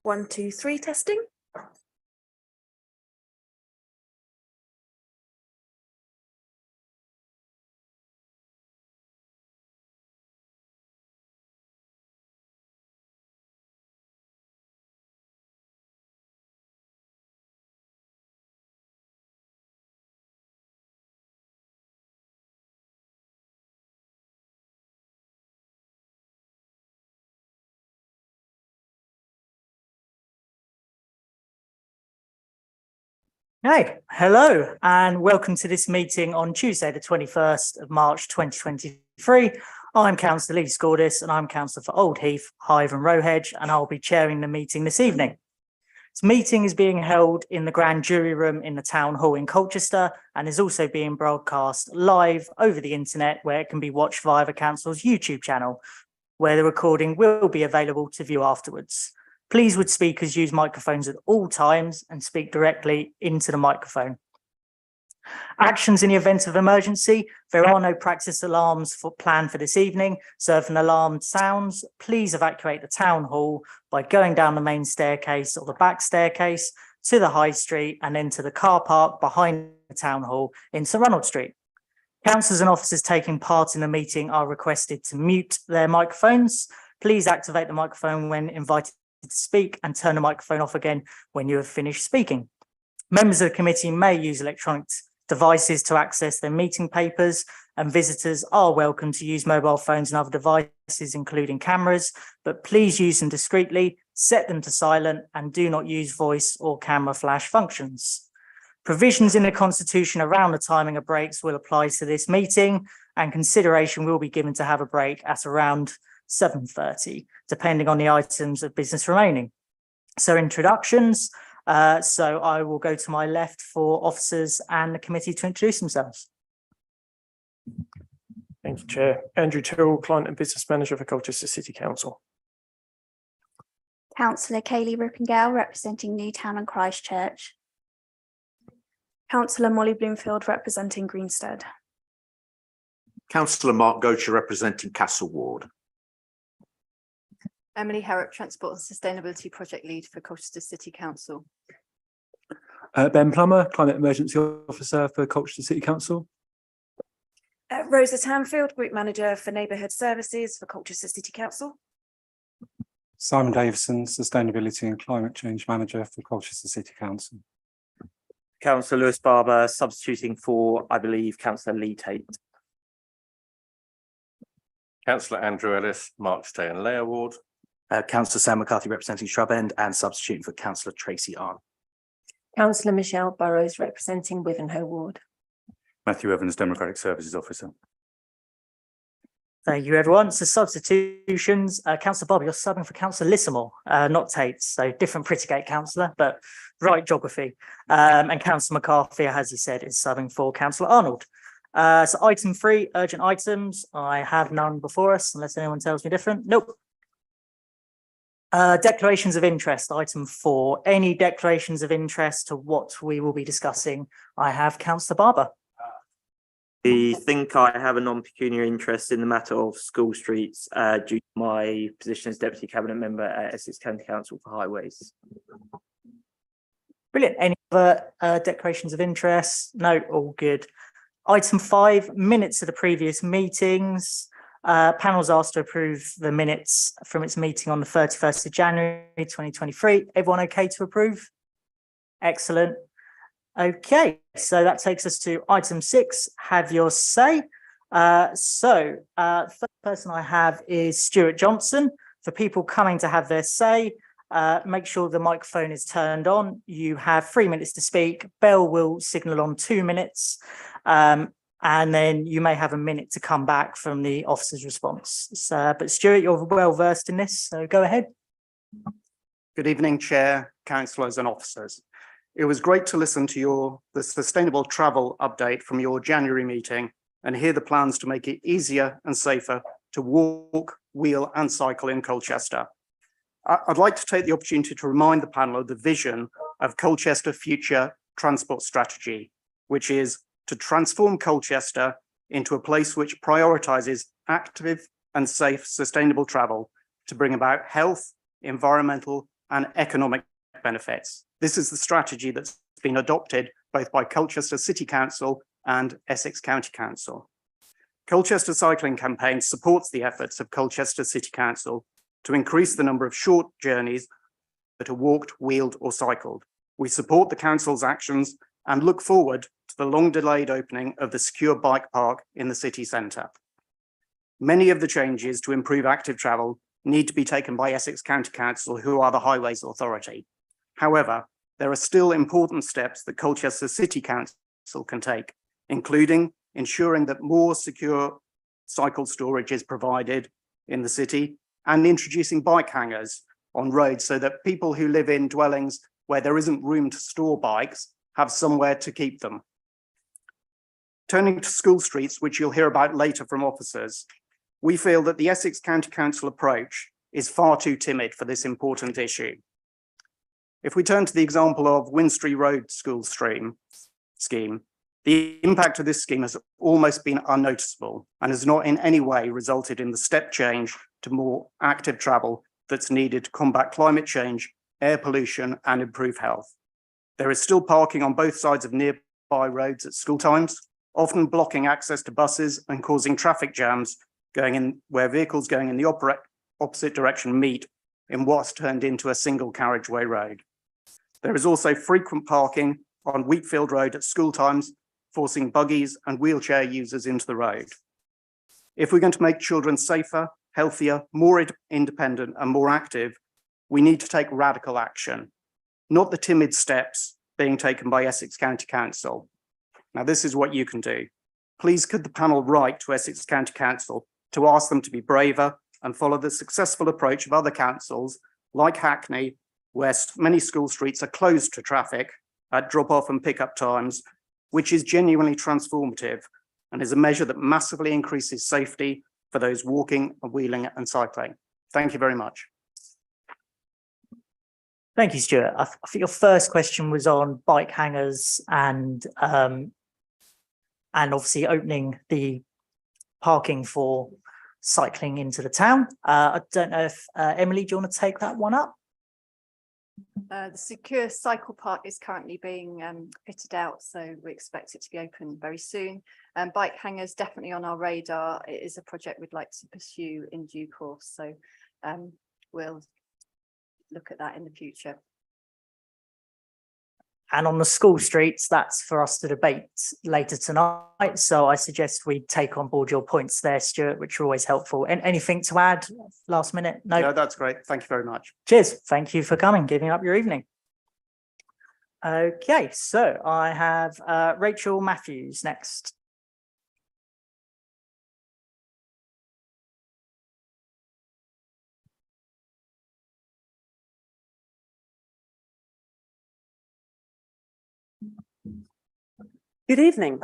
1, 2, 3 testing. Hey, hello and welcome to this meeting on Tuesday the 21st of March 2023. I'm Councillor Lee Scordis and I'm Councillor for Old Heath, Hythe and Rowhedge, and I'll be chairing the meeting this evening. This meeting is being held in the Grand Jury Room in the Town Hall in Colchester and is also being broadcast live over the internet, where it can be watched via the Council's YouTube channel, where the recording will be available to view afterwards. Please would speakers use microphones at all times and speak directly into the microphone. Actions in the event of emergency. There are no practice alarms planned for this evening, so if an alarm sounds, please evacuate the town hall by going down the main staircase or the back staircase to the High Street and then to the car park behind the town hall in St Ronald Street. Councillors and officers taking part in the meeting are requested to mute their microphones. Please activate the microphone when invited to speak and turn the microphone off again when you have finished speaking. Members of the committee may use electronic devices to access their meeting papers, and visitors are welcome to use mobile phones and other devices, including cameras, but please use them discreetly, set them to silent, and do not use voice or camera flash functions. Provisions in the Constitution around the timing of breaks will apply to this meeting, and consideration will be given to have a break at around 7:30, depending on the items of business remaining. So introductions. So I will go to my left for officers and the committee to introduce themselves. Thank you, Chair. Andrew Tyrrell, Client and Business Manager for Colchester City Council. Councillor Kaylee Rippingale, representing Newtown and Christchurch. Councillor Molly Bloomfield, representing Greenstead. Councillor Mark Gocher, representing Castle Ward. Emily Harrop, Transport and Sustainability Project Lead for Colchester City Council. Ben Plummer, Climate Emergency Officer for Colchester City Council. Rosa Tanfield, Group Manager for Neighbourhood Services for Colchester City Council. Simon Davison, Sustainability and Climate Change Manager for Colchester City Council. Councillor Lewis Barber, substituting for, I believe, Councillor Lee Tate. Councillor Andrew Ellis, Mark Stay and Leah Ward. Councillor Sam McCarthy, representing Shrub End and substituting for Councillor Tracy Arn. Councillor Michelle Burrows, representing Wivenhoe Ward. Matthew Evans, Democratic Services Officer. Thank you, everyone. So substitutions. Councillor Barber, you're subbing for Councillor Lissamore, not Tate, so different Prittygate councillor, but right geography. And Councillor McCarthy, as he said, is subbing for Councillor Arnold. So item 3, urgent items. I have none before us, unless anyone tells me different. Nope. Declarations of interest, item 4. Any declarations of interest to what we will be discussing? I have Councillor Barber. I think I have a non-pecuniary interest in the matter of school streets due to my position as Deputy Cabinet Member at Essex County Council for Highways. Brilliant. Any other declarations of interest? No, all good. Item 5, minutes of the previous meetings. Panel's asked to approve the minutes from its meeting on the 31st of January 2023. Everyone okay to approve? Excellent. Okay, so that takes us to item 6, have your say. First person I have is Stuart Johnson. For people coming to have their say, make sure the microphone is turned on. You have 3 minutes to speak. Bell will signal on 2 minutes. And then you may have a minute to come back from the officer's response. But Stuart, you're well versed in this, so go ahead. Good evening, Chair, councillors and officers. It was great to listen to the sustainable travel update from your January meeting and hear the plans to make it easier and safer to walk, wheel and cycle in Colchester. I'd like to take the opportunity to remind the panel of the vision of Colchester Future Transport Strategy, which is to transform Colchester into a place which prioritises active and safe sustainable travel to bring about health, environmental and economic benefits. This is the strategy that's been adopted both by Colchester City Council and Essex County Council. Colchester Cycling Campaign supports the efforts of Colchester City Council to increase the number of short journeys that are walked, wheeled or cycled. We support the council's actions and look forward to the long-delayed opening of the secure bike park in the city centre. Many of the changes to improve active travel need to be taken by Essex County Council, who are the Highways Authority. However, there are still important steps that Colchester City Council can take, including ensuring that more secure cycle storage is provided in the city and introducing bike hangers on roads so that people who live in dwellings where there isn't room to store bikes have somewhere to keep them. Turning to school streets, which you'll hear about later from officers, we feel that the Essex County Council approach is far too timid for this important issue. If we turn to the example of Winstry Road school scheme, the impact of this scheme has almost been unnoticeable and has not in any way resulted in the step change to more active travel that's needed to combat climate change, air pollution, and improve health. There is still parking on both sides of nearby roads at school times, often blocking access to buses and causing traffic jams going in where vehicles going in the opposite direction meet in what's turned into a single carriageway road. There is also frequent parking on Wheatfield Road at school times, forcing buggies and wheelchair users into the road. If we're going to make children safer, healthier, more independent and more active, we need to take radical action, not the timid steps being taken by Essex County Council. Now, this is what you can do. Please could the panel write to Essex County Council to ask them to be braver and follow the successful approach of other councils like Hackney, where many school streets are closed to traffic at drop-off and pick-up times, which is genuinely transformative and is a measure that massively increases safety for those walking, wheeling and cycling. Thank you very much. Thank you, Stuart. I think your first question was on bike hangers and obviously opening the parking for cycling into the town. I don't know if Emily, do you want to take that one up? The secure cycle park is currently being fitted out, so we expect it to be open very soon. Bike hangers definitely on our radar. It is a project we'd like to pursue in due course, so we'll look at that in the future. And on the school streets, that's for us to debate later tonight. So I suggest we take on board your points there, Stuart, which are always helpful. And anything to add last minute? No, that's great. Thank you very much. Cheers. Thank you for coming, giving up your evening. Okay, so I have Rachel Matthews next. Good evening.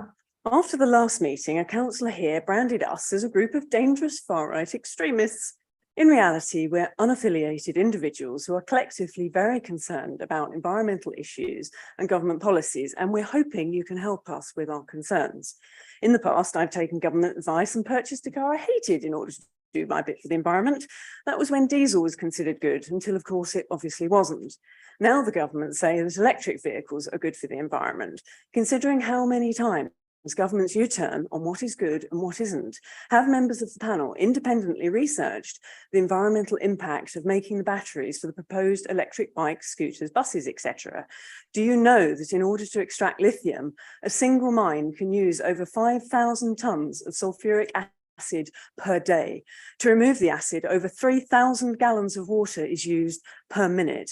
After the last meeting, a councillor here branded us as a group of dangerous far-right extremists. In reality, we're unaffiliated individuals who are collectively very concerned about environmental issues and government policies, and we're hoping you can help us with our concerns. In the past, I've taken government advice and purchased a car I hated in order to do my bit for the environment. That was when diesel was considered good, until of course it obviously wasn't. Now the government say that electric vehicles are good for the environment. Considering how many times governments U-turn on what is good and what isn't, have members of the panel independently researched the environmental impact of making the batteries for the proposed electric bikes, scooters, buses, etc. Do you know that in order to extract lithium, a single mine can use over 5,000 tons of sulfuric acid per day? To remove the acid, over 3,000 gallons of water is used per minute.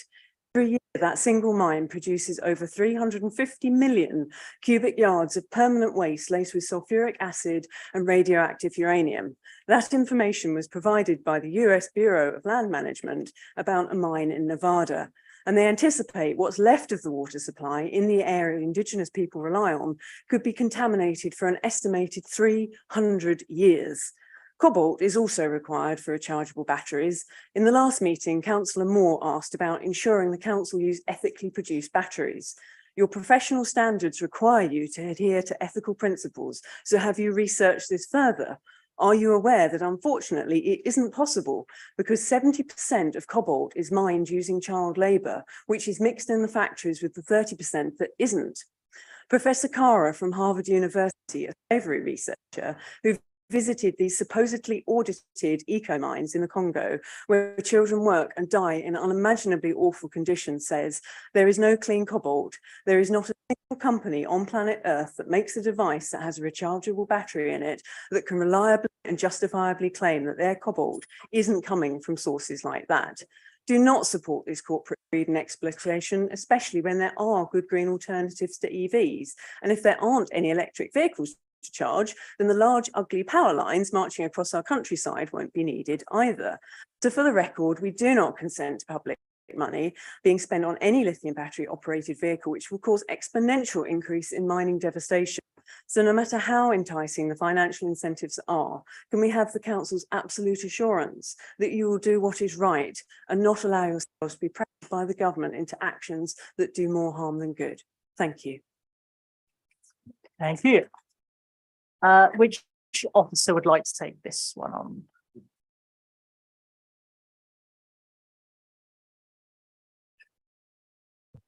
Every year, that single mine produces over 350 million cubic yards of permanent waste laced with sulfuric acid and radioactive uranium. That information was provided by the US Bureau of Land Management about a mine in Nevada, and they anticipate what's left of the water supply in the area Indigenous people rely on could be contaminated for an estimated 300 years. Cobalt is also required for rechargeable batteries. In the last meeting, Councillor Moore asked about ensuring the council use ethically produced batteries. Your professional standards require you to adhere to ethical principles, so have you researched this further? Are you aware that unfortunately it isn't possible because 70% of cobalt is mined using child labour, which is mixed in the factories with the 30% that isn't? Professor Kara from Harvard University, a slavery researcher who visited these supposedly audited eco-mines in the Congo, where children work and die in unimaginably awful conditions, says there is no clean cobalt. There is not a single company on planet Earth that makes a device that has a rechargeable battery in it that can reliably and justifiably claim that their cobalt isn't coming from sources like that. Do not support this corporate greed and exploitation, especially when there are good green alternatives to EVs. And if there aren't any electric vehicles to charge, then the large ugly power lines marching across our countryside won't be needed either. So for the record, we do not consent to public money being spent on any lithium battery operated vehicle, which will cause exponential increase in mining devastation. So no matter how enticing the financial incentives are, can we have the council's absolute assurance that you will do what is right and not allow yourselves to be pressured by the government into actions that do more harm than good? Thank you. Thank you. Which officer would like to take this one on?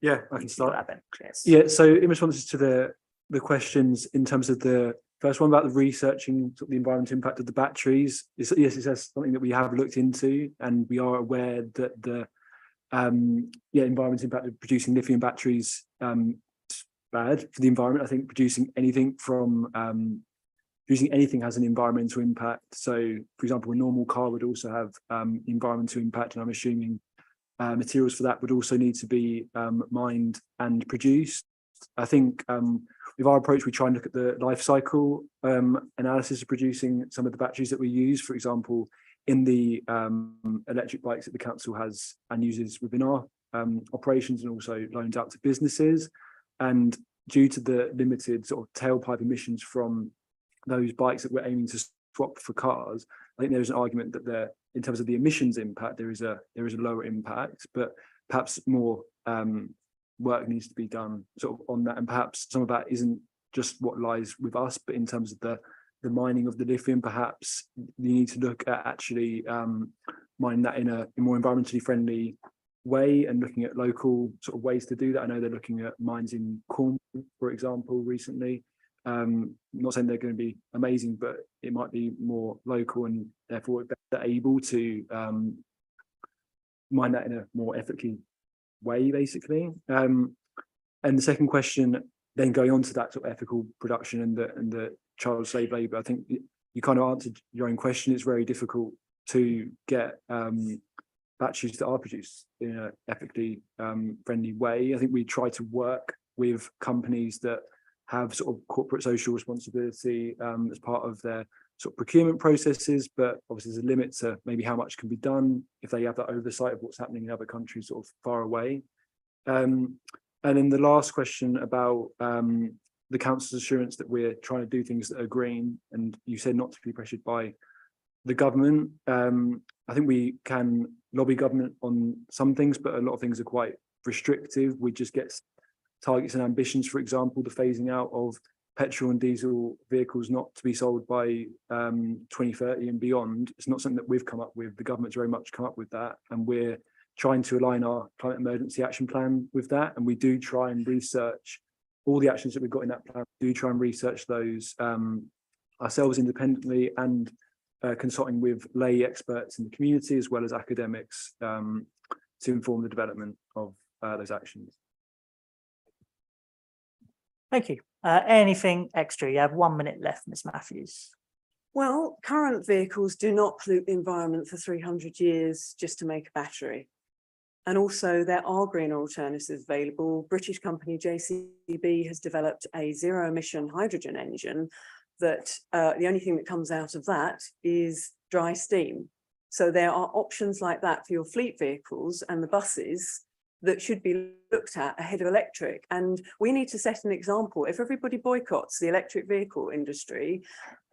Yeah, I can start. Yes. Yeah, so in response to the questions in terms of the first one about the researching sort of the environmental impact of the batteries, yes, it's something that we have looked into, and we are aware that the environmental impact of producing lithium batteries is bad for the environment. I think producing anything has an environmental impact. So, for example, a normal car would also have environmental impact, and I'm assuming materials for that would also need to be mined and produced. I think with our approach, we try and look at the life cycle analysis of producing some of the batteries that we use. For example, in the electric bikes that the council has and uses within our operations, and also loans out to businesses. And due to the limited sort of tailpipe emissions from those bikes that we're aiming to swap for cars, I think there's an argument that in terms of the emissions impact, there is a lower impact, but perhaps more work needs to be done sort of on that, and perhaps some of that isn't just what lies with us, but in terms of the mining of the lithium, perhaps you need to look at actually mining that in a more environmentally friendly way and looking at local sort of ways to do that. I know they're looking at mines in Cornwall, for example, recently. Not saying they're going to be amazing, but it might be more local and therefore better able to mine that in a more ethically way, basically. And the second question, then going on to that sort of ethical production and the child slave labour, I think you kind of answered your own question. It's very difficult to get batteries that are produced in an ethically friendly way. I think we try to work with companies that have sort of corporate social responsibility as part of their sort of procurement processes, but obviously there's a limit to maybe how much can be done if they have that oversight of what's happening in other countries sort of far away. And then the last question about the council's assurance that we're trying to do things that are green, and you said not to be pressured by the government. I think we can lobby government on some things, but a lot of things are quite restrictive. We just get targets and ambitions, for example, the phasing out of petrol and diesel vehicles not to be sold by 2030 and beyond. It's not something that we've come up with. The government's very much come up with that, and we're trying to align our climate emergency action plan with that. And we do try and research all the actions that we've got in that plan. We do try and research those ourselves independently, and consulting with lay experts in the community as well as academics to inform the development of those actions. Thank you. Anything extra? You have 1 minute left, Ms. Matthews. Well, current vehicles do not pollute the environment for 300 years just to make a battery. And also there are green alternatives available. British company JCB has developed a zero emission hydrogen engine that the only thing that comes out of that is dry steam. So there are options like that for your fleet vehicles and the buses that should be looked at ahead of electric. And we need to set an example. If everybody boycotts the electric vehicle industry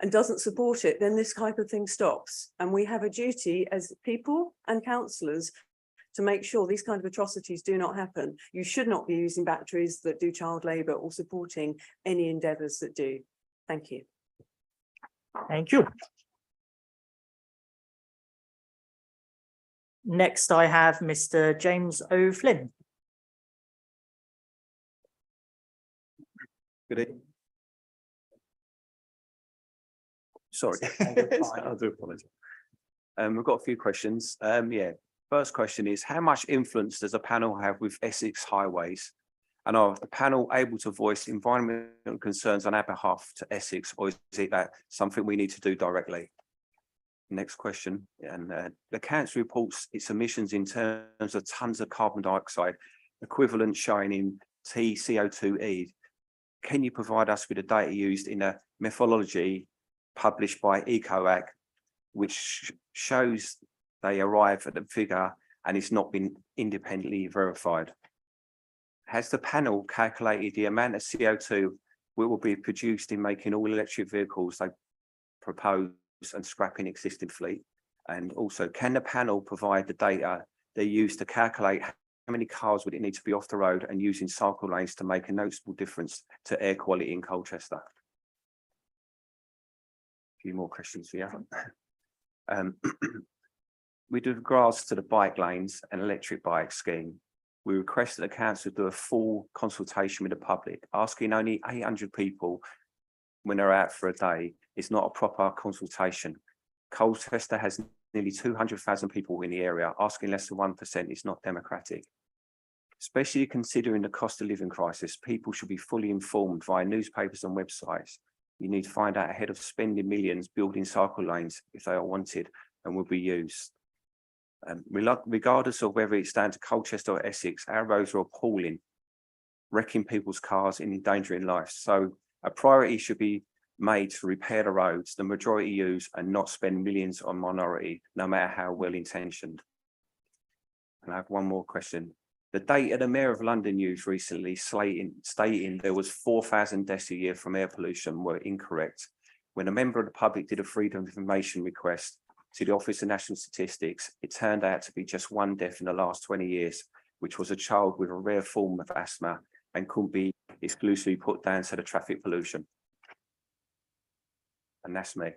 and doesn't support it, then this type of thing stops. And we have a duty as people and councillors to make sure these kind of atrocities do not happen. You should not be using batteries that do child labour or supporting any endeavours that do. Thank you. Thank you. Next, I have Mr. James O Flynn. Good evening. Sorry, I do apologize. We've got a few questions. First question is, how much influence does the panel have with Essex highways? And are the panel able to voice environmental concerns on our behalf to Essex, or is it that something we need to do directly? Next question, and the council reports its emissions in terms of tons of carbon dioxide, equivalent showing in TCO2e. Can you provide us with the data used in a methodology published by EcoAg, which shows they arrive at the figure and it's not been independently verified? Has the panel calculated the amount of CO2 will be produced in making all electric vehicles they propose and scrapping existing fleet? And also, can the panel provide the data they use to calculate how many cars would it need to be off the road and using cycle lanes to make a noticeable difference to air quality in Colchester? A few more questions for you. With regards to the bike lanes and electric bike scheme, we request that the council do a full consultation with the public. Asking only 800 people when they're out for a day is not a proper consultation. Colchester has nearly 200,000 people in the area. Asking less than 1% is not democratic. Especially considering the cost of living crisis, people should be fully informed via newspapers and websites. You need to find out ahead of spending millions building cycle lanes if they are wanted and will be used. Regardless of whether it's down to Colchester or Essex, our roads are appalling, wrecking people's cars and endangering life. So a priority should be made to repair the roads the majority use and not spend millions on minority, no matter how well intentioned. And I have one more question. The data the Mayor of London used recently stating there was 4,000 deaths a year from air pollution were incorrect. When a member of the public did a freedom of information request to the Office of National Statistics, it turned out to be just one death in the last 20 years, which was a child with a rare form of asthma and couldn't be exclusively put down to the traffic pollution. And that's me.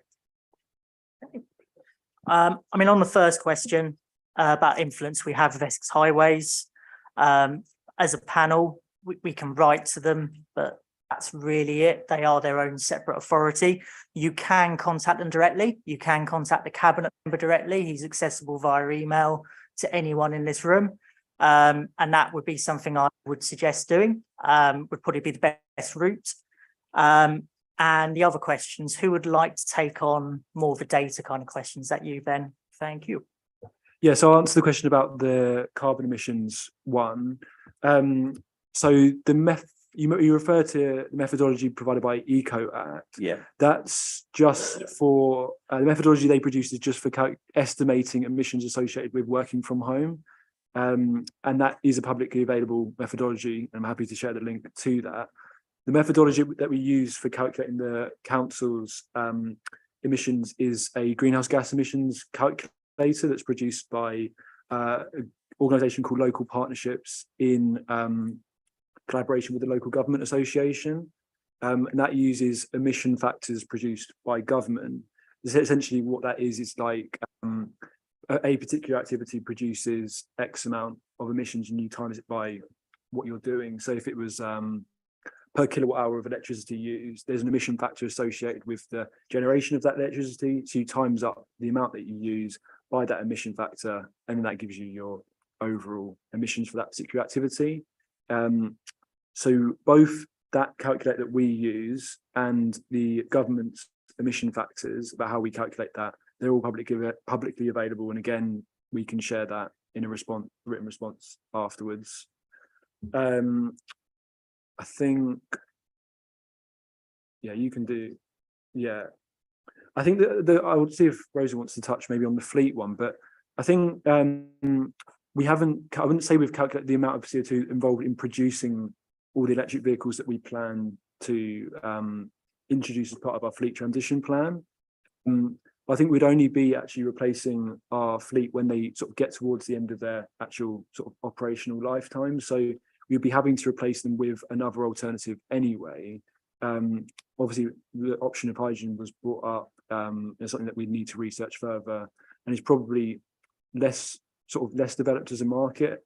I mean, on the first question about influence we have with Essex Highways, as a panel, we can write to them, but that's really it. They are their own separate authority. You can contact them directly. You can contact the cabinet member directly. He's accessible via email to anyone in this room. And that would be something I would suggest doing, would probably be the best route. And the other questions, who would like to take on more of the data kind of questions? That you, Ben? Thank you. Yeah, so I'll answer the question about the carbon emissions one. So you refer to the methodology provided by EcoAg. Yeah. That's just for the methodology they produce is just for estimating emissions associated with working from home. And that is a publicly available methodology. I'm happy to share the link to that. The methodology that we use for calculating the council's emissions is a greenhouse gas emissions calculator that's produced by an organisation called Local Partnerships in collaboration with the Local Government Association. And that uses emission factors produced by government. Essentially what that is like a particular activity produces X amount of emissions and you times it by what you're doing. So if it was per kilowatt hour of electricity used, there's an emission factor associated with the generation of that electricity. So you times up the amount that you use by that emission factor, and then that gives you your overall emissions for that particular activity. So both that calculator that we use and the government's emission factors about how we calculate that, they're all publicly available. And again, we can share that in a written response afterwards. I think, yeah, you can do, yeah. I think that I would see if Rosa wants to touch maybe on the fleet one, but I think we haven't, I wouldn't say we've calculated the amount of CO2 involved in producing all the electric vehicles that we plan to introduce as part of our fleet transition plan. I think we'd only be actually replacing our fleet when they sort of get towards the end of their actual sort of operational lifetime. So we'd be having to replace them with another alternative anyway. Obviously, the option of hydrogen was brought up as something that we need to research further, and it's probably less sort of less developed as a market,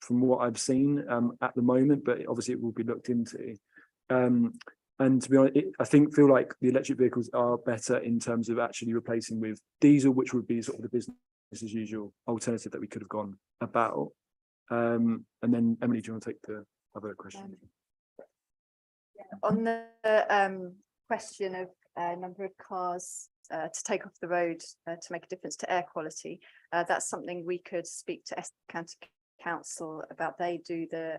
from what I've seen at the moment, but obviously it will be looked into. And to be honest, I feel like the electric vehicles are better in terms of actually replacing with diesel, which would be sort of the business as usual alternative that we could have gone about. And then Emily, do you want to take the other question? On the question of number of cars to take off the road to make a difference to air quality, that's something we could speak to Essex County Council about. They do the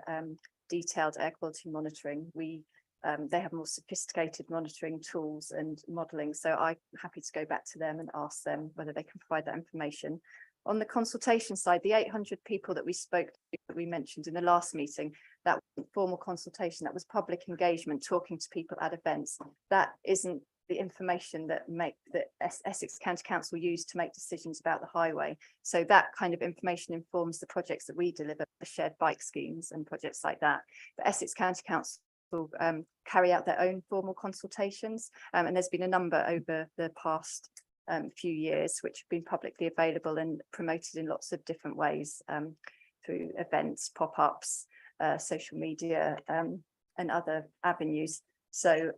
detailed air quality monitoring. They have more sophisticated monitoring tools and modelling, so I'm happy to go back to them and ask them whether they can provide that information. On the consultation side, the 800 people that we mentioned in the last meeting, that wasn't formal consultation, that was public engagement, talking to people at events. That isn't the information that Essex County Council use to make decisions about the highway. So that kind of information informs the projects that we deliver, the shared bike schemes and projects like that. But Essex County Council carry out their own formal consultations, and there's been a number over the past few years which have been publicly available and promoted in lots of different ways, through events, pop-ups, social media, and other avenues. So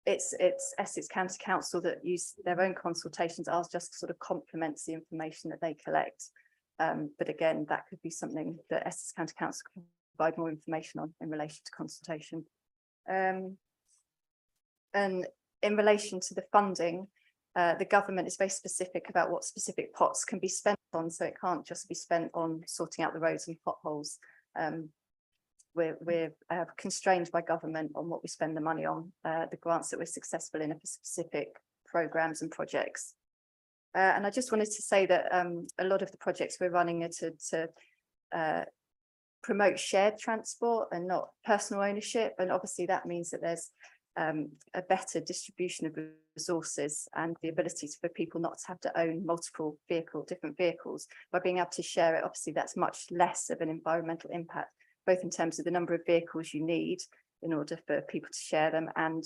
it's Essex County Council that use their own consultations. Ours just sort of complements the information that they collect, but again, that could be something that Essex County Council can provide more information on in relation to consultation. And in relation to the funding, the government is very specific about what specific pots can be spent on, so it can't just be spent on sorting out the roads and potholes. We're constrained by government on what we spend the money on. The grants that we're successful in are for specific programmes and projects. And I just wanted to say that a lot of the projects we're running are to promote shared transport and not personal ownership, and obviously that means that there's a better distribution of resources and the ability for people not to have to own multiple different vehicles. By being able to share it, obviously that's much less of an environmental impact, both in terms of the number of vehicles you need in order for people to share them, and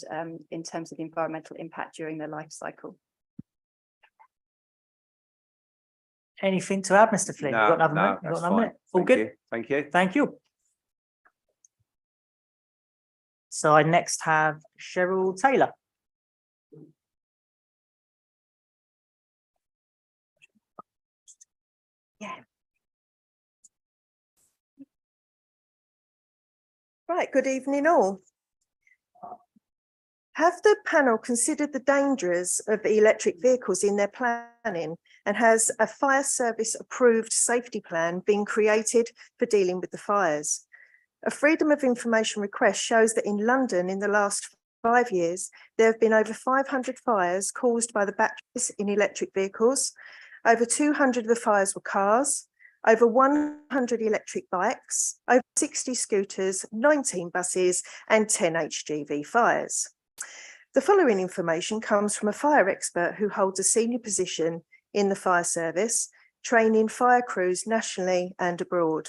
in terms of the environmental impact during their life cycle. Anything to add, Mr. Flynn? No, You've got another no, minute? You've that's got another minute? All Thank good? you. Thank you. Thank you. So I next have Cheryl Taylor. Yeah. Right, good evening all. Have the panel considered the dangers of electric vehicles in their planning, and has a fire service approved safety plan been created for dealing with the fires? A Freedom of Information request shows that in London in the last 5 years, there have been over 500 fires caused by the batteries in electric vehicles. Over 200 of the fires were cars, over 100 electric bikes, over 60 scooters, 19 buses, and 10 HGV fires. The following information comes from a fire expert who holds a senior position in the fire service, training fire crews nationally and abroad.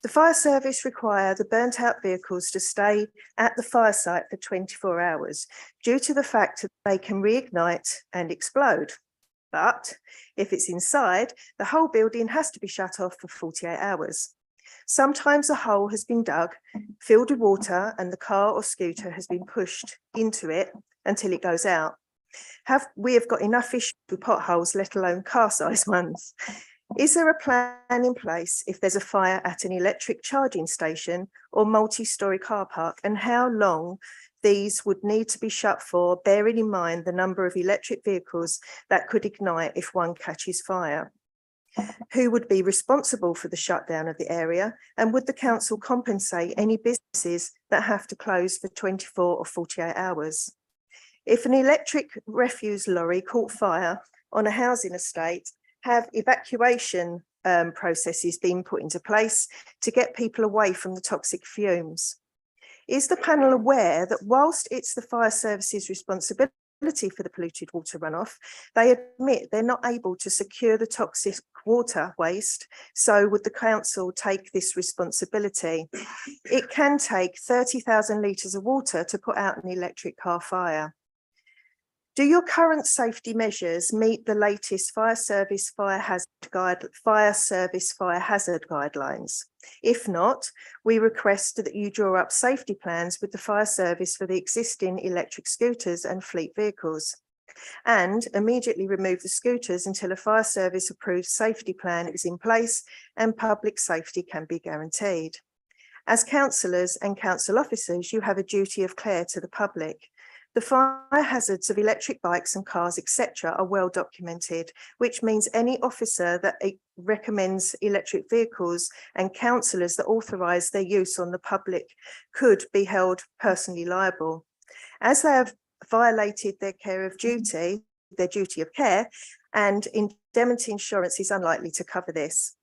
The fire service require the burnt out vehicles to stay at the fire site for 24 hours due to the fact that they can reignite and explode. But if it's inside, the whole building has to be shut off for 48 hours. Sometimes a hole has been dug, filled with water, and the car or scooter has been pushed into it until it goes out. We have got enough issues with potholes, let alone car-sized ones. Is there a plan in place if there's a fire at an electric charging station or multi-storey car park, and how long these would need to be shut for, bearing in mind the number of electric vehicles that could ignite if one catches fire? Who would be responsible for the shutdown of the area, and would the council compensate any businesses that have to close for 24 or 48 hours? If an electric refuse lorry caught fire on a housing estate, have evacuation processes been put into place to get people away from the toxic fumes? Is the panel aware that whilst it's the fire service's responsibility for the polluted water runoff, they admit they're not able to secure the toxic water waste, so would the council take this responsibility? It can take 30,000 litres of water to put out an electric car fire. Do your current safety measures meet the latest fire service fire hazard guidelines? If not, we request that you draw up safety plans with the fire service for the existing electric scooters and fleet vehicles, and immediately remove the scooters until a fire service approved safety plan is in place and public safety can be guaranteed. As councillors and council officers, you have a duty of care to the public. The fire hazards of electric bikes and cars, etc., are well documented, which means any officer that recommends electric vehicles and councillors that authorise their use on the public could be held personally liable. As they have violated their duty of care, and indemnity insurance is unlikely to cover this.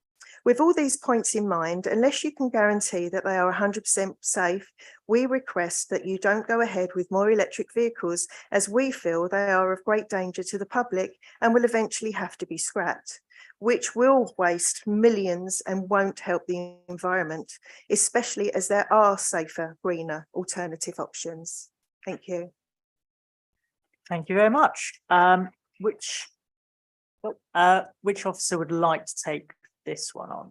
With all these points in mind, unless you can guarantee that they are 100% safe, we request that you don't go ahead with more electric vehicles, as we feel they are of great danger to the public and will eventually have to be scrapped, which will waste millions and won't help the environment, especially as there are safer, greener alternative options. Thank you. Thank you very much. Which officer would like to take this one on?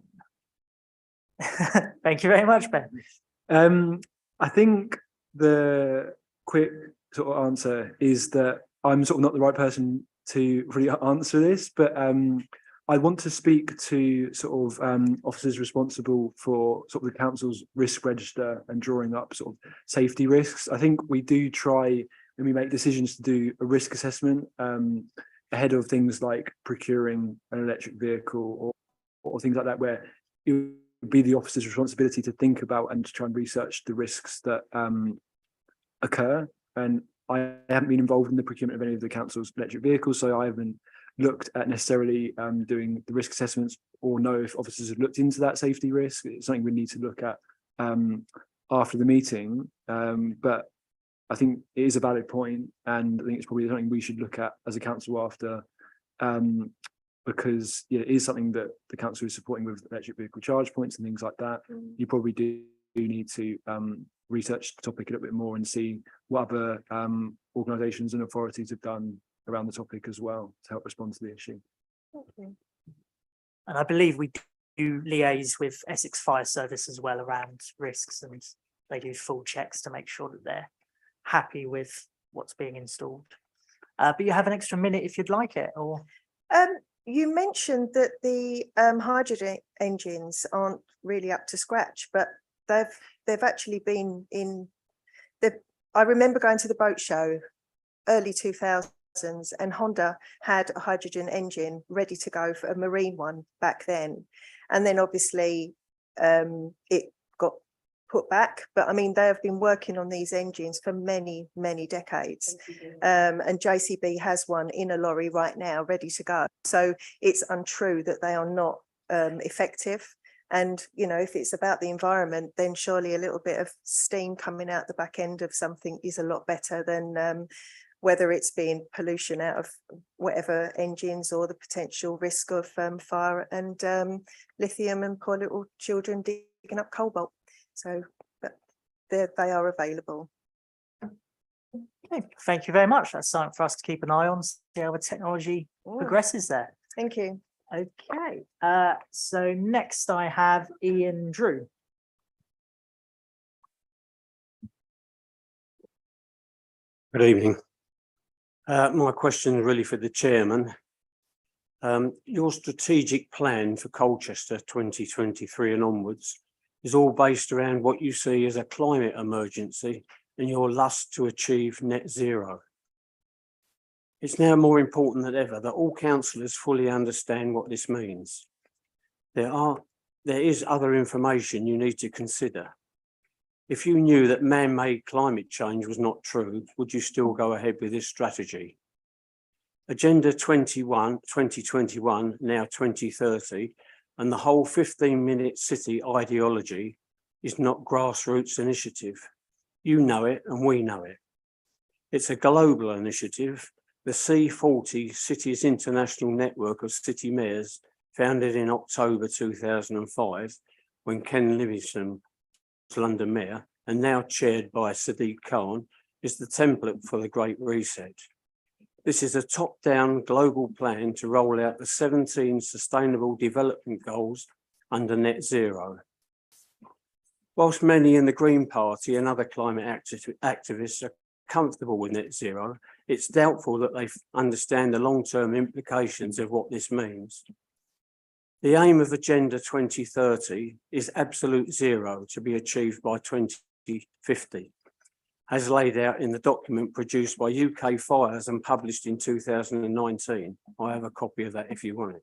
Thank you very much, Ben. I think the quick sort of answer is that I'm sort of not the right person to really answer this, but I want to speak to sort of officers responsible for sort of the council's risk register and drawing up sort of safety risks. I think we do try, when we make decisions, to do a risk assessment ahead of things like procuring an electric vehicle or things like that, where it would be the officer's responsibility to think about and to try and research the risks that occur. And I haven't been involved in the procurement of any of the council's electric vehicles, so I haven't looked at necessarily doing the risk assessments or know if officers have looked into that safety risk. It's something we need to look at after the meeting. But I think it is a valid point, and I think it's probably something we should look at as a council after, because it is something that the council is supporting with electric vehicle charge points and things like that. You probably do need to research the topic a little bit more and see what other organisations and authorities have done around the topic as well to help respond to the issue. And I believe we do liaise with Essex Fire Service as well around risks, and they do full checks to make sure that they're happy with what's being installed. But you have an extra minute if you'd like it, or you mentioned that the hydrogen engines aren't really up to scratch, but they've actually been in the. I remember going to the boat show early 2000s, and Honda had a hydrogen engine ready to go for a marine one back then, and then obviously it got put back. But I mean, they have been working on these engines for many decades, and JCB has one in a lorry right now ready to go. So it's untrue that they are not effective. And you know, if it's about the environment, then surely a little bit of steam coming out the back end of something is a lot better than whether it's being pollution out of whatever engines, or the potential risk of fire and lithium and poor little children digging up cobalt. So, but they are available. okay, thank you very much. That's something for us to keep an eye on, see how the technology progresses there. Thank you. Okay, so next I have Ian Drew. Good evening. My question is really for the chairman. Your strategic plan for Colchester 2023 and onwards is all based around what you see as a climate emergency and your lust to achieve net zero. It's now more important than ever that all councillors fully understand what this means. There is other information you need to consider. If you knew that man-made climate change was not true, would you still go ahead with this strategy? Agenda 2021, now 2030, and the whole 15-minute city ideology is not grassroots initiative. You know it and we know it. It's a global initiative. The C40 Cities International Network of City Mayors, founded in October 2005, when Ken Livingstone was London Mayor, and now chaired by Sadiq Khan, is the template for the Great Reset. This is a top-down global plan to roll out the 17 Sustainable Development Goals under net zero. Whilst many in the Green Party and other climate activists are comfortable with net zero, it's doubtful that they understand the long-term implications of what this means. The aim of Agenda 2030 is absolute zero to be achieved by 2050, as laid out in the document produced by UK Fires and published in 2019. I have a copy of that if you want it.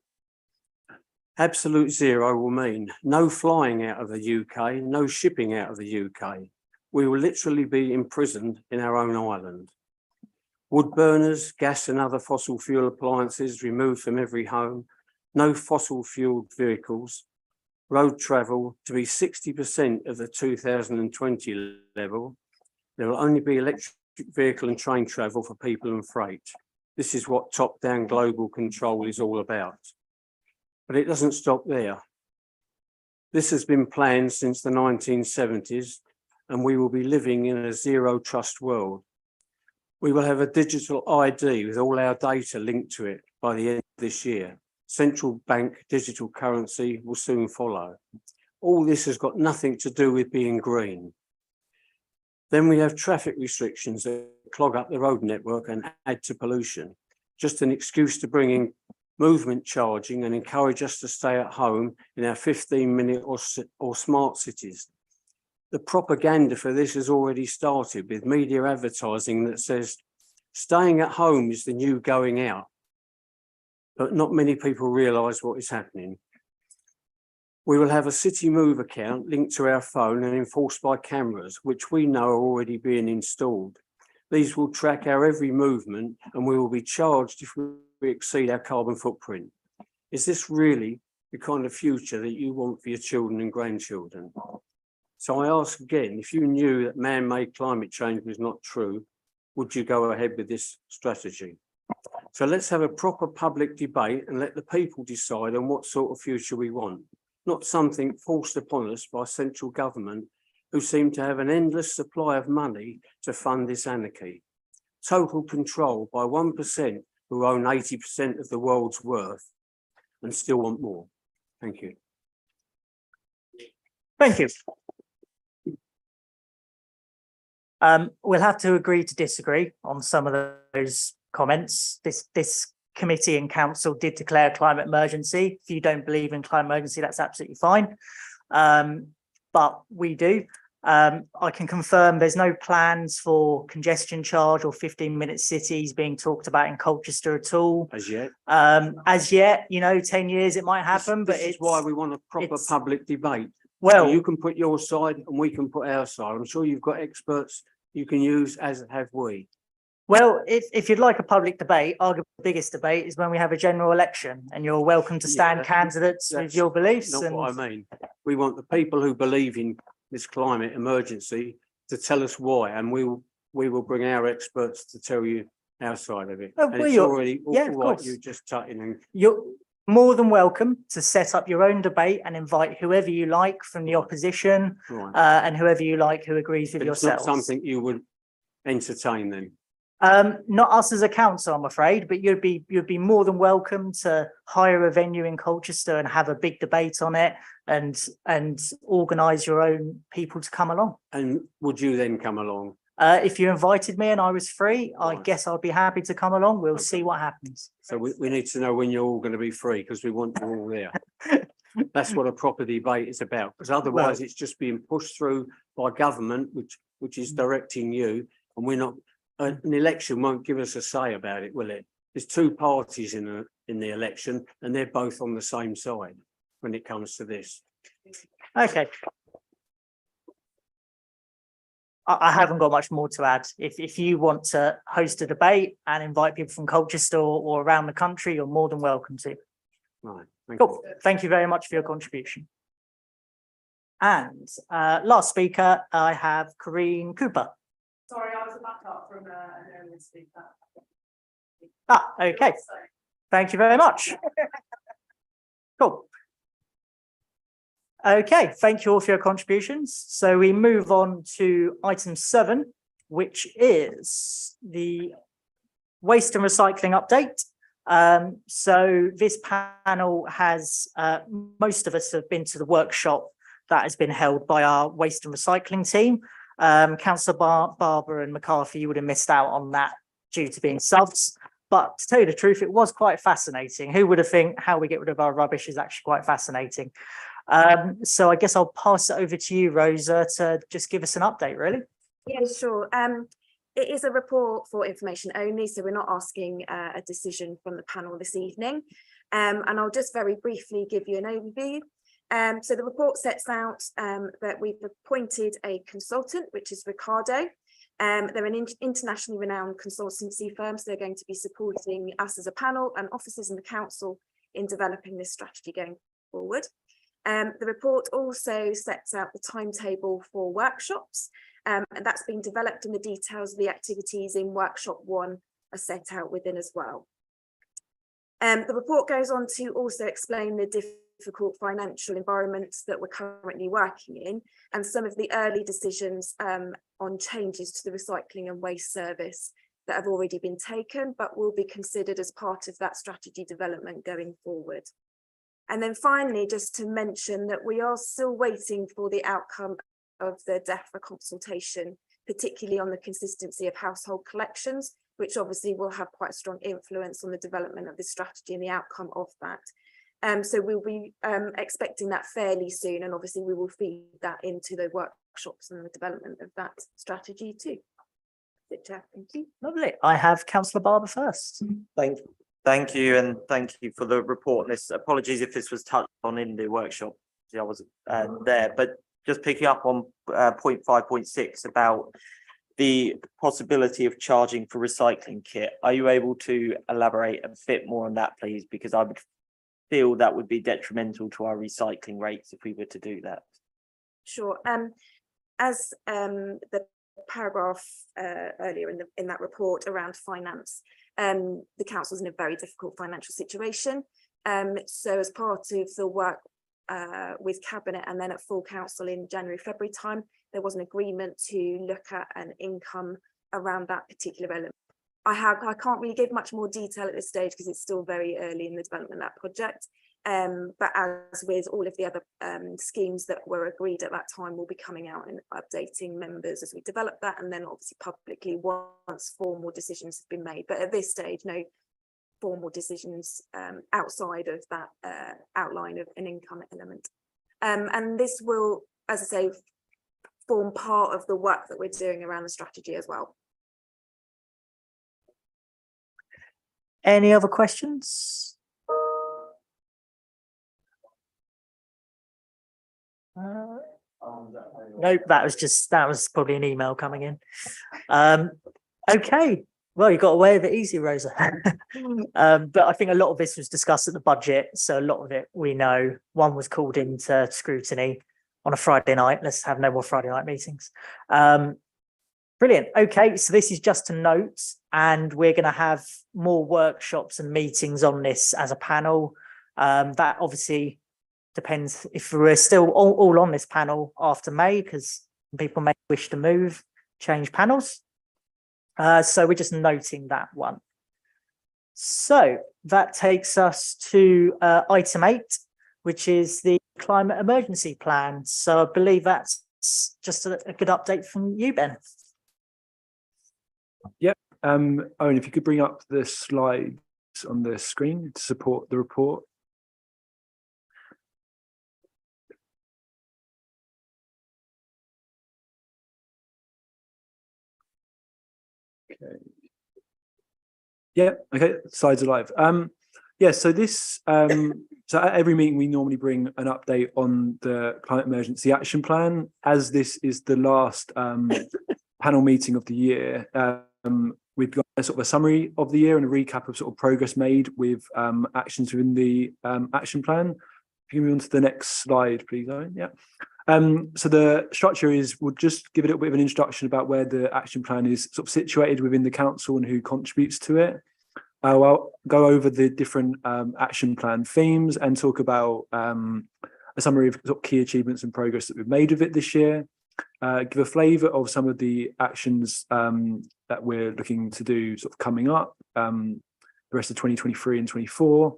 Absolute zero will mean no flying out of the UK, no shipping out of the UK. We will literally be imprisoned in our own island. Wood burners, gas and other fossil fuel appliances removed from every home, no fossil fueled vehicles, road travel to be 60% of the 2020 level. There will only be electric vehicle and train travel for people and freight. This is what top-down global control is all about. But it doesn't stop there. This has been planned since the 1970s, and we will be living in a zero trust world. We will have a digital ID with all our data linked to it by the end of this year. Central bank digital currency will soon follow. All this has got nothing to do with being green. Then we have traffic restrictions that clog up the road network and add to pollution. Just an excuse to bring in movement charging and encourage us to stay at home in our 15-minute or smart cities. The propaganda for this has already started with media advertising that says staying at home is the new going out. But not many people realise what is happening. We will have a City Move account linked to our phone and enforced by cameras, which we know are already being installed. These will track our every movement and we will be charged if we exceed our carbon footprint. Is this really the kind of future that you want for your children and grandchildren? So I ask again, if you knew that man-made climate change was not true, would you go ahead with this strategy? So let's have a proper public debate and let the people decide on what sort of future we want, not something forced upon us by central government who seem to have an endless supply of money to fund this anarchy. Total control by 1% who own 80% of the world's worth and still want more. Thank you. Thank you. We'll have to agree to disagree on some of those comments. This committee and council did declare a climate emergency. If you don't believe in climate emergency, that's absolutely fine. But we do. I can confirm there's no plans for congestion charge or 15-minute cities being talked about in Colchester at all. As yet. As yet, you know, 10 years it might happen, but it's why we want a proper public debate. Well, so you can put your side and we can put our side. I'm sure you've got experts you can use, as have we. Well, if you'd like a public debate, arguably the biggest debate is when we have a general election and you're welcome to stand candidates with your beliefs. Not what I mean. We want the people who believe in this climate emergency to tell us why, and we will bring our experts to tell you our side of it. And it's already all right, you just tutting and you're more than welcome to set up your own debate and invite whoever you like from the opposition, and whoever you like who agrees with yourselves. It's not something you would entertain then. Not us as a council, I'm afraid, but you'd be more than welcome to hire a venue in Colchester and have a big debate on it and organise your own people to come along. And would you then come along? If you invited me and I was free, I guess I'd be happy to come along. We'll see what happens. So we need to know when you're all going to be free, because we want you all there. That's what a proper debate is about, because otherwise it's just being pushed through by government, which is directing you, and we're not. An election won't give us a say about it, will it? There's two parties in the election, and they're both on the same side when it comes to this. Okay. I haven't got much more to add. If you want to host a debate and invite people from Colchester or around the country, you're more than welcome to. Right. Cool. Thank you very much for your contribution. And last speaker, I have Karine Cooper. Sorry, I was a backup from an earlier speaker. Okay. Thank you very much. Cool. Okay, thank you all for your contributions. So we move on to item 7, which is the waste and recycling update. So this panel has, most of us have been to the workshop that has been held by our waste and recycling team. Councillor Barber and McCarthy, you would have missed out on that due to being subs. But to tell you the truth, it was quite fascinating. Who would have think how we get rid of our rubbish is actually quite fascinating. So I guess I'll pass it over to you, Rosa, to just give us an update, really. Yeah, sure. It is a report for information only, so we're not asking a decision from the panel this evening. And I'll just very briefly give you an overview. So the report sets out that we've appointed a consultant, which is Ricardo. They're an internationally renowned consultancy firm, so they're going to be supporting us as a panel and officers in the council in developing this strategy going forward. The report also sets out the timetable for workshops, and that's been developed, and the details of the activities in workshop 1 are set out within as well. The report goes on to also explain the difficult financial environments that we're currently working in, and some of the early decisions on changes to the recycling and waste service that have already been taken, but will be considered as part of that strategy development going forward. And then finally, just to mention that we are still waiting for the outcome of the DEFRA consultation, particularly on the consistency of household collections, which obviously will have quite a strong influence on the development of this strategy and the outcome of that. So we'll be expecting that fairly soon, and obviously we will feed that into the workshops and the development of that strategy too. Thank you. Lovely. I have Councillor Barber first. Thank you, and thank you for the report. This apologies if this was touched on in the workshop. I wasn't there, but just picking up on point 5.6 about the possibility of charging for recycling kit. Are you able to elaborate a bit more on that, please? Because I would feel that would be detrimental to our recycling rates if we were to do that. Sure. As the paragraph earlier in that report around finance, the council's in a very difficult financial situation. So as part of the work with Cabinet and then at full council in January, February time, there was an agreement to look at an income around that particular element. I can't really give much more detail at this stage because it's still very early in the development of that project. But as with all of the other schemes that were agreed at that time, we'll be coming out and updating members as we develop that, and then obviously publicly once formal decisions have been made. But at this stage, no formal decisions outside of that outline of an income element. And this will, as I say, form part of the work that we're doing around the strategy as well. Any other questions? Nope, that was probably an email coming in. Okay, well, you got away with it easy, Rosa. But I think a lot of this was discussed at the budget, so a lot of it we know. One was called into scrutiny on a Friday night. Let's have no more Friday night meetings. Brilliant. Okay, so this is just a note, and we're going to have more workshops and meetings on this as a panel. That obviously depends if we're still all on this panel after May, because people may wish to change panels. So we're just noting that one. So that takes us to item 8, which is the climate emergency plan. So I believe that's just a good update from you, Ben. Yep. Owen, if you could bring up the slides on the screen to support the report. Okay. Yeah, okay, slides are live. Yeah, so this so at every meeting we normally bring an update on the climate emergency action plan. As this is the last panel meeting of the year, we've got a sort of a summary of the year and a recap of sort of progress made with actions within the action plan. If you move on to the next slide, please, Owen. Yeah. So the structure is, we'll just give a little bit of an introduction about where the action plan is sort of situated within the council and who contributes to it. I'll go over the different action plan themes and talk about a summary of sort of key achievements and progress that we've made with it this year. give a flavour of some of the actions that we're looking to do sort of coming up, the rest of 2023 and 24.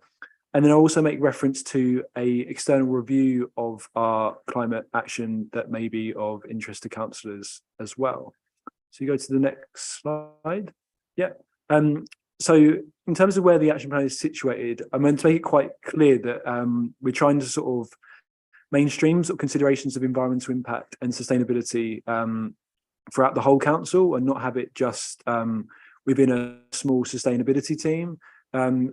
And then I'll also make reference to a external review of our climate action that may be of interest to councillors as well. So you go to the next slide. Yeah. So in terms of where the action plan is situated, I'm going to make it quite clear that we're trying to sort of mainstream sort of considerations of environmental impact and sustainability throughout the whole council, and not have it just within a small sustainability team.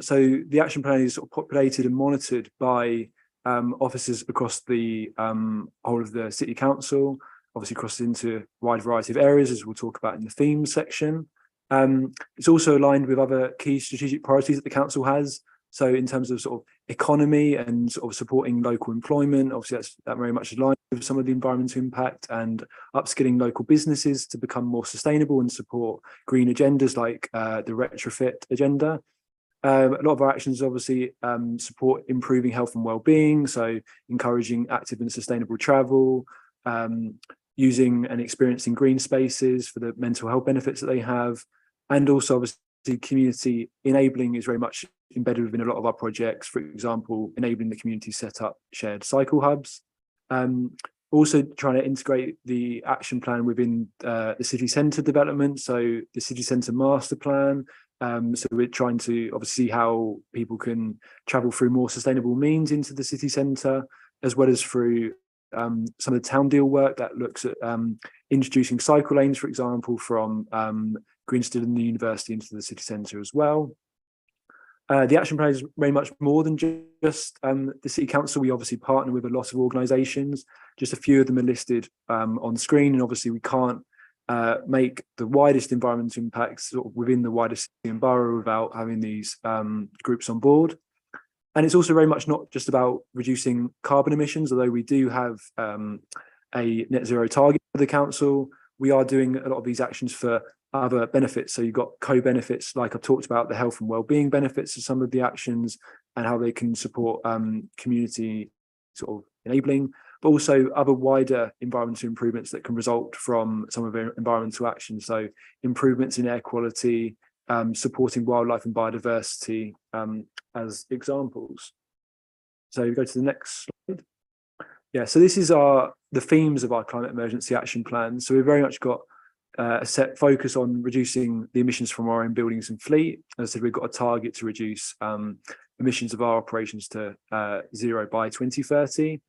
So the action plan is sort of populated and monitored by officers across the whole of the city council, obviously crosses into a wide variety of areas, as we'll talk about in the themes section. It's also aligned with other key strategic priorities that the council has. So in terms of sort of economy and sort of supporting local employment, obviously that very much aligned with some of the environmental impact, and upskilling local businesses to become more sustainable and support green agendas like the retrofit agenda. A lot of our actions obviously support improving health and well-being, so encouraging active and sustainable travel, using and experiencing green spaces for the mental health benefits that they have, and also obviously community enabling is very much embedded within a lot of our projects. For example, enabling the community set up shared cycle hubs. Also trying to integrate the action plan within the city centre development, so the city centre master plan. So we're trying to obviously see how people can travel through more sustainable means into the city centre, as well as through some of the town deal work that looks at introducing cycle lanes, for example, from Grinstead and the university into the city centre as well. The action plan is very much more than just the city council. We obviously partner with a lot of organisations. Just a few of them are listed on screen, and obviously we can't make the widest environmental impacts sort of within the wider city and borough without having these groups on board. And it's also very much not just about reducing carbon emissions, although we do have a net zero target for the council. We are doing a lot of these actions for other benefits. So you've got co-benefits, like I've talked about, the health and well-being benefits of some of the actions and how they can support community sort of enabling, but also other wider environmental improvements that can result from some of the environmental actions. So improvements in air quality, supporting wildlife and biodiversity as examples. So we go to the next slide. Yeah, so this is the themes of our climate emergency action plan. So we've very much got a set focus on reducing the emissions from our own buildings and fleet. As I said, we've got a target to reduce emissions of our operations to 0 by 2030.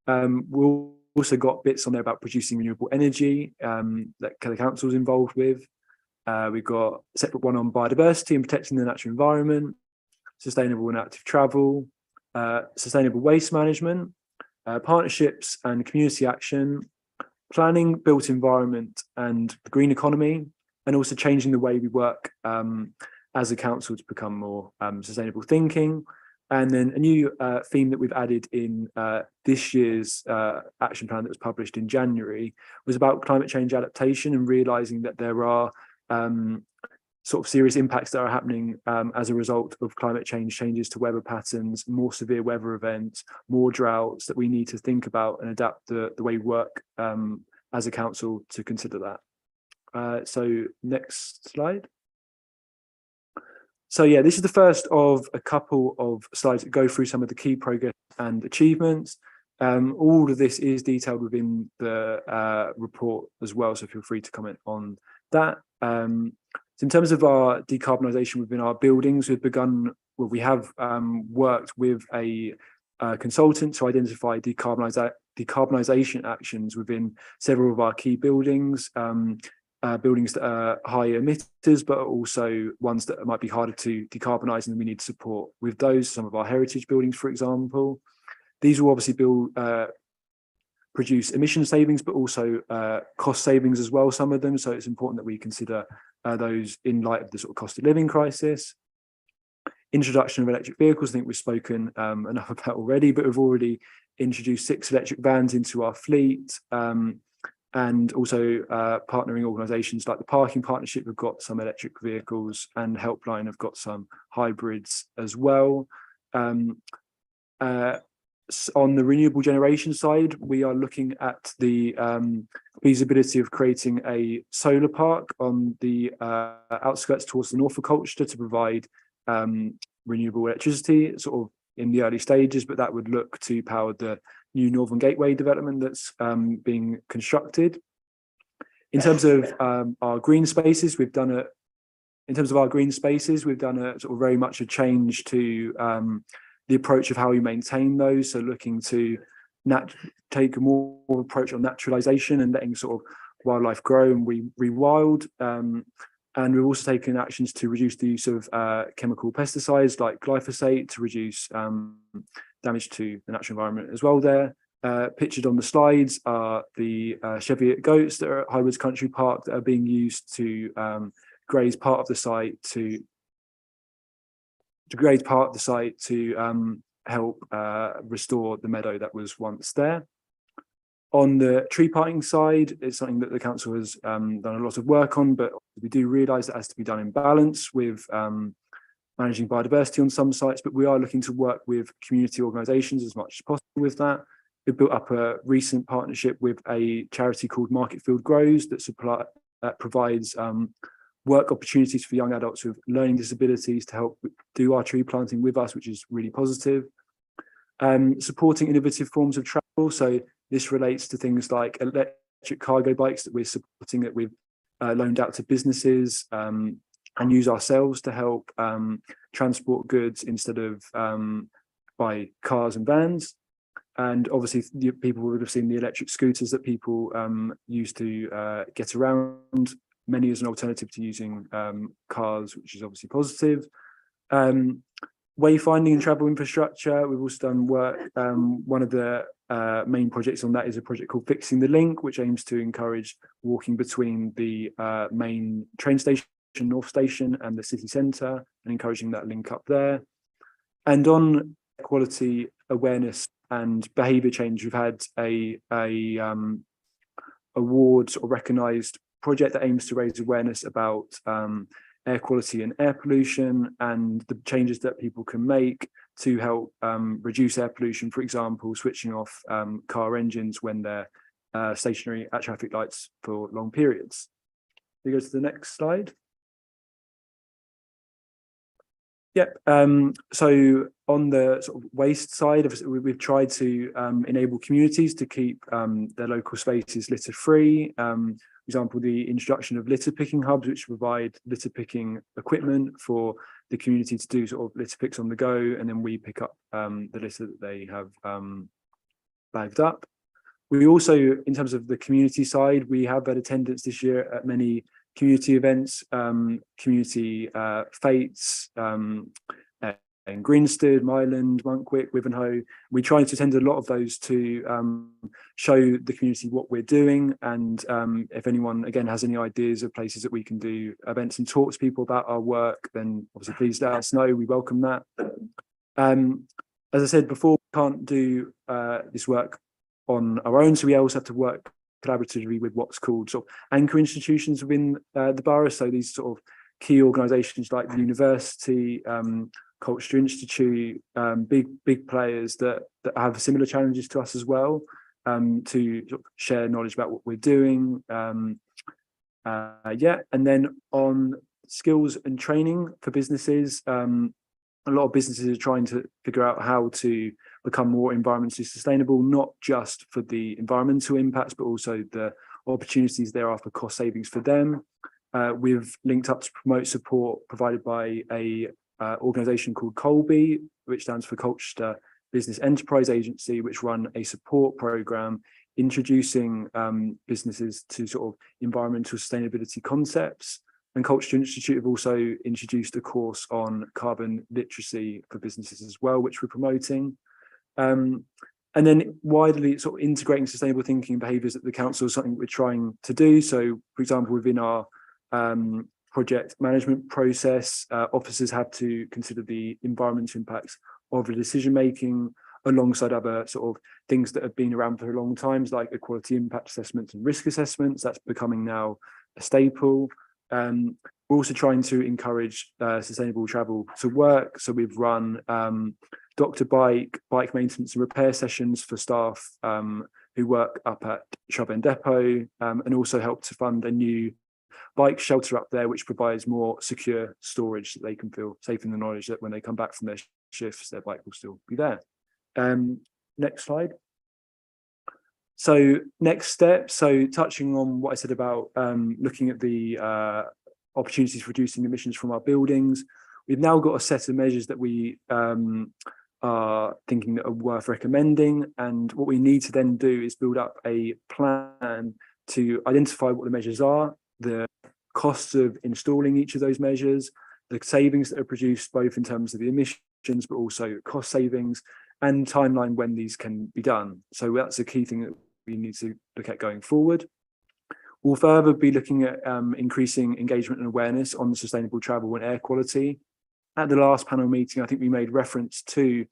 We've also got bits on there about producing renewable energy that the council is involved with. We've got a separate one on biodiversity and protecting the natural environment, sustainable and active travel, sustainable waste management, partnerships and community action, planning, built environment and the green economy, and also changing the way we work as a council to become more sustainable thinking. And then a new theme that we've added in this year's action plan that was published in January was about climate change adaptation, and realising that there are sort of serious impacts that are happening as a result of climate change, changes to weather patterns, more severe weather events, more droughts, that we need to think about and adapt the way we work as a council to consider that. So next slide. So yeah, this is the first of a couple of slides that go through some of the key progress and achievements. All of this is detailed within the report as well, so feel free to comment on that. So in terms of our decarbonisation within our buildings, we have worked with a consultant to identify decarbonisation actions within several of our key buildings, buildings that are high emitters, but also ones that might be harder to decarbonise, and we need support with those. Some of our heritage buildings, for example. These will obviously produce emission savings, but also cost savings as well, some of them. So it's important that we consider those in light of the sort of cost of living crisis. Introduction of electric vehicles, I think we've spoken enough about already, but we've already introduced 6 electric vans into our fleet, and also partnering organisations like the Parking Partnership have got some electric vehicles, and Helpline have got some hybrids as well. On the renewable generation side, we are looking at the feasibility of creating a solar park on the outskirts towards the north of Colchester to provide renewable electricity, sort of in the early stages, but that would look to power the new Northern Gateway development that's being constructed. In terms of our green spaces, we've done a sort of very much a change to the approach of how we maintain those. So looking to take a more approach on naturalization and letting sort of wildlife grow and rewild. And we've also taken actions to reduce the use of chemical pesticides like glyphosate to reduce damage to the natural environment as well there. Pictured on the slides are the Cheviot goats that are at Highwoods Country Park that are being used to graze part of the site to help restore the meadow that was once there. On the tree planting side, it's something that the council has done a lot of work on, but we do realise that has to be done in balance with managing biodiversity on some sites, but we are looking to work with community organisations as much as possible with that. We've built up a recent partnership with a charity called Marketfield Grows that provides work opportunities for young adults with learning disabilities to help do our tree planting with us, which is really positive. Supporting innovative forms of travel. So this relates to things like electric cargo bikes that we're supporting, that we've loaned out to businesses and use ourselves to help transport goods instead of by cars and vans. And obviously people would have seen the electric scooters that people use to get around, many as an alternative to using cars, which is obviously positive. Wayfinding and travel infrastructure, we've also done work. One of the main projects on that is a project called Fixing the Link, which aims to encourage walking between the main train station, North Station, and the city centre, and encouraging that link up there. And on equality awareness and behaviour change, we've had a awards or recognised project that aims to raise awareness about air quality and air pollution and the changes that people can make to help reduce air pollution. For example, switching off car engines when they're stationary at traffic lights for long periods. We go to the next slide. Yep. So on the sort of waste side, we've tried to enable communities to keep their local spaces litter free. For example, the introduction of litter picking hubs, which provide litter picking equipment for the community to do sort of litter picks on the go, and then we pick up the litter that they have bagged up. We also, in terms of the community side, we have had attendance this year at many community events, community fetes, in Grinstead, Myland, Monkwick, Wivenhoe. We try to attend a lot of those to show the community what we're doing, and if anyone again has any ideas of places that we can do events and talk to people about our work, then obviously please let us know. We welcome that. As I said before, we can't do this work on our own, so we also have to work collaboratively with what's called sort of anchor institutions within the borough. So these sort of key organisations like the university, Colchester Institute, big players that have similar challenges to us as well, to sort of share knowledge about what we're doing. And then on skills and training for businesses, a lot of businesses are trying to figure out how to become more environmentally sustainable, not just for the environmental impacts, but also the opportunities there are for cost savings for them. We've linked up to promote support provided by a organisation called Colby, which stands for Colchester Business Enterprise Agency, which run a support programme introducing businesses to sort of environmental sustainability concepts. And Colchester Institute have also introduced a course on carbon literacy for businesses as well, which we're promoting. And then widely sort of integrating sustainable thinking and behaviours at the council is something we're trying to do. So, for example, within our project management process, officers have to consider the environmental impacts of the decision making alongside other sort of things that have been around for a long time, like equality impact assessments and risk assessments. That's becoming now a staple. We're also trying to encourage sustainable travel to work. So we've run doctor bike maintenance and repair sessions for staff who work up at Shrub End Depot, and also help to fund a new bike shelter up there, which provides more secure storage so they can feel safe in the knowledge that when they come back from their shifts, their bike will still be there. Next slide. So next step, so touching on what I said about looking at the opportunities for reducing emissions from our buildings, we've now got a set of measures that we are thinking that are worth recommending, and what we need to then do is build up a plan to identify what the measures are, the costs of installing each of those measures, the savings that are produced both in terms of the emissions but also cost savings, and timeline when these can be done. So that's a key thing that we need to look at going forward. We'll further be looking at increasing engagement and awareness on sustainable travel and air quality. At the last panel meeting, I think we made reference to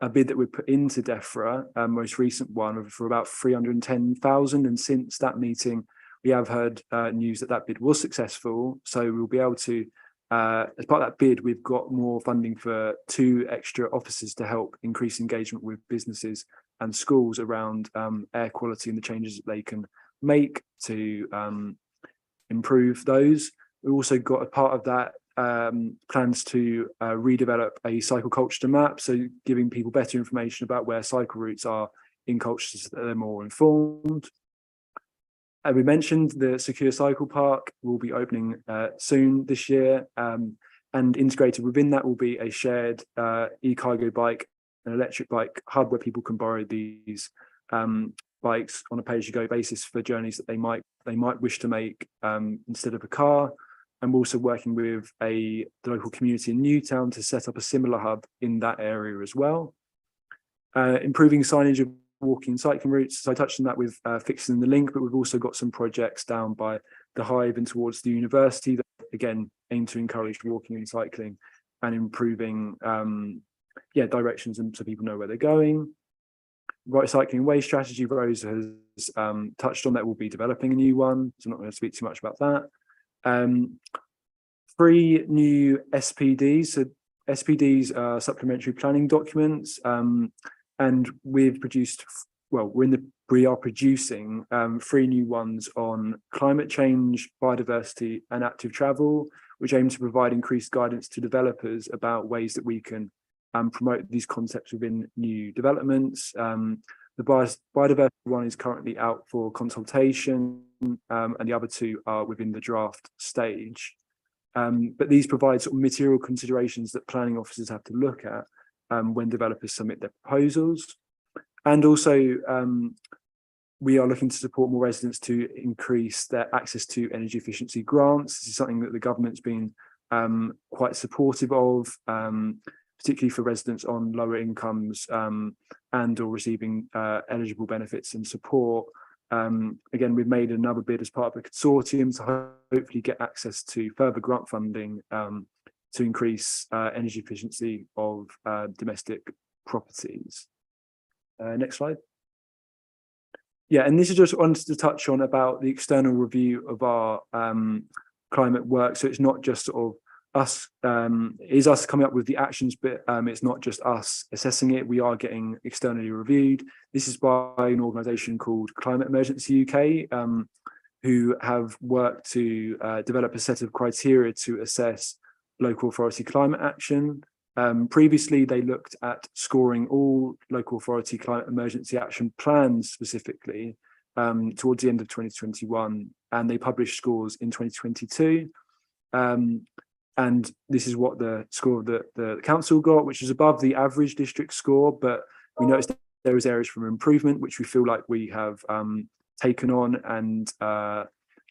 a bid that we put into DEFRA, most recent one, for about 310,000. And since that meeting, we have heard news that that bid was successful. So we'll be able to, as part of that bid, we've got more funding for 2 extra officers to help increase engagement with businesses and schools around air quality and the changes that they can make to improve those. We also got a part of that plans to redevelop a cycle Colchester map, so giving people better information about where cycle routes are in Colchester so that they're more informed. We mentioned the secure cycle park will be opening soon this year, and integrated within that will be a shared e-cargo bike and electric bike hub where people can borrow these bikes on a pay-as-you-go basis for journeys that they might wish to make instead of a car. I'm also working with the local community in Newtown to set up a similar hub in that area as well. Improving signage of walking and cycling routes. So I touched on that with fixing the link, but we've also got some projects down by the Hive and towards the university that again aim to encourage walking and cycling and improving directions and so people know where they're going. Right cycling waste strategy, Rose has touched on that. We'll be developing a new one, so I'm not going to speak too much about that. 3 new SPDs. So SPDs are supplementary planning documents, and we've produced, we are producing 3 new ones on climate change, biodiversity and active travel, which aim to provide increased guidance to developers about ways that we can promote these concepts within new developments. The biodiversity one is currently out for consultation, and the other 2 are within the draft stage. But these provide sort of material considerations that planning officers have to look at when developers submit their proposals. And also, we are looking to support more residents to increase their access to energy efficiency grants. This is something that the government's been quite supportive of, particularly for residents on lower incomes and or receiving eligible benefits and support. Again, we've made another bid as part of the consortium to hopefully get access to further grant funding to increase energy efficiency of domestic properties. Next slide. Yeah, and this is just wanted to touch on about the external review of our climate work. So it's not just sort of us, is us coming up with the actions, but it's not just us assessing it. We are getting externally reviewed. This is by an organisation called Climate Emergency UK, who have worked to develop a set of criteria to assess local authority climate action. Previously, they looked at scoring all local authority climate emergency action plans specifically towards the end of 2021, and they published scores in 2022. And this is what the score of the council got, which is above the average district score, but we noticed that there is areas for improvement, which we feel like we have taken on and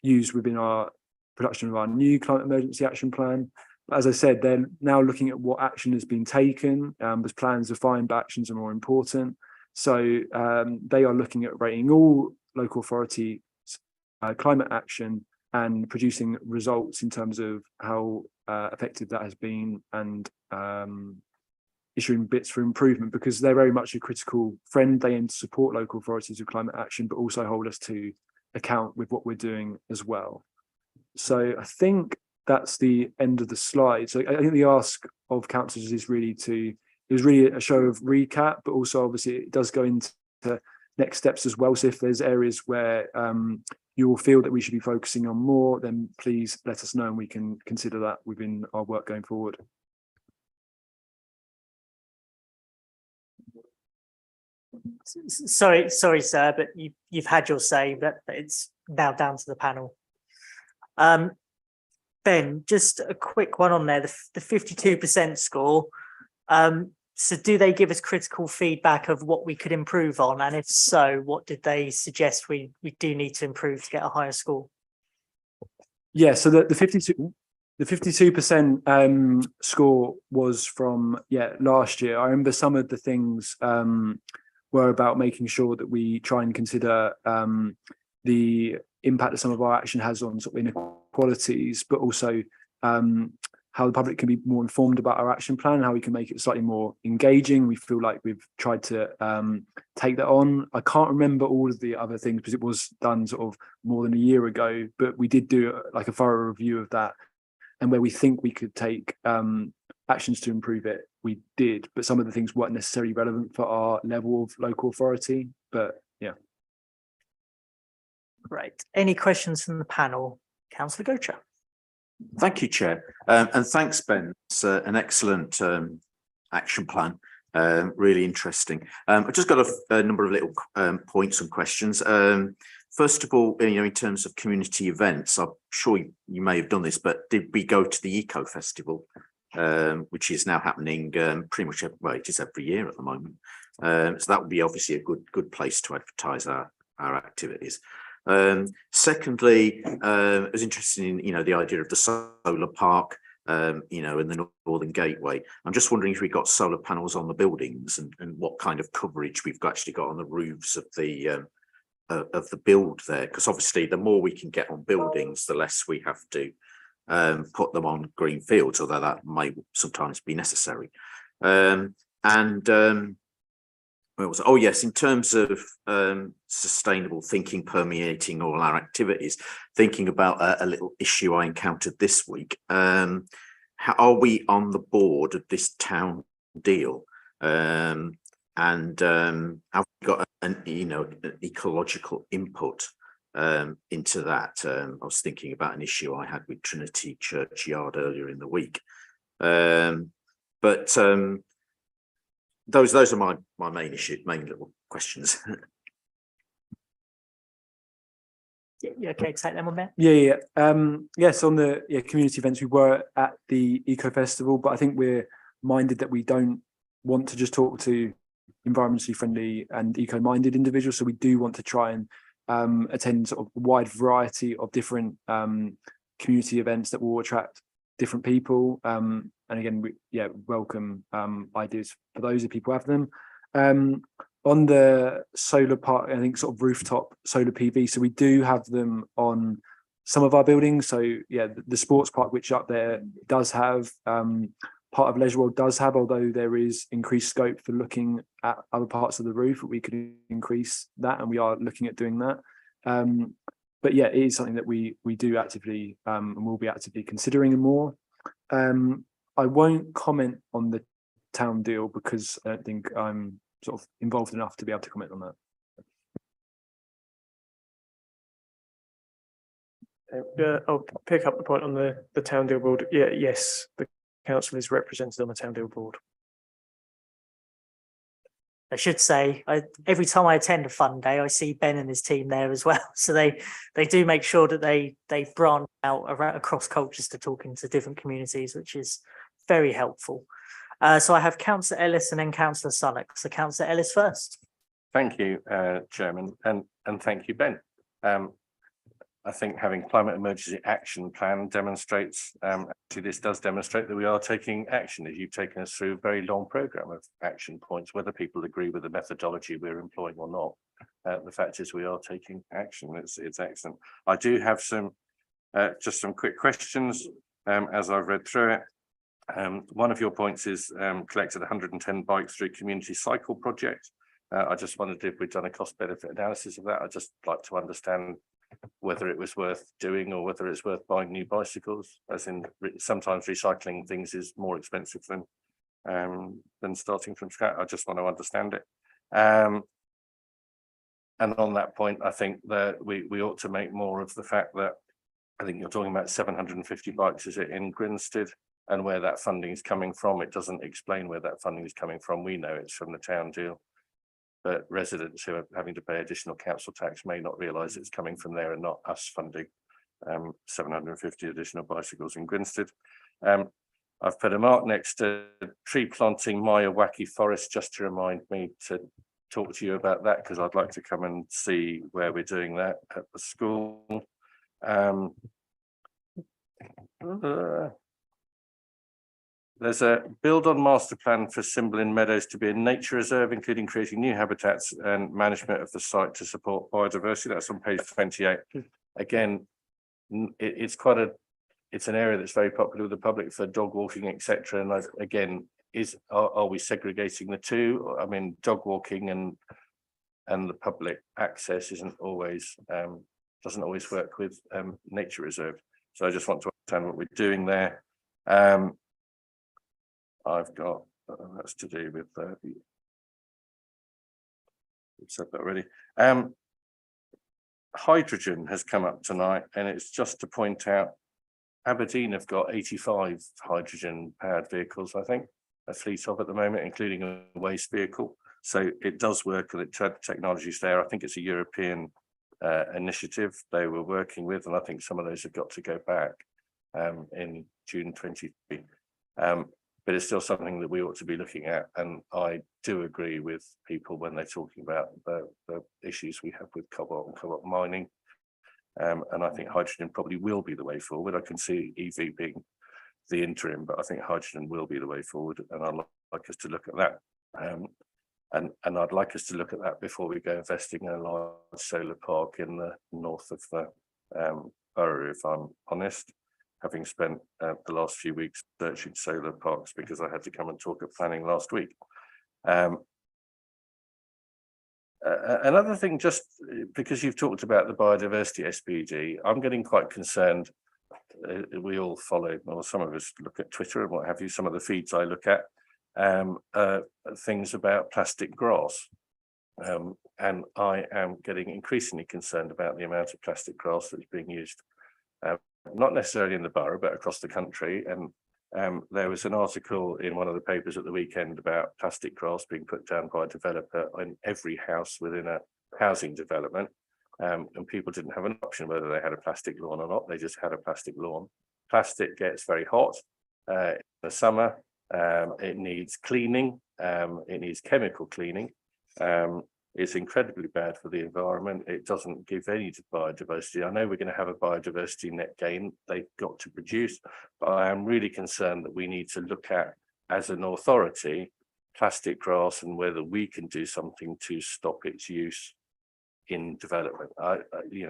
used within our production of our new climate emergency action plan. But as I said, they're now looking at what action has been taken, as plans defined, but actions are more important. So they are looking at rating all local authority climate action and producing results in terms of how effective that has been, and issuing bits for improvement, because they're very much a critical friend. They aim to support local authorities with climate action, but also hold us to account with what we're doing as well. So I think that's the end of the slide. So I think the ask of councillors is really to it was really a show of recap, but also obviously it does go into next steps as well. So if there's areas where you will feel that we should be focusing on more, then please let us know and we can consider that within our work going forward. Sorry, sir, but you've had your say, but it's now down to the panel. Ben, just a quick one on there, the 52% score. So do they give us critical feedback of what we could improve on? And if so, what did they suggest we do need to improve to get a higher score? Yeah, so the 52% score was from last year. I remember some of the things were about making sure that we try and consider the impact that some of our action has on sort of inequalities, but also how the public can be more informed about our action plan and how we can make it slightly more engaging. We feel like we've tried to take that on. I can't remember all of the other things because it was done sort of more than a year ago, but we did do like a thorough review of that, and where we think we could take actions to improve it, we did, but some of the things weren't necessarily relevant for our level of local authority, but yeah. Great. Any questions from the panel? Councillor Gocher. Thank you, Chair. And thanks, Ben. It's an excellent action plan. Really interesting. I've just got a number of little points and questions. First of all, in terms of community events, I'm sure you may have done this, but did we go to the Eco Festival, which is now happening pretty much it is every year at the moment. So that would be obviously a good place to advertise our activities. Secondly, I was interested in the idea of the solar park, and the Northern Gateway. I'm just wondering if we got solar panels on the buildings and what kind of coverage we've actually got on the roofs of the build there, because obviously the more we can get on buildings, the less we have to put them on green fields, although that may sometimes be necessary. Where was it? Oh yes, in terms of sustainable thinking permeating all our activities, thinking about a little issue I encountered this week. How are we on the board of this town deal? Have we got an ecological input into that? I was thinking about an issue I had with Trinity Churchyard earlier in the week. Those are my main little questions. Yeah, okay, take them on there. Yes, on the community events, we were at the Eco Festival, but I think we're minded that we don't want to just talk to environmentally friendly and eco-minded individuals. So we do want to try and attend sort of a wide variety of different community events that will attract different people. And again, we welcome ideas for those if people have them. On the solar part, I think sort of rooftop solar PV. So we do have them on some of our buildings. So the sports park, which up there does have, part of Leisure World does have, although there is increased scope for looking at other parts of the roof, we could increase that, and we are looking at doing that. But it is something that we do actively and will be actively considering more. I won't comment on the town deal because I don't think I'm sort of involved enough to be able to comment on that. I'll pick up the point on the town deal board. Yes, the council is represented on the town deal board. I should say, every time I attend a fun day, I see Ben and his team there as well. So they do make sure that they branch out across cultures to talking to different communities, which is very helpful. So I have Councillor Ellis and then Councillor Sunnock. So Councillor Ellis first. Thank you, Chairman, and thank you, Ben. I think having climate emergency action plan demonstrates, actually this does demonstrate that we are taking action, as you've taken us through a very long programme of action points, whether people agree with the methodology we're employing or not. The fact is we are taking action. It's excellent. I do have just some quick questions as I've read through it. One of your points is collected 110 bikes through community cycle project. I just wondered if we'd done a cost benefit analysis of that. I'd just like to understand whether it was worth doing or whether it's worth buying new bicycles, as in sometimes recycling things is more expensive than than starting from scratch. I just want to understand it. And on that point, I think that we ought to make more of the fact that I think you're talking about 750 bikes, is it, in Grinstead, and where that funding is coming from. It doesn't explain where that funding is coming from. We know it's from the town deal, but residents who are having to pay additional council tax may not realise it's coming from there and not us funding 750 additional bicycles in Grinstead. I've put a mark next to tree planting Miyawaki Forest just to remind me to talk to you about that, because I'd like to come and see where we're doing that at the school. There's a build on master plan for Cymbeline Meadows to be a nature reserve, including creating new habitats and management of the site to support biodiversity. That's on page 28. Again, it's an area that's very popular with the public for dog walking, etc. And again, are we segregating the two? I mean, dog walking and the public access doesn't always work with nature reserve. So I just want to understand what we're doing there. I've got that's to do with we've said that already. Hydrogen has come up tonight, and it's just to point out Aberdeen have got 85 hydrogen powered vehicles, I think, a fleet of at the moment, including a waste vehicle. So it does work, and the technology's there. I think it's a European initiative they were working with, and I think some of those have got to go back in June 23. But it's still something that we ought to be looking at, and I do agree with people when they're talking about the issues we have with cobalt and cobalt mining. And I think hydrogen probably will be the way forward. I can see EV being the interim, but I think hydrogen will be the way forward, and I'd like us to look at that. And I'd like us to look at that before we go investing in a large solar park in the north of the borough, if I'm honest, having spent the last few weeks searching solar parks because I had to come and talk at planning last week. Another thing, just because you've talked about the biodiversity SPD, I'm getting quite concerned. We all follow, or some of us look at Twitter and what have you, some of the feeds I look at, things about plastic grass. And I am getting increasingly concerned about the amount of plastic grass that's being used, not necessarily in the borough, but across the country. And there was an article in one of the papers at the weekend about plastic grass being put down by a developer in every house within a housing development. And people didn't have an option whether they had a plastic lawn or not. They just had a plastic lawn. Plastic gets very hot in the summer. It needs cleaning. It needs chemical cleaning. It's incredibly bad for the environment. It doesn't give any biodiversity. I know we're going to have a biodiversity net gain they've got to produce, but I am really concerned that we need to look at, as an authority, plastic grass and whether we can do something to stop its use in development.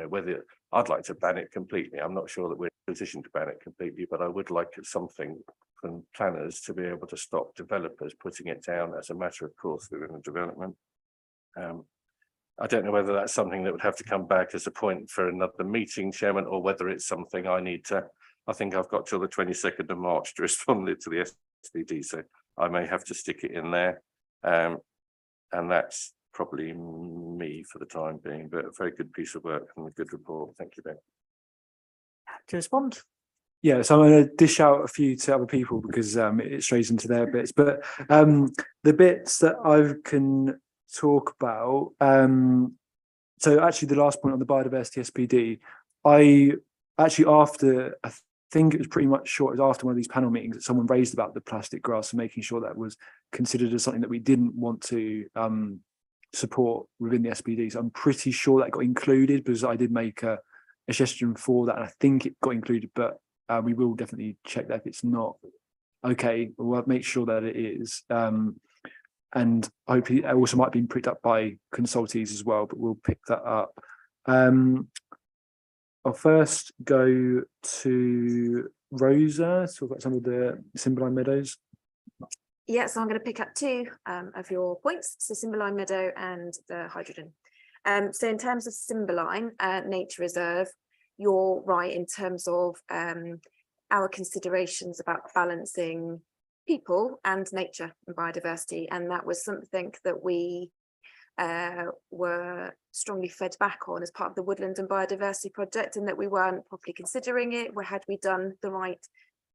Whether I'd like to ban it completely. I'm not sure that we're in a position to ban it completely, but I would like something from planners to be able to stop developers putting it down as a matter of course within the development. I don't know whether that's something that would have to come back as a point for another meeting, Chairman, or whether it's something I need to. I think I've got till the 22nd of March to respond to the SPD, so I may have to stick it in there. And that's probably me for the time being, but a very good piece of work and a good report. Thank you, Ben. To respond? Yeah, so I'm going to dish out a few to other people because it strays into their bits. But the bits that I can talk about, so actually the last point on the biodiversity SPD, I think it was pretty much short, it was after one of these panel meetings that someone raised about the plastic grass and making sure that was considered as something that we didn't want to support within the SPD. So I'm pretty sure that got included because I did make a suggestion for that, and I think it got included, but we will definitely check that if it's not. Okay, we'll make sure that it is. And hopefully it also might be picked up by consultees as well, but we'll pick that up. I'll first go to Rosa, talk about some of the Cymbeline Meadows. Yeah, so I'm going to pick up two of your points, so Cymbeline Meadow and the hydrogen. So in terms of Cymbeline Nature Reserve, you're right in terms of our considerations about balancing people and nature and biodiversity, and that was something that we were strongly fed back on as part of the Woodland and Biodiversity Project, and that we weren't properly considering it. Had we done the right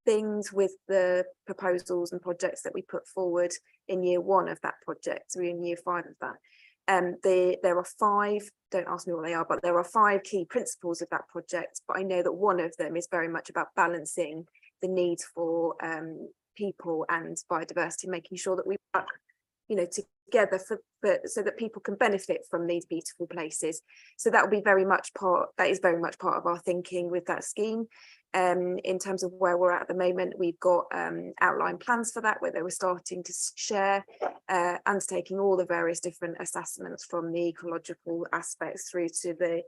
things with the proposals and projects that we put forward in year 1 of that project, we're in year 5 of that. There are 5, don't ask me what they are, but there are 5 key principles of that project, but I know that one of them is very much about balancing the need for people and biodiversity, making sure that we work, you know, together so that people can benefit from these beautiful places. So that will be very much part of our thinking with that scheme. In terms of where we're at the moment, we've got outline plans for that, where they were starting to share, undertaking all the various different assessments from the ecological aspects through to the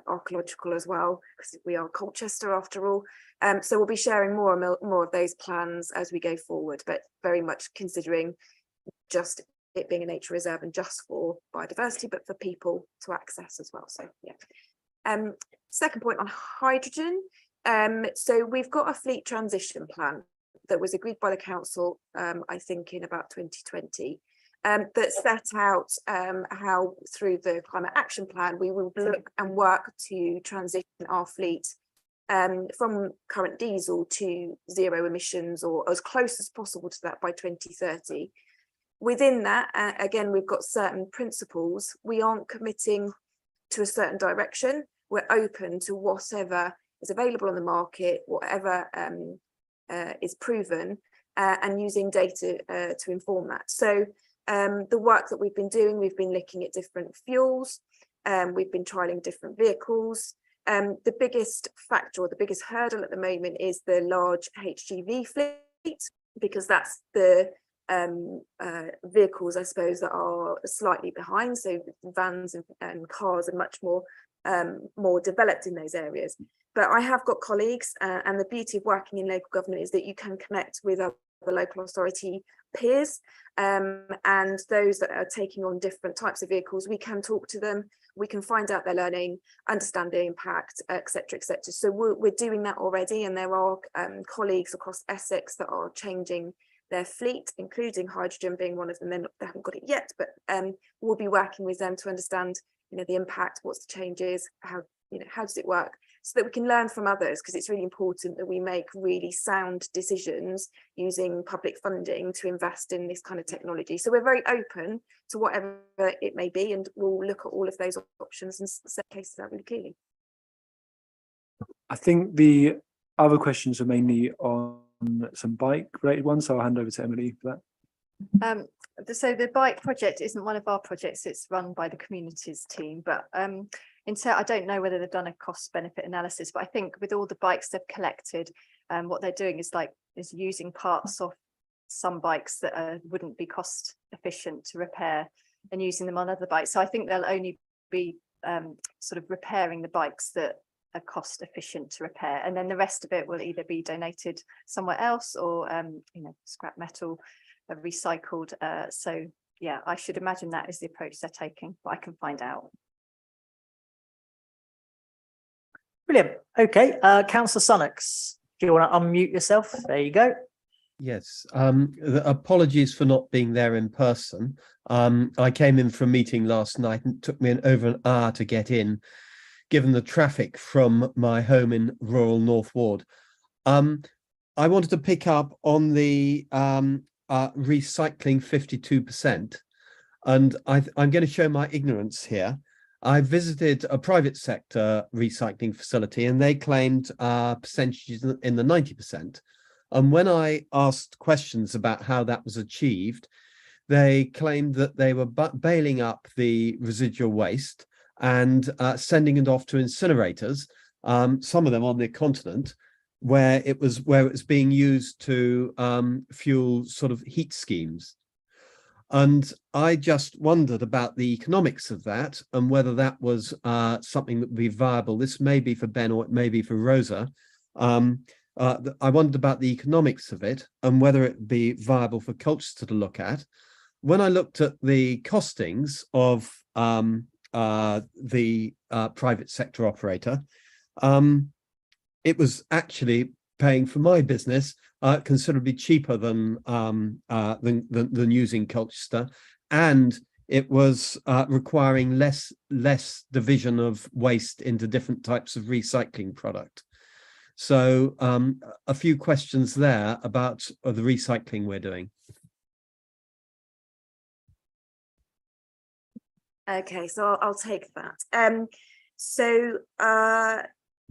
archaeological as well, because we are Colchester after all. So we'll be sharing more of those plans as we go forward, but very much considering just it being a nature reserve and just for biodiversity, but for people to access as well. So yeah. Second point on hydrogen. So we've got a fleet transition plan that was agreed by the council, I think in about 2020, that set out how through the climate action plan we will look and work to transition our fleet from current diesel to zero emissions, or as close as possible to that by 2030. Within that, again, we've got certain principles. We aren't committing to a certain direction. We're open to whatever is available on the market, whatever is proven, and using data to inform that. So the work that we've been doing, we've been looking at different fuels, we've been trialing different vehicles. The biggest factor or the biggest hurdle at the moment is the large HGV fleet, because that's the vehicles, I suppose, that are slightly behind. So vans and cars are much more developed in those areas. But I have got colleagues, and the beauty of working in local government is that you can connect with other local authority peers, and those that are taking on different types of vehicles. We can talk to them, we can find out their learning, understand the impact, etc., etc. So we're doing that already, and there are colleagues across Essex that are changing their fleet, including hydrogen being one of them. They haven't got it yet, but we'll be working with them to understand, you know, the impact, what's the changes, how does it work, so that we can learn from others, because it's really important that we make really sound decisions using public funding to invest in this kind of technology. So we're very open to whatever it may be, and we'll look at all of those options and set cases out really clearly. I think the other questions are mainly on some bike related ones, so I'll hand over to Emily for that. So the bike project isn't one of our projects, it's run by the communities team, but I don't know whether they've done a cost benefit analysis, but I think with all the bikes they've collected, what they're doing is using parts of some bikes that wouldn't be cost efficient to repair and using them on other bikes. So I think they'll only be sort of repairing the bikes that are cost efficient to repair, and then the rest of it will either be donated somewhere else or scrap metal, recycled. So yeah, I should imagine that is the approach they're taking, but I can find out. Brilliant. Okay, Councillor Sunnox, do you want to unmute yourself? There you go. Yes, apologies for not being there in person. I came in for a meeting last night and it took me over an hour to get in, given the traffic from my home in rural North Ward. I wanted to pick up on the recycling 52%, and I'm going to show my ignorance here. I visited a private sector recycling facility and they claimed percentages in the 90%. And when I asked questions about how that was achieved, they claimed that they were baling up the residual waste and sending it off to incinerators, some of them on the continent, where it was being used to fuel sort of heat schemes. And I just wondered about the economics of that and whether that was something that would be viable. This may be for Ben or it may be for Rosa. I wondered about the economics of it and whether it would be viable for Colchester to look at. When I looked at the costings of the private sector operator, it was actually paying for my business considerably cheaper than using Colchester, and it was requiring less division of waste into different types of recycling product. So a few questions there about the recycling we're doing. Okay, so I'll take that.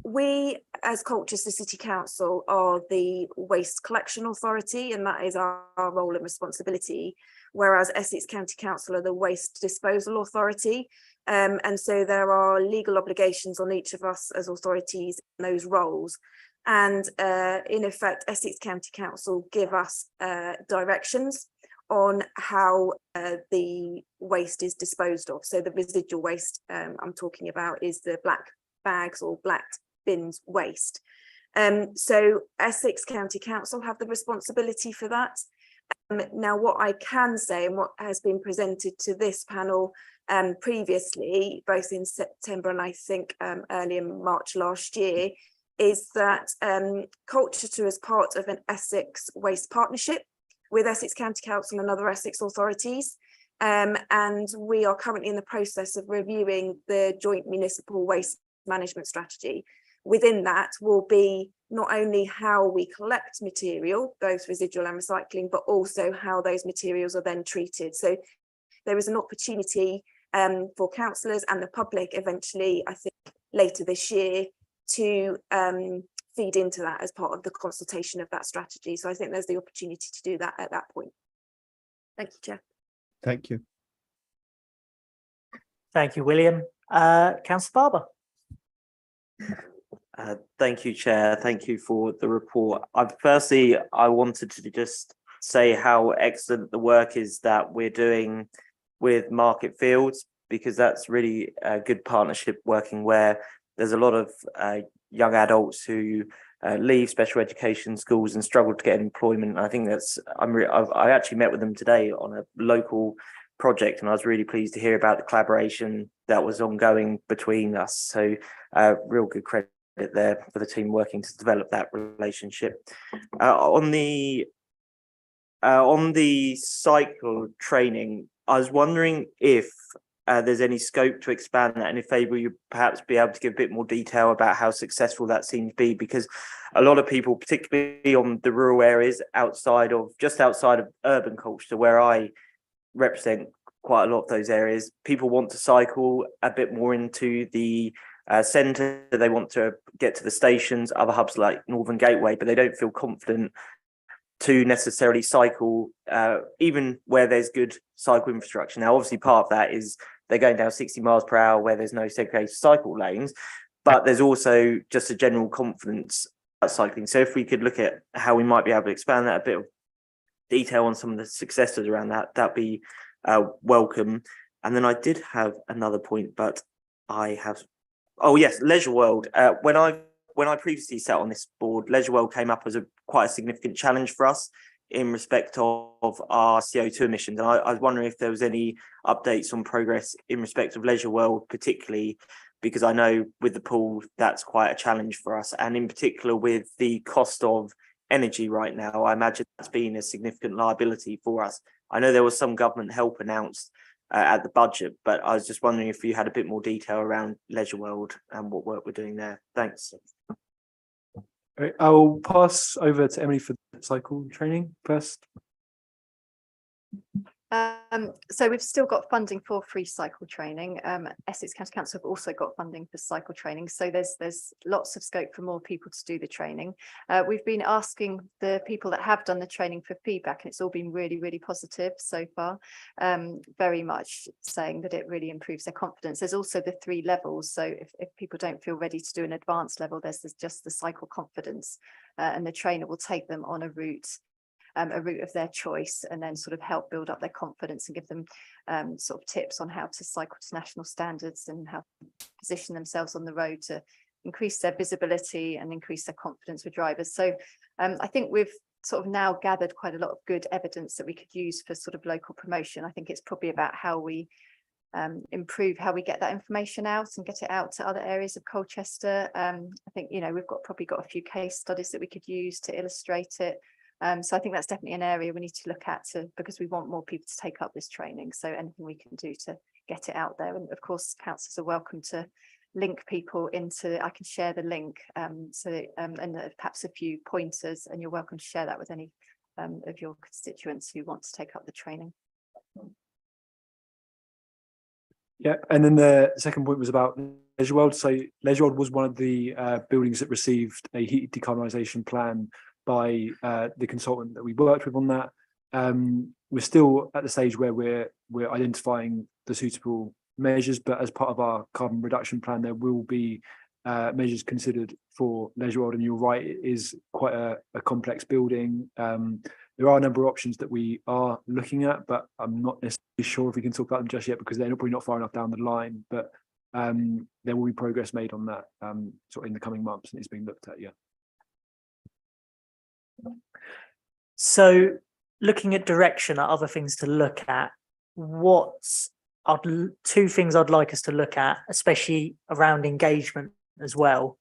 We as Colchester City Council are the waste collection authority, and that is our role and responsibility, whereas Essex County Council are the waste disposal authority. And so there are legal obligations on each of us as authorities in those roles. And in effect, Essex County Council give us directions on how the waste is disposed of. So the residual waste I'm talking about is the black bags or black bins waste. So Essex County Council have the responsibility for that. Now, what I can say, and what has been presented to this panel previously, both in September and I think early in March last year, is that Colchester is part of an Essex Waste Partnership with Essex County Council and other Essex authorities. And we are currently in the process of reviewing the joint municipal waste management strategy. Within that will be not only how we collect material, both residual and recycling, but also how those materials are then treated. So there is an opportunity for councillors and the public eventually, I think later this year, to feed into that as part of the consultation of that strategy. So I think there's the opportunity to do that at that point. Thank you, Chair. Thank you. Thank you, William. Councillor Barber. Thank you, Chair. Thank you for the report. Firstly, I wanted to just say how excellent the work is that we're doing with Market Fields, because that's really a good partnership working where there's a lot of young adults who leave special education schools and struggle to get employment. I think that's, I actually met with them today on a local project, and I was really pleased to hear about the collaboration that was ongoing between us. So real good credit there for the team working to develop that relationship. On the cycle training, I was wondering if there's any scope to expand that, and if able you perhaps be able to give a bit more detail about how successful that seems to be, because a lot of people, particularly on the rural areas just outside of urban Colchester, where I represent quite a lot of those areas, people want to cycle a bit more into the centre. They want to get to the stations, other hubs like Northern Gateway, but they don't feel confident to necessarily cycle even where there's good cycle infrastructure. Now, obviously part of that is they're going down 60 miles per hour where there's no segregated cycle lanes, but there's also just a general confidence about cycling. So if we could look at how we might be able to expand that, a bit of detail on some of the successes around that, that'd be welcome. And then I did have another point, but oh yes, Leisure World. When I previously sat on this board, Leisure World came up as quite a significant challenge for us in respect of our CO2 emissions. And I was wondering if there was any updates on progress in respect of Leisure World, particularly because I know with the pool, that's quite a challenge for us. And in particular with the cost of energy right now, I imagine that's been a significant liability for us. I know there was some government help announced at the budget, but I was just wondering if you had a bit more detail around Leisure World and what work we're doing there. Thanks. I'll pass over to Emily for the cycle training first. So we've still got funding for free cycle training. Essex County Council have also got funding for cycle training. So there's lots of scope for more people to do the training. We've been asking the people that have done the training for feedback, and it's all been really, really positive so far. Very much saying that it really improves their confidence. There's also the 3 levels. So if people don't feel ready to do an advanced level, there's just the cycle confidence, and the trainer will take them on a route of their choice, and then sort of help build up their confidence and give them sort of tips on how to cycle to national standards and how to position themselves on the road to increase their visibility and increase their confidence with drivers. So I think we've sort of now gathered quite a lot of good evidence that we could use for sort of local promotion. I think it's probably about how we improve how we get that information out and get it out to other areas of Colchester. I think, you know, we've probably got a few case studies that we could use to illustrate it. So I think that's definitely an area we need to look at because we want more people to take up this training. So anything we can do to get it out there. And of course, councillors are welcome to link people into, I can share the link and perhaps a few pointers, and you're welcome to share that with any of your constituents who want to take up the training. Yeah, and then the second point was about Leisure World. So Leisure World was one of the buildings that received a heated decarbonisation plan by the consultant that we worked with on that. We're still at the stage where we're identifying the suitable measures, but as part of our carbon reduction plan, there will be measures considered for Leisure World. And you're right, it is quite a complex building. There are a number of options that we are looking at, but I'm not necessarily sure if we can talk about them just yet because they're probably not far enough down the line. But there will be progress made on that sort of in the coming months, and it's being looked at. Yeah. So looking at direction at other things to look at, two things I'd like us to look at, especially around engagement as well,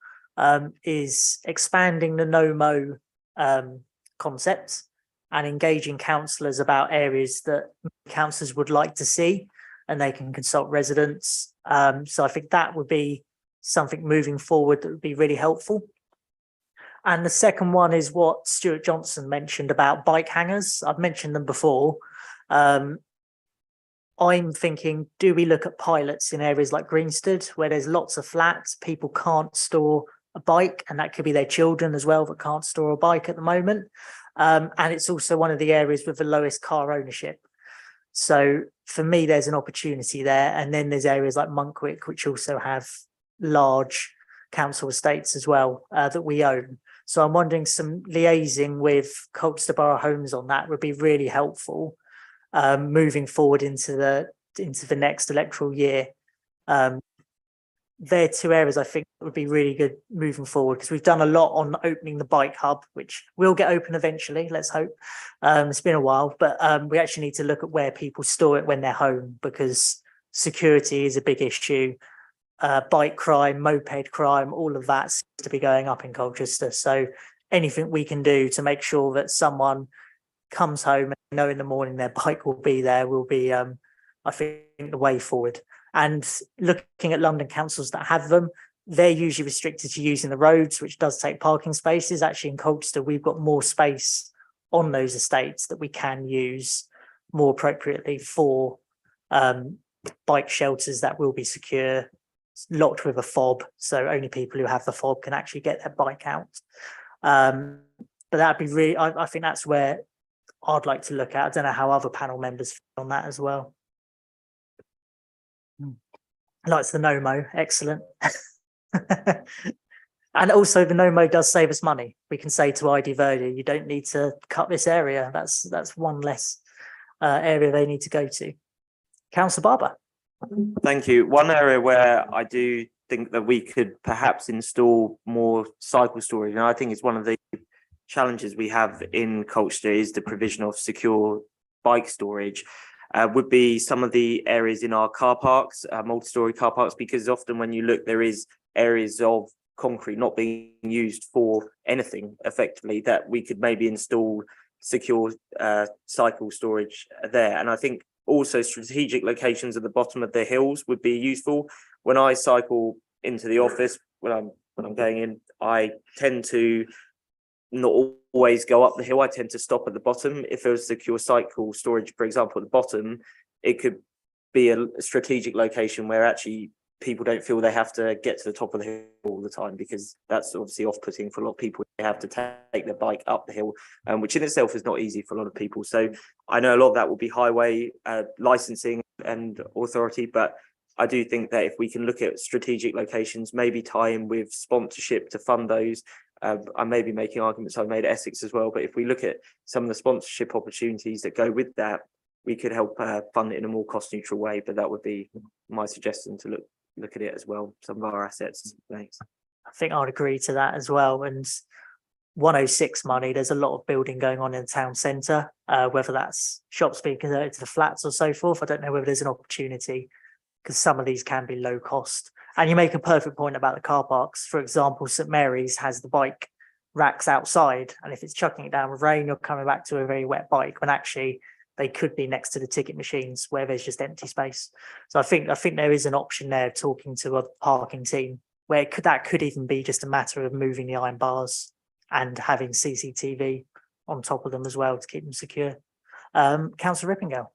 is expanding the no-mo concept and engaging councillors about areas that councillors would like to see, and they can consult residents. So I think that would be something moving forward that would be really helpful. And the second one is what Stuart Johnson mentioned about bike hangers. I've mentioned them before. I'm thinking, do we look at pilots in areas like Greenstead, where there's lots of flats, people can't store a bike, and that could be their children as well that can't store a bike at the moment. And it's also one of the areas with the lowest car ownership. So for me, there's an opportunity there. And then there's areas like Monkwick, which also have large council estates as well that we own. So I'm wondering some liaising with Colchester Borough Homes on that would be really helpful moving forward into the next electoral year. They're two areas I think would be really good moving forward, because we've done a lot on opening the bike hub, which will get open eventually, let's hope. It's been a while, but we actually need to look at where people store it when they're home, because security is a big issue. Bike crime, moped crime, all of that seems to be going up in Colchester. So anything we can do to make sure that someone comes home and know in the morning their bike will be there will be, I think, the way forward. And looking at London councils that have them, they're usually restricted to using the roads, which does take parking spaces. Actually, in Colchester, we've got more space on those estates that we can use more appropriately for bike shelters that will be secure, locked with a fob, so only people who have the fob can actually get their bike out. But that'd be really, I think that's where I'd like to look at. I don't know how other panel members feel on that as well. Likes the no-mo, excellent. And also the no-mo does save us money. We can say to ID Verde, you don't need to cut this area. That's one less area they need to go to. Councillor Barber. Thank you. One area where I do think that we could perhaps install more cycle storage, and I think it's one of the challenges we have in Colchester is the provision of secure bike storage. Would be some of the areas in our car parks, multi-storey car parks, because often when you look, there is areas of concrete not being used for anything effectively that we could maybe install secure cycle storage there. And I think also strategic locations at the bottom of the hills would be useful. When I cycle into the office, when I'm going in, I tend to not always go up the hill. I tend to stop at the bottom. If there was secure cycle storage, for example, at the bottom, it could be a strategic location where actually people don't feel they have to get to the top of the hill all the time, because that's obviously off-putting for a lot of people. They have to take their bike up the hill, which in itself is not easy for a lot of people. So I know a lot of that will be highway licensing and authority, but I do think that if we can look at strategic locations, maybe tie in with sponsorship to fund those. I may be making arguments I've made at Essex as well, but if we look at some of the sponsorship opportunities that go with that, we could help fund it in a more cost neutral way. But that would be my suggestion, to look at it as well, some of our assets. Thanks. I think I'd agree to that as well. And 106 money, there's a lot of building going on in the town centre, whether that's shops being converted to the flats or so forth. I don't know whether there's an opportunity, because some of these can be low cost. And you make a perfect point about the car parks. For example, St Mary's has the bike racks outside, and if it's chucking it down with rain, you're coming back to a very wet bike, when actually they could be next to the ticket machines where there's just empty space. So I think there is an option there, talking to a parking team, where that could even be just a matter of moving the iron bars and having CCTV on top of them as well to keep them secure. Councillor Rippingale.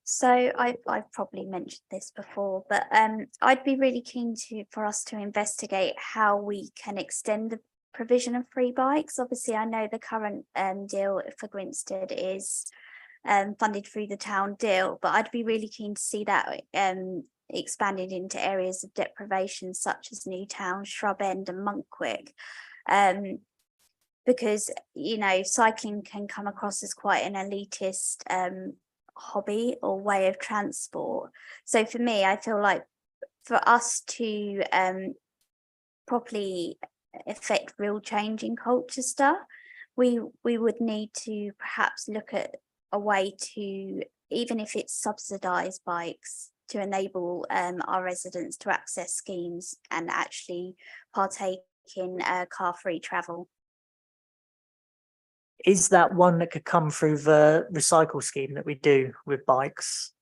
So I've probably mentioned this before, but I'd be really keen for us to investigate how we can extend the provision of free bikes. Obviously, I know the current deal for Grinstead is funded through the town deal, but I'd be really keen to see that expanded into areas of deprivation such as Newtown, Shrub End and Monkwick. Because, you know, cycling can come across as quite an elitist hobby or way of transport. So for me, I feel like for us to properly affect real change in Colchester, we would need to perhaps look at a way to, even if it's subsidised bikes, to enable our residents to access schemes and actually partake in car-free travel. Is that one that could come through the recycle scheme that we do with bikes?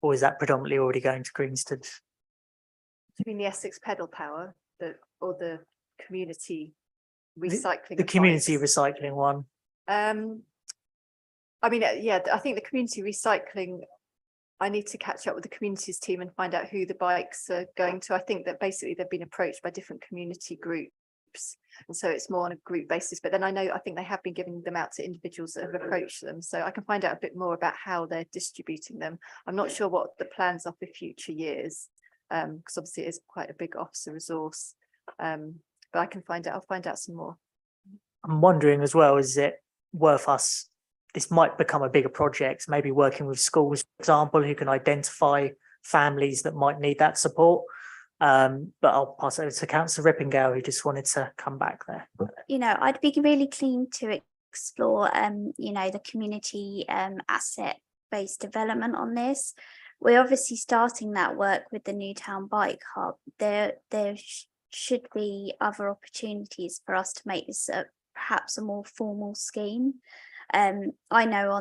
Or is that predominantly already going to Grinstead? You mean the Essex pedal power, or the community recycling? The community bikes? recycling one. I mean, yeah, I think the community recycling, I need to catch up with the communities team and find out who the bikes are going to. I think that basically they've been approached by different community groups, and so it's more on a group basis. But then I think they have been giving them out to individuals that have approached them, so I can find out a bit more about how they're distributing them. I'm not sure what the plans are for future years, because obviously it is quite a big officer resource, but I can find out. I'll find out some more. I'm wondering as well, is it worth us, this might become a bigger project, maybe working with schools, for example, who can identify families that might need that support. But I'll pass over to Councillor Rippingale, who just wanted to come back there. You know, I'd be really keen to explore, you know, the community asset-based development on this. We're obviously starting that work with the Newtown Bike Hub. There should be other opportunities for us to make this perhaps a more formal scheme. I know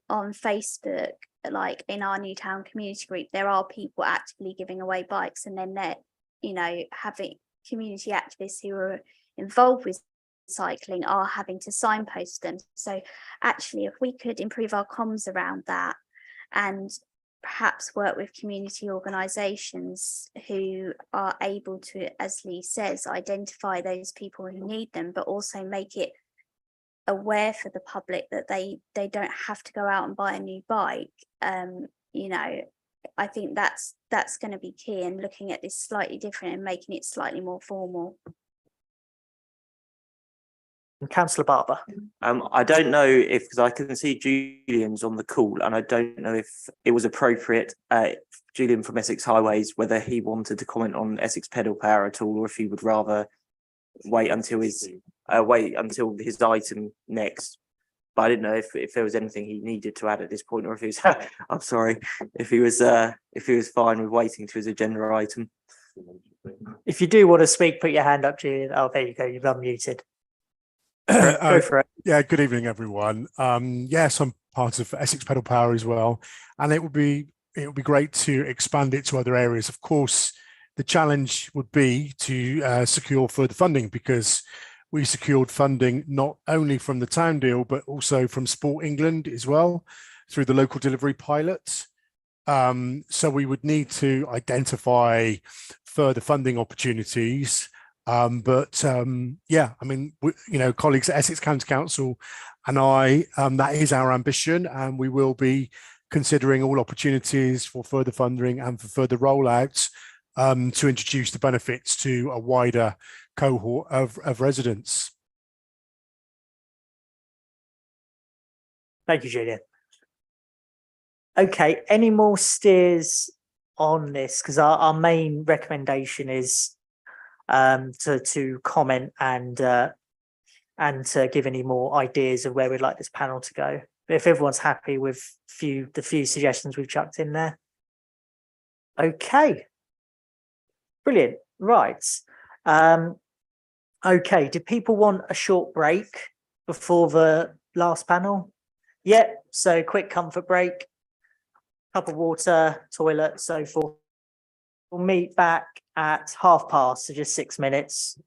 on Facebook, like in our Newtown community group, there are people actively giving away bikes, and then they're, you know, having community activists who are involved with cycling are having to signpost them. So actually, if we could improve our comms around that and perhaps work with community organisations who are able to, as Lee says, identify those people who need them, but also make it aware for the public that they don't have to go out and buy a new bike. You know, I think that's going to be key, and looking at this slightly different and making it slightly more formal. And Councillor Barber. I don't know if, because I can see Julian's on the call, and I don't know if it was appropriate, Julian from Essex Highways, whether he wanted to comment on Essex pedal power at all, or if he would rather wait until his item next. But I didn't know if there was anything he needed to add at this point, or if he was I'm sorry, if he was fine with waiting to his agenda item. If you do want to speak, put your hand up, Julian. Oh, there you go, you've unmuted. Go for it. Yeah, good evening, everyone. Yes, I'm part of Essex Pedal Power as well, and it would be great to expand it to other areas. Of course, the challenge would be to secure further funding, because we secured funding not only from the town deal, but also from Sport England as well, through the local delivery pilot. So we would need to identify further funding opportunities. Yeah, I mean, you know, colleagues at Essex County Council and I, that is our ambition, and we will be considering all opportunities for further funding and for further rollouts to introduce the benefits to a wider cohort of residents. Thank you, Julian. Okay, any more steers on this? Because our main recommendation is to comment and to give any more ideas of where we'd like this panel to go. But if everyone's happy with the few suggestions we've chucked in there. Okay. Brilliant. Right. Okay, do people want a short break before the last panel? Yeah, so quick comfort break, cup of water, toilet, so forth. We'll meet back at past, so just 6 minutes.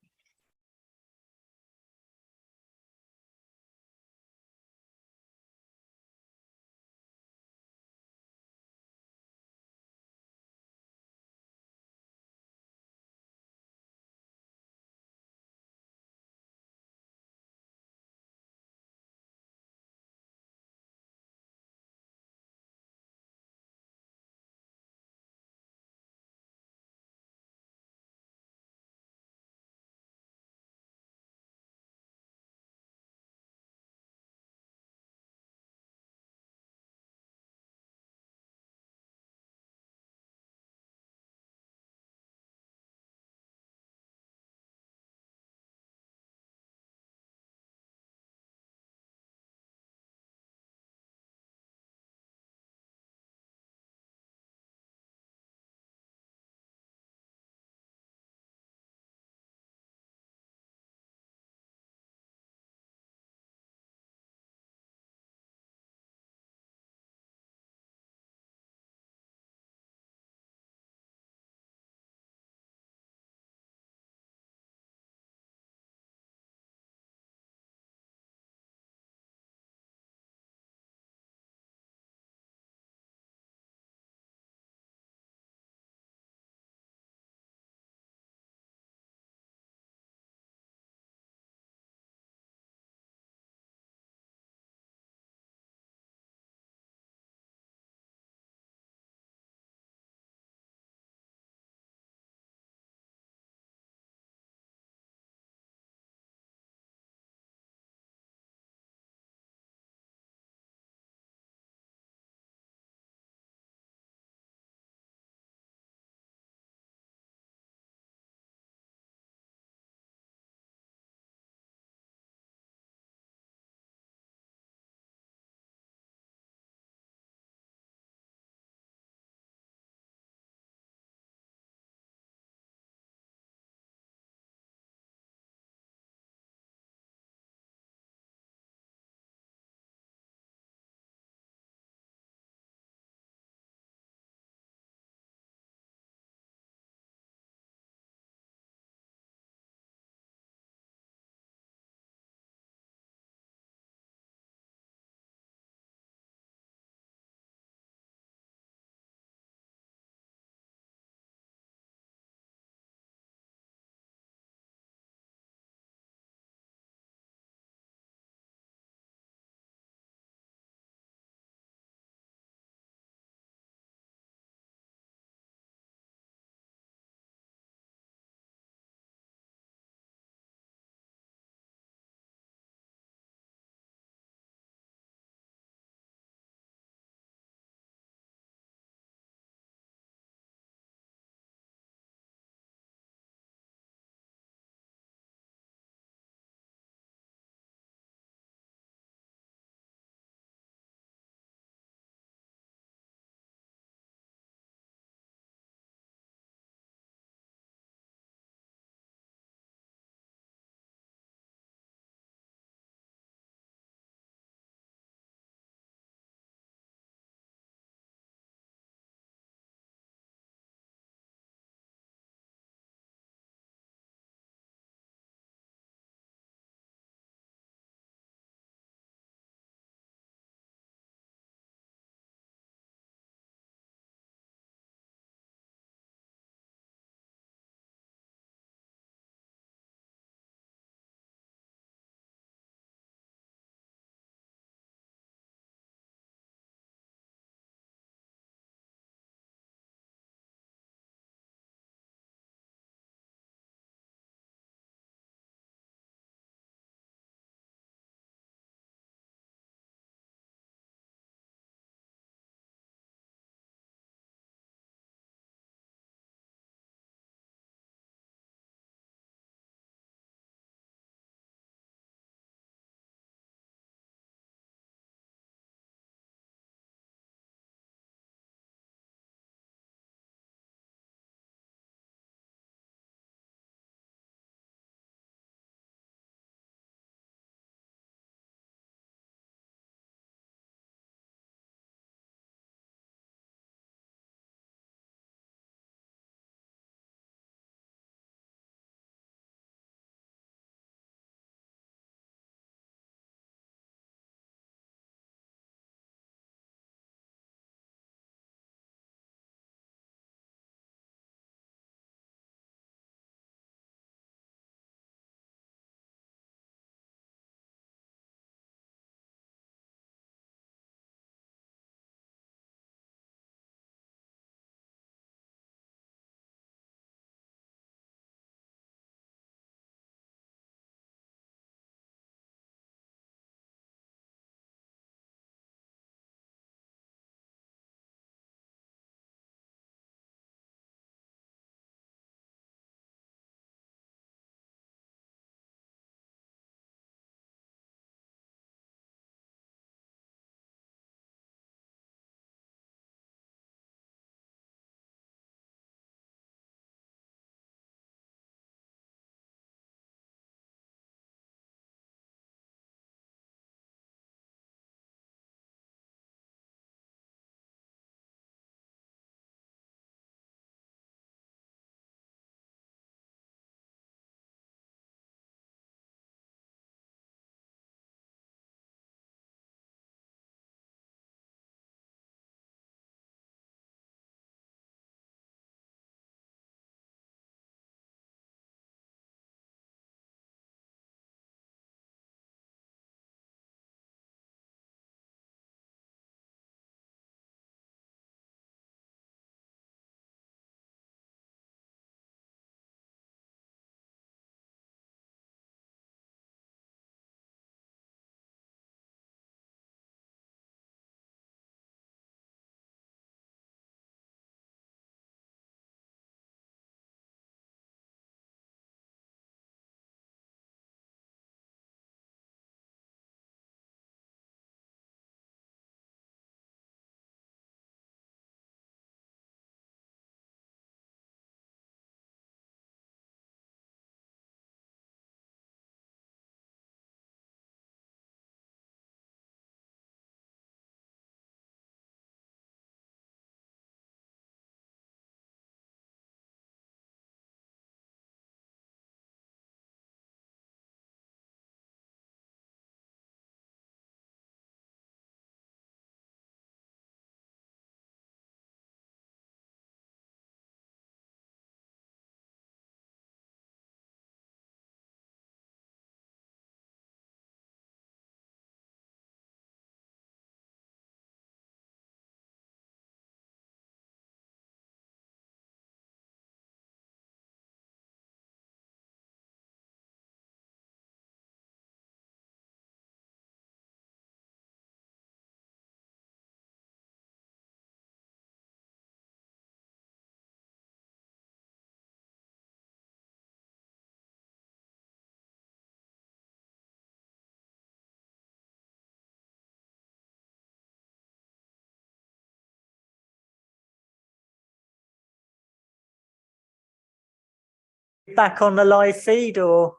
back on the live feed or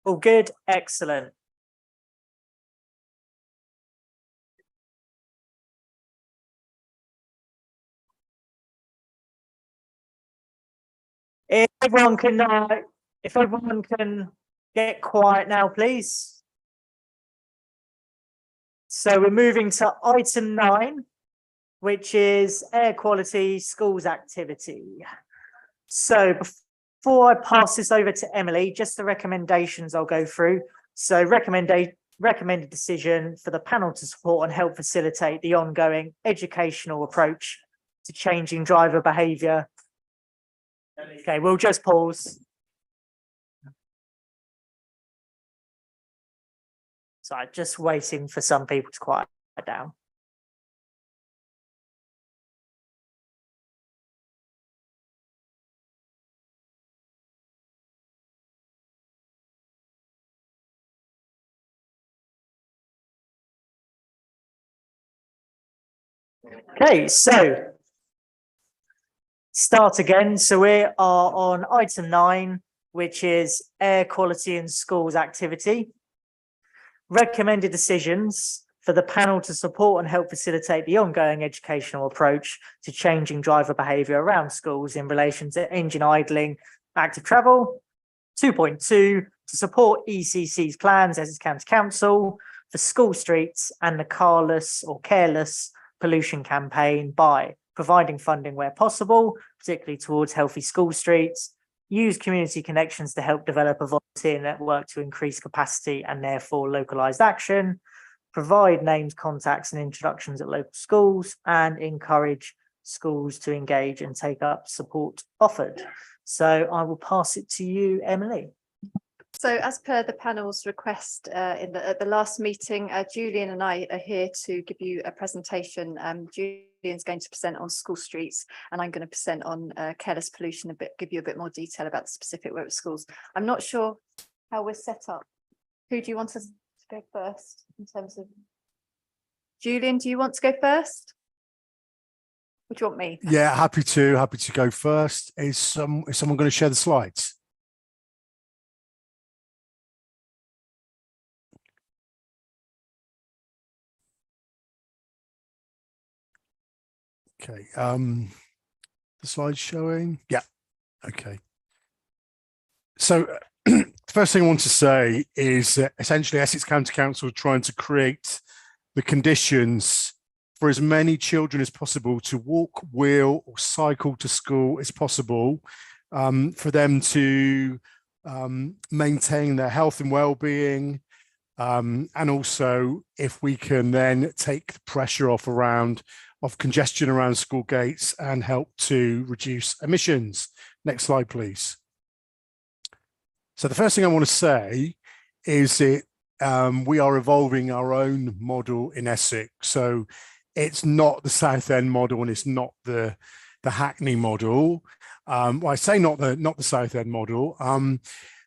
all good? Excellent. If everyone can get quiet now, please. So we're moving to item 9, which is air quality schools activity. So before I pass this over to Emily, just the recommendations I'll go through. So recommended decision for the panel to support and help facilitate the ongoing educational approach to changing driver behaviour. Okay, we'll just pause. Sorry, just waiting for some people to quiet down. Okay, so start again. So we are on item 9, which is air quality in schools activity. Recommended decisions for the panel to support and help facilitate the ongoing educational approach to changing driver behaviour around schools in relation to engine idling, active travel. 2.2, to support ECC's plans as its county council for school streets and the carless or careless pollution campaign by providing funding where possible, particularly towards healthy school streets, use community connections to help develop a volunteer network to increase capacity and therefore localised action, provide names, contacts and introductions at local schools, and encourage schools to engage and take up support offered. So I will pass it to you, Emily. So as per the panel's request at the last meeting, Julian and I are here to give you a presentation. Julian's going to present on school streets and I'm going to present on careless pollution, give you a bit more detail about the specific work with schools. I'm not sure how we're set up. Who do you want us to go first in terms of? Julian, do you want to go first? Or do you want me? Yeah, happy to go first. Is someone going to share the slides? Okay, the slide's showing. Yeah, okay. So the first thing I want to say is that essentially Essex County Council are trying to create the conditions for as many children as possible to walk, wheel or cycle to school as possible, for them to maintain their health and well-being, and also if we can then take the pressure off of congestion around school gates and help to reduce emissions. Next slide, please. So the first thing I want to say is that we are evolving our own model in Essex. So it's not the Southend model and it's not the Hackney model. Well, I say not the Southend model.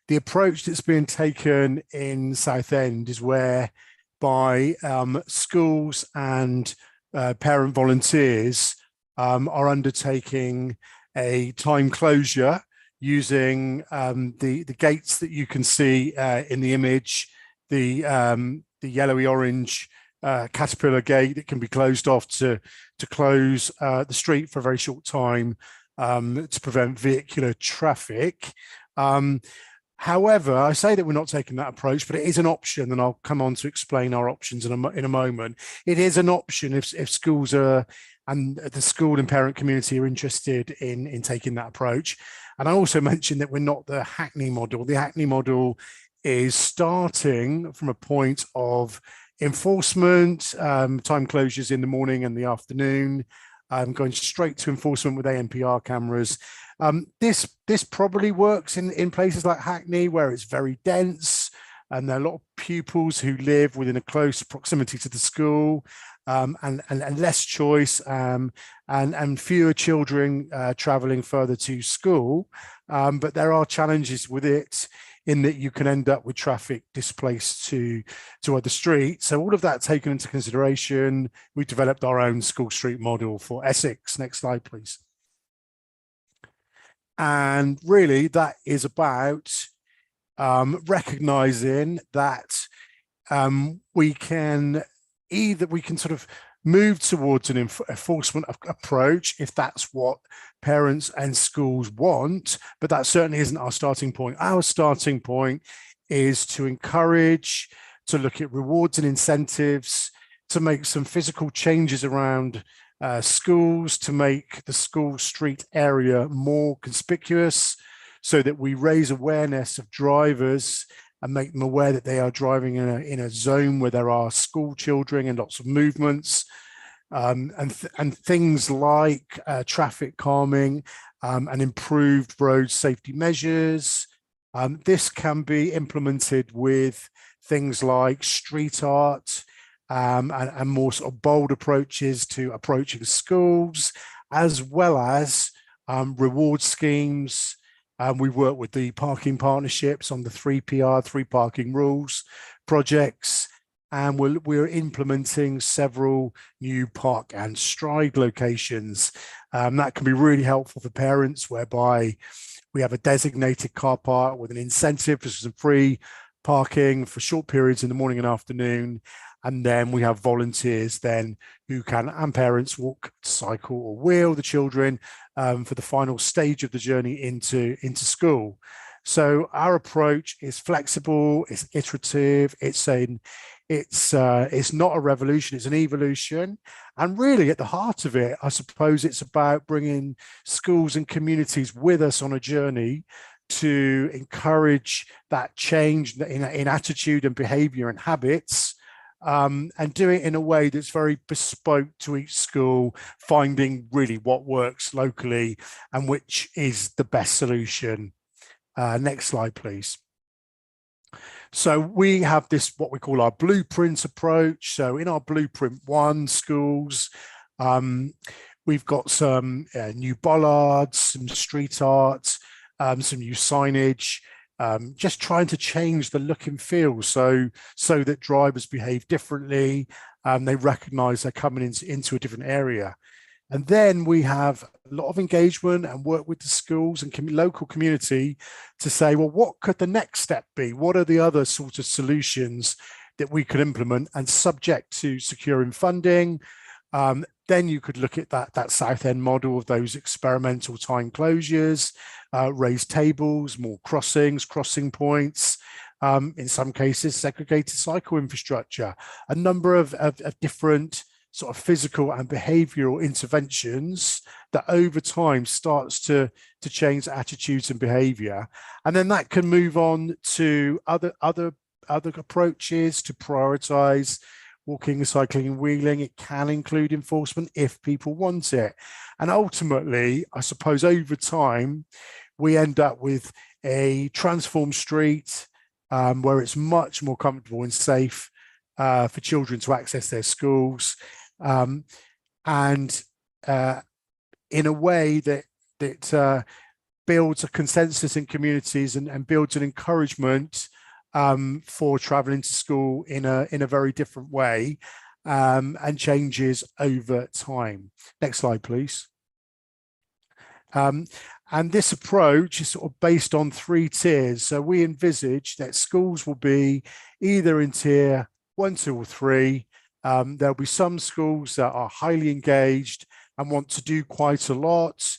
The approach that's being taken in Southend is whereby schools and parent volunteers are undertaking a time closure using the gates that you can see in the image, the yellowy orange caterpillar gate that can be closed off to close the street for a very short time to prevent vehicular traffic. However, I say that we're not taking that approach, but it is an option, and I'll come on to explain our options in a moment. It is an option if schools are, and the school and parent community are interested in taking that approach. And I also mentioned that we're not the Hackney model. The Hackney model is starting from a point of enforcement, time closures in the morning and the afternoon, going straight to enforcement with ANPR cameras. This probably works in places like Hackney, where it's very dense and there are a lot of pupils who live within a close proximity to the school, and less choice, and fewer children traveling further to school. But there are challenges with it in that you can end up with traffic displaced to other streets. So all of that taken into consideration, we developed our own school street model for Essex. Next slide, please. And really that is about recognizing that we can sort of move towards an enforcement approach if that's what parents and schools want, but that certainly isn't our starting point. Our starting point is to encourage, to look at rewards and incentives, to make some physical changes around schools, to make the school street area more conspicuous so that we raise awareness of drivers and make them aware that they are driving in a zone where there are school children and lots of movements, and things like traffic calming and improved road safety measures. This can be implemented with things like street art and more sort of bold approaches to approaching schools, as well as reward schemes. We work with the parking partnerships on the 3PR, 3 parking rules projects, and we're implementing several new park and stride locations. That can be really helpful for parents, whereby we have a designated car park with an incentive for some free parking for short periods in the morning and afternoon. And then we have volunteers then who can, and parents, walk, cycle or wheel the children for the final stage of the journey into school. So our approach is flexible, it's iterative, it's not a revolution, it's an evolution. And really at the heart of it, I suppose it's about bringing schools and communities with us on a journey to encourage that change in attitude and behavior and habits, and do it in a way that's very bespoke to each school, finding really what works locally and which is the best solution. Next slide, please. So we have this, what we call our blueprint approach. So in our blueprint 1 schools, we've got some new bollards, some street art, some new signage, just trying to change the look and feel so that drivers behave differently. They recognize they're coming into a different area. And then we have a lot of engagement and work with the schools and local community to say, well, what could the next step be? What are the other sort of solutions that we could implement, and subject to securing funding? Then you could look at that Southend model of those experimental time closures, raised tables, more crossings, crossing points, in some cases, segregated cycle infrastructure, a number of different sort of physical and behavioral interventions that over time starts to change attitudes and behavior. And then that can move on to other approaches to prioritize walking, cycling and wheeling. It can include enforcement if people want it. And ultimately, I suppose over time, we end up with a transformed street where it's much more comfortable and safe for children to access their schools, and in a way that builds a consensus in communities and builds an encouragement for traveling to school in a very different way, and changes over time. Next slide, please. And this approach is sort of based on 3 tiers. So we envisage that schools will be either in tier 1, 2 or 3. There'll be some schools that are highly engaged and want to do quite a lot.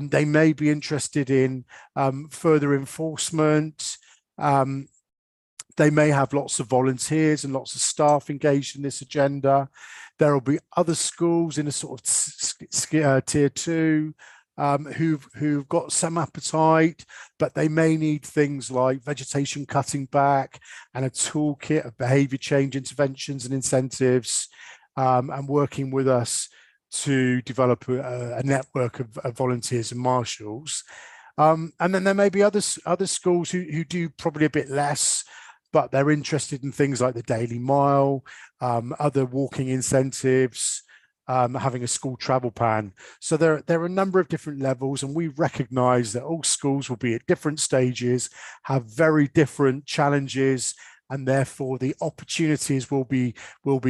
They may be interested in further enforcement. They may have lots of volunteers and lots of staff engaged in this agenda. There will be other schools in a sort of tier 2 who've got some appetite, but they may need things like vegetation cutting back and a toolkit of behaviour change interventions and incentives, and working with us to develop a network of volunteers and marshals. And then there may be other schools who do probably a bit less, but they're interested in things like the Daily Mile, other walking incentives, having a school travel plan. So there are a number of different levels, and we recognise that all schools will be at different stages, have very different challenges, and therefore the opportunities will be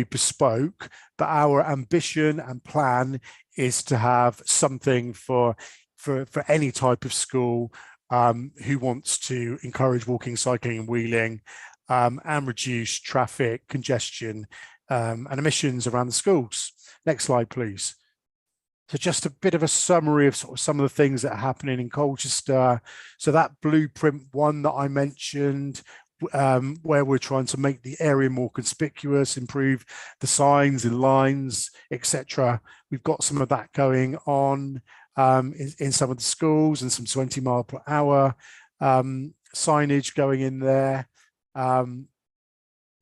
bespoke. But our ambition and plan is to have something for for any type of school who wants to encourage walking, cycling and wheeling and reduce traffic congestion and emissions around the schools. Next slide, please. So just a bit of a summary of sort of some of the things that are happening in Colchester. So that blueprint one that I mentioned, where we're trying to make the area more conspicuous, improve the signs and lines, etc. We've got some of that going on in some of the schools, and some 20 mile per hour signage going in there. And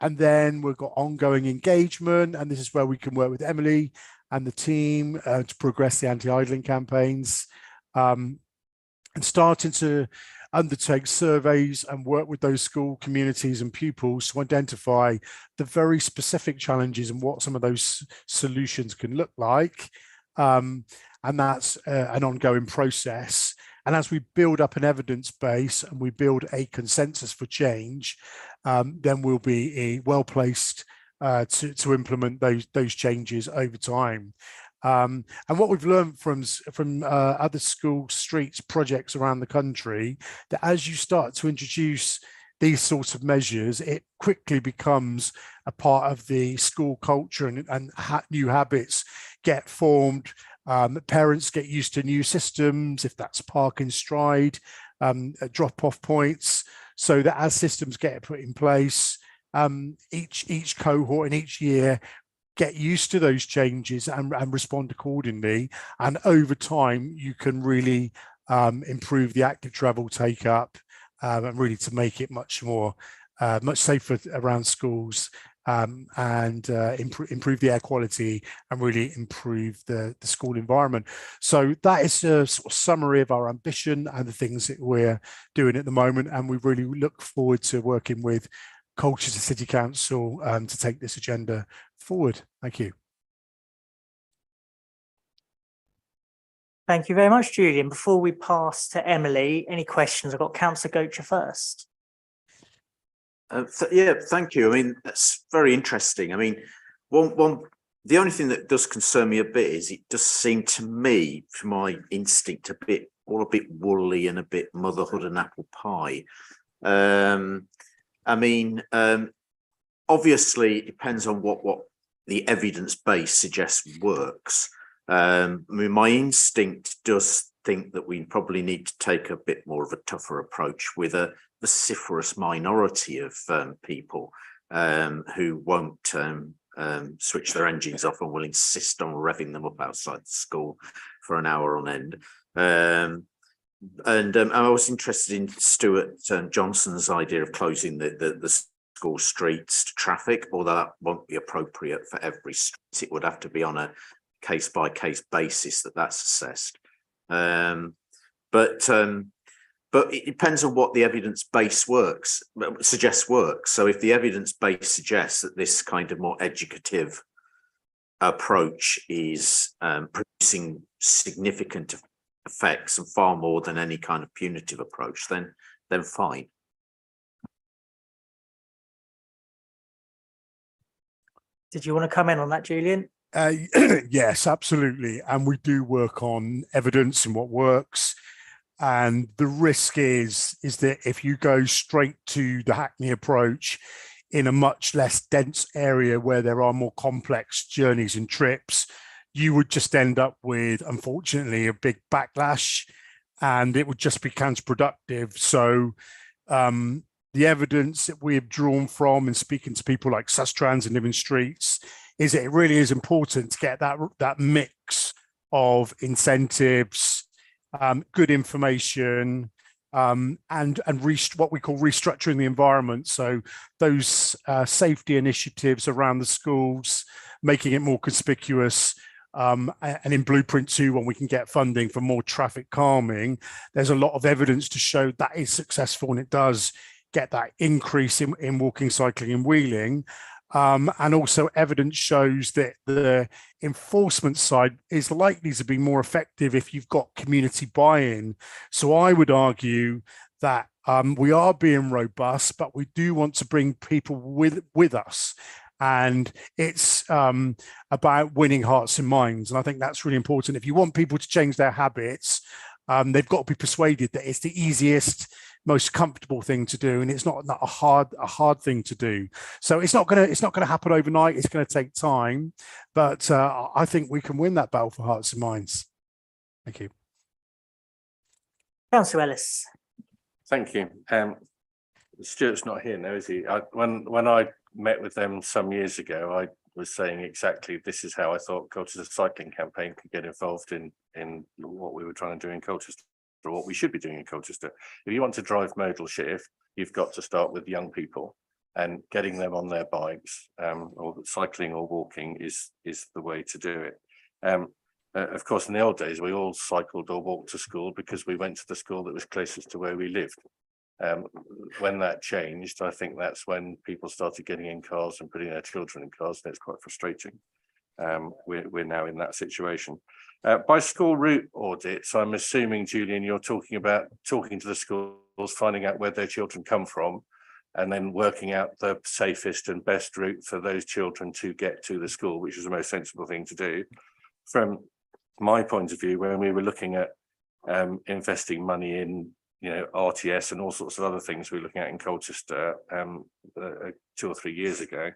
then we've got ongoing engagement, and this is where we can work with Emily and the team to progress the anti-idling campaigns, and starting to undertake surveys and work with those school communities and pupils to identify the very specific challenges and what some of those solutions can look like. And that's an ongoing process. And as we build up an evidence base and we build a consensus for change, then we'll be well placed to implement those changes over time. And what we've learned from other school streets projects around the country, that as you start to introduce these sorts of measures, it quickly becomes a part of the school culture, and new habits get formed. Parents get used to new systems, if that's park in stride, drop-off points, so that as systems get put in place, each cohort and each year get used to those changes and respond accordingly. And over time, you can really improve the active travel take up, and really to make it much safer around schools, and improve the air quality and really improve the school environment. So that is a sort of summary of our ambition and the things that we're doing at the moment. And we really look forward to working with Colchester City Council to take this agenda forward. Thank you. Thank you very much, Julian. Before we pass to Emily, any questions? I've got Councillor Gocher first. Yeah, thank you. I mean, that's very interesting. I mean, the only thing that does concern me a bit is it does seem to me, from my instinct, a bit woolly and a bit motherhood and apple pie. I mean, obviously it depends on what the evidence base suggests works. I mean, my instinct does think that we probably need to take a bit more of a tougher approach with a vociferous minority of people who won't switch their engines off and will insist on revving them up outside the school for an hour on end. And I was interested in Stuart Johnson's idea of closing the school streets to traffic, although that won't be appropriate for every street. It would have to be on a case-by-case basis that's assessed. But it depends on what the evidence base suggests works. So if the evidence base suggests that this kind of more educative approach is producing significant effects and far more than any kind of punitive approach, then fine. Did you want to come in on that, Julian? Yes, absolutely. And we do work on evidence and what works. And the risk is that if you go straight to the Hackney approach in a much less dense area where there are more complex journeys and trips, you would just end up with, unfortunately, a big backlash, and it would just be counterproductive. So the evidence that we have drawn from and speaking to people like Sustrans and Living Streets is that it really is important to get that mix of incentives, good information, and what we call restructuring the environment. So those safety initiatives around the schools, making it more conspicuous. And in Blueprint 2, when we can get funding for more traffic calming, there's a lot of evidence to show that is successful, and it does get that increase in walking, cycling and wheeling. And also evidence shows that the enforcement side is likely to be more effective if you've got community buy-in. So I would argue that we are being robust, but we do want to bring people with us. And it's about winning hearts and minds. And I think that's really important. If you want people to change their habits, They've got to be persuaded that it's the easiest, most comfortable thing to do, and it's not a hard thing to do. So it's not gonna happen overnight. It's going to take time, but I think we can win that battle for hearts and minds. Thank you. Councillor Ellis. Thank you. Stuart's not here now, is he? When I met with them some years ago, I was saying exactly this is how I thought Colchester Cycling Campaign could get involved in what we were trying to do in Colchester, or what we should be doing in Colchester. If you want to drive modal shift, you've got to start with young people, and getting them on their bikes, or cycling or walking is the way to do it. Of course, in the old days, we all cycled or walked to school because we went to the school that was closest to where we lived. When that changed, I think that's when people started getting in cars and putting their children in cars, and it's quite frustrating. We're now in that situation. By school route audits, I'm assuming, Julian, you're talking to the schools, finding out where their children come from, and then working out the safest and best route for those children to get to the school, which is the most sensible thing to do. From my point of view, when we were looking at investing money in RTS and all sorts of other things we were looking at in Colchester 2 or 3 years ago,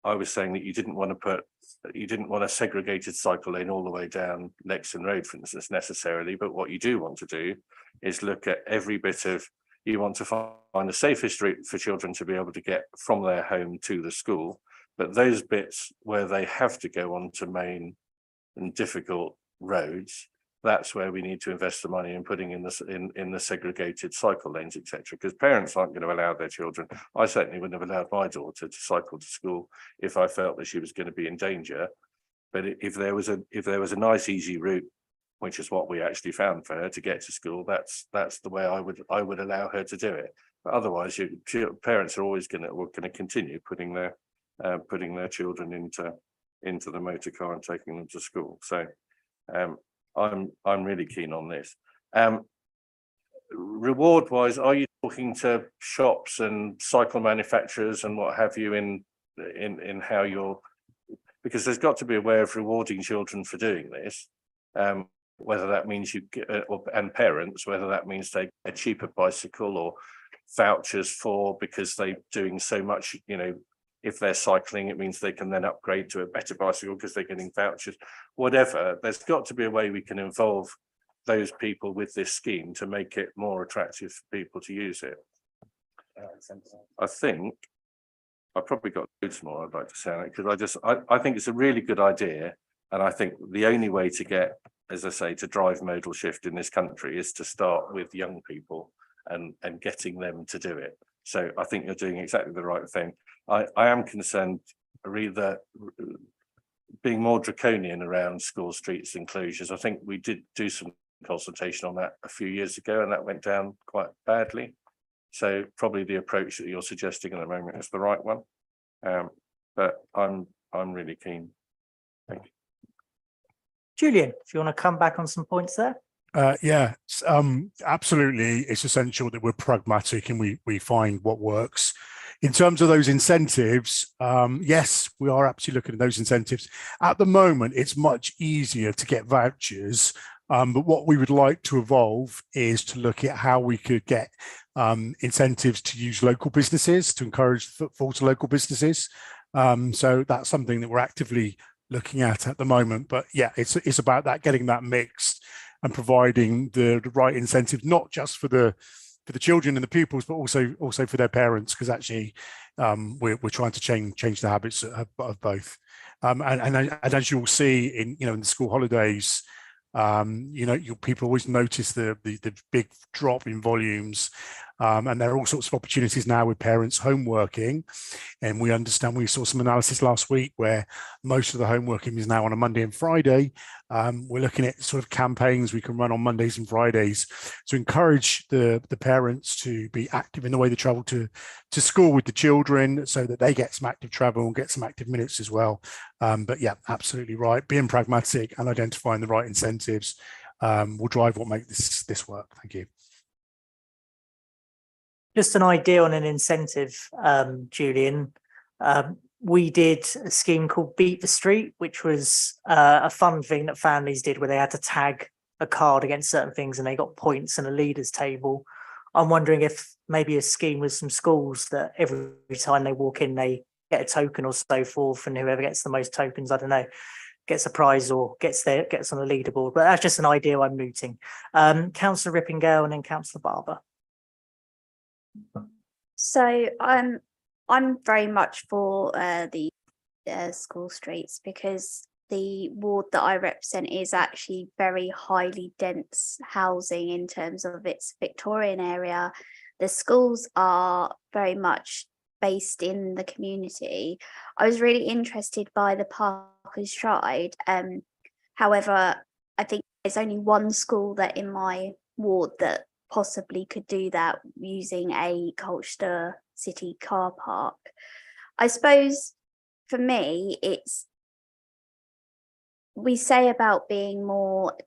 I was saying that you didn't want a segregated cycle lane all the way down Lexon Road, for instance, necessarily, but what you do want to do is look at every bit of, you want to find the safest route for children to be able to get from their home to the school, but those bits where they have to go onto main and difficult roads, that's where we need to invest the money in putting in the segregated cycle lanes, etc. Because parents aren't going to allow their children. I certainly wouldn't have allowed my daughter to cycle to school if I felt that she was going to be in danger. But if there was a nice easy route, which is what we actually found for her to get to school, that's the way I would allow her to do it. But otherwise, parents are always going to continue putting their children into the motor car and taking them to school. So I'm really keen on this. Reward wise, are you talking to shops and cycle manufacturers and what have you in how you're, because there's got to be a way of rewarding children for doing this, whether that means and parents, whether that means they get a cheaper bicycle or vouchers because they're doing so much, if they're cycling, it means they can then upgrade to a better bicycle because they're getting vouchers, whatever. There's got to be a way we can involve those people with this scheme to make it more attractive for people to use it. I think I've probably got loads more I'd like to say on it, because I think it's a really good idea. And I think the only way to get, as I say, to drive modal shift in this country is to start with young people and getting them to do it. So I think you're doing exactly the right thing. I am concerned that being more draconian around school streets enclosures. I think we did do some consultation on that a few years ago, and that went down quite badly. So probably the approach that you're suggesting at the moment is the right one. But I'm really keen. Thank you. Julian, if you want to come back on some points there. Yeah, absolutely. It's essential that we're pragmatic and we find what works. In terms of those incentives, yes, we are absolutely looking at those incentives. At the moment, it's much easier to get vouchers, but what we would like to evolve is to look at how we could get incentives to use local businesses, to encourage footfall to local businesses. So that's something that we're actively looking at the moment. But yeah, it's about that, getting that mixed and providing the right incentive, not just for the children and the pupils, but also for their parents, because actually we're trying to change the habits of both. And as you'll see in the school holidays, people always notice the big drop in volumes, and there are all sorts of opportunities now with parents home working, and we understand, we saw some analysis last week where most of the home working is now on a Monday and Friday. We're looking at sort of campaigns we can run on Mondays and Fridays to encourage the parents to be active in the way they travel to school with the children, so that they get some active travel and get some active minutes as well. But yeah, absolutely right. Being pragmatic and identifying the right incentives will drive what makes this work. Thank you. Just an idea on an incentive, Julian. We did a scheme called Beat the Street, which was a fun thing that families did where they had to tag a card against certain things and they got points and a leaders table. I'm wondering if maybe a scheme with some schools that every time they walk in, they get a token or so forth, and whoever gets the most tokens, I don't know, gets a prize or gets on a leaderboard. But that's just an idea I'm mooting. Councillor Rippingale and then Councillor Barber. So I'm very much for the school streets, because the ward that I represent is actually very highly dense housing in terms of its Victorian area. The schools are very much based in the community. I was really interested by the Parker's Stride. However, I think there's only one school that in my ward that possibly could do that using a Colchester City car park. I suppose for me, we say about being more,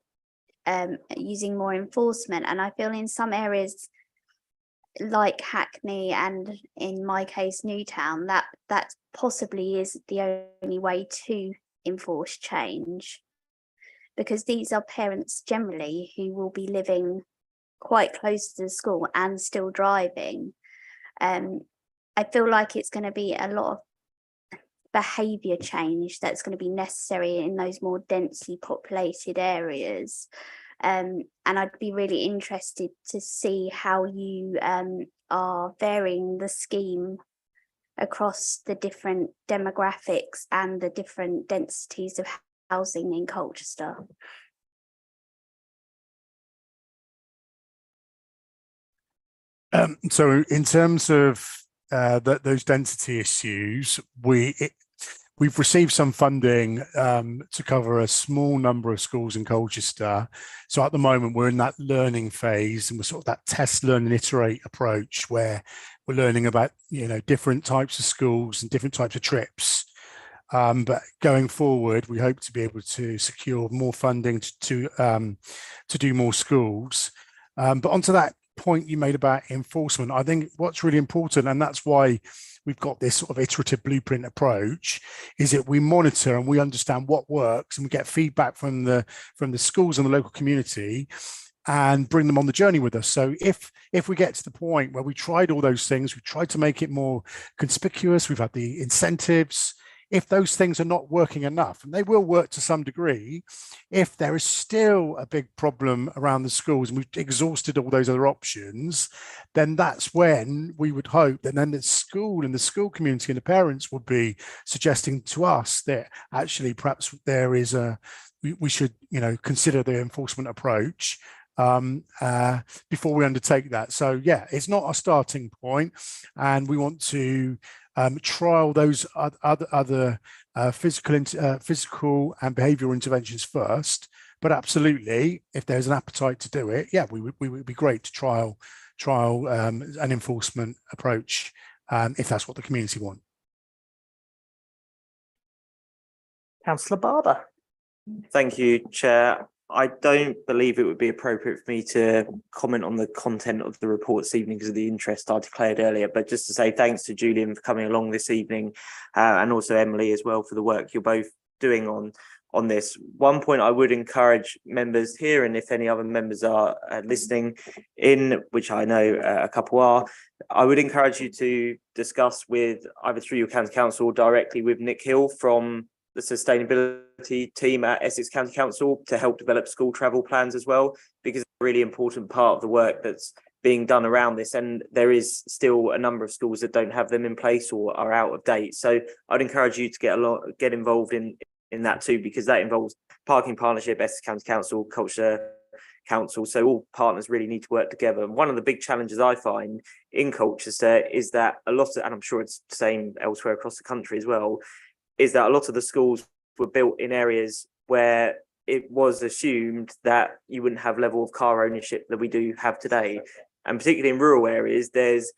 using more enforcement, and I feel in some areas like Hackney and in my case Newtown, that possibly is the only way to enforce change, because these are parents generally who will be living quite close to the school and still driving. I feel like it's going to be a lot of behaviour change that's going to be necessary in those more densely populated areas. And I'd be really interested to see how you are varying the scheme across the different demographics and the different densities of housing in Colchester. So in terms of those density issues, we've received some funding to cover a small number of schools in Colchester. So at the moment we're in that learning phase, and we're sort of that test, learn and iterate approach where we're learning about, different types of schools and different types of trips. But going forward, we hope to be able to secure more funding to do more schools. But onto that point you made about enforcement, I think what's really important, and that's why we've got this sort of iterative blueprint approach, is that we monitor and we understand what works, and we get feedback from the schools and the local community and bring them on the journey with us. So if we get to the point where we tried all those things, we tried to make it more conspicuous, we've had the incentives, if those things are not working enough, and they will work to some degree, if there is still a big problem around the schools and we've exhausted all those other options, then that's when we would hope that then the school and the school community and the parents would be suggesting to us that actually perhaps there is we should consider the enforcement approach before we undertake that. So yeah, it's not a starting point, and we want to trial those other physical and behavioural interventions first. But absolutely, if there's an appetite to do it, yeah, we would be great to trial an enforcement approach if that's what the community want. Councillor Barber. Thank you, Chair. I don't believe it would be appropriate for me to comment on the content of the report this evening because of the interest I declared earlier, but just to say thanks to Julian for coming along this evening, and also Emily as well for the work you're both doing on this. One point I would encourage members here, and if any other members are listening in, which I know a couple are, I would encourage you to discuss with either through your county council or directly with Nick Hill from the sustainability team at Essex County Council to help develop school travel plans as well, because it's a really important part of the work that's being done around this, and there is still a number of schools that don't have them in place or are out of date. So I'd encourage you to get involved in that too, because that involves Parking Partnership, Essex County Council, Culture Council. So all partners really need to work together. And one of the big challenges I find in Colchester is that a lot of, and I'm sure it's the same elsewhere across the country as well, is that a lot of the schools were built in areas where it was assumed that you wouldn't have level of car ownership that we do have today. And particularly in rural areas, there's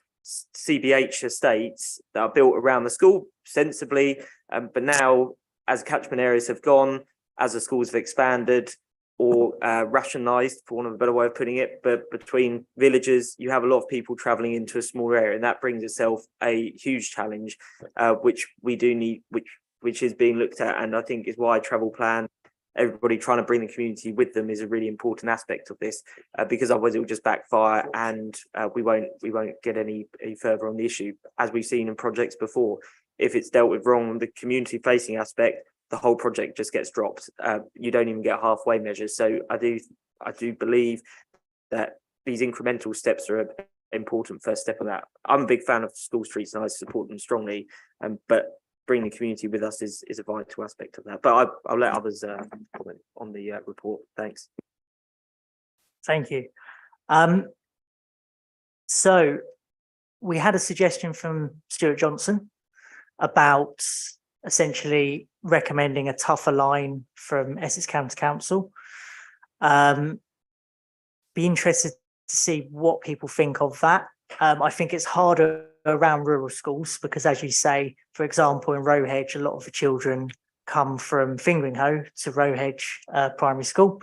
CBH estates that are built around the school sensibly, but now as catchment areas have gone, as the schools have expanded or rationalised, for want of a better way of putting it, but between villages, you have a lot of people travelling into a small area, and that brings itself a huge challenge, which we do need, which is being looked at, and I think is why travel plan everybody trying to bring the community with them is a really important aspect of this, because otherwise it will just backfire and we won't get any further on the issue. As we've seen in projects before, if it's dealt with wrong, the community facing aspect, the whole project just gets dropped. You don't even get halfway measures. So I do believe that these incremental steps are an important first step of that. I'm a big fan of school streets and I support them strongly, but bringing the community with us is a vital aspect of that. But I'll let others comment on the report. Thanks. Thank you. So we had a suggestion from Stuart Johnson about essentially recommending a tougher line from Essex County Council. Be interested to see what people think of that. I think it's harder around rural schools because, as you say, for example, in Rowhedge, a lot of the children come from Fingringhoe to Rowhedge Primary School.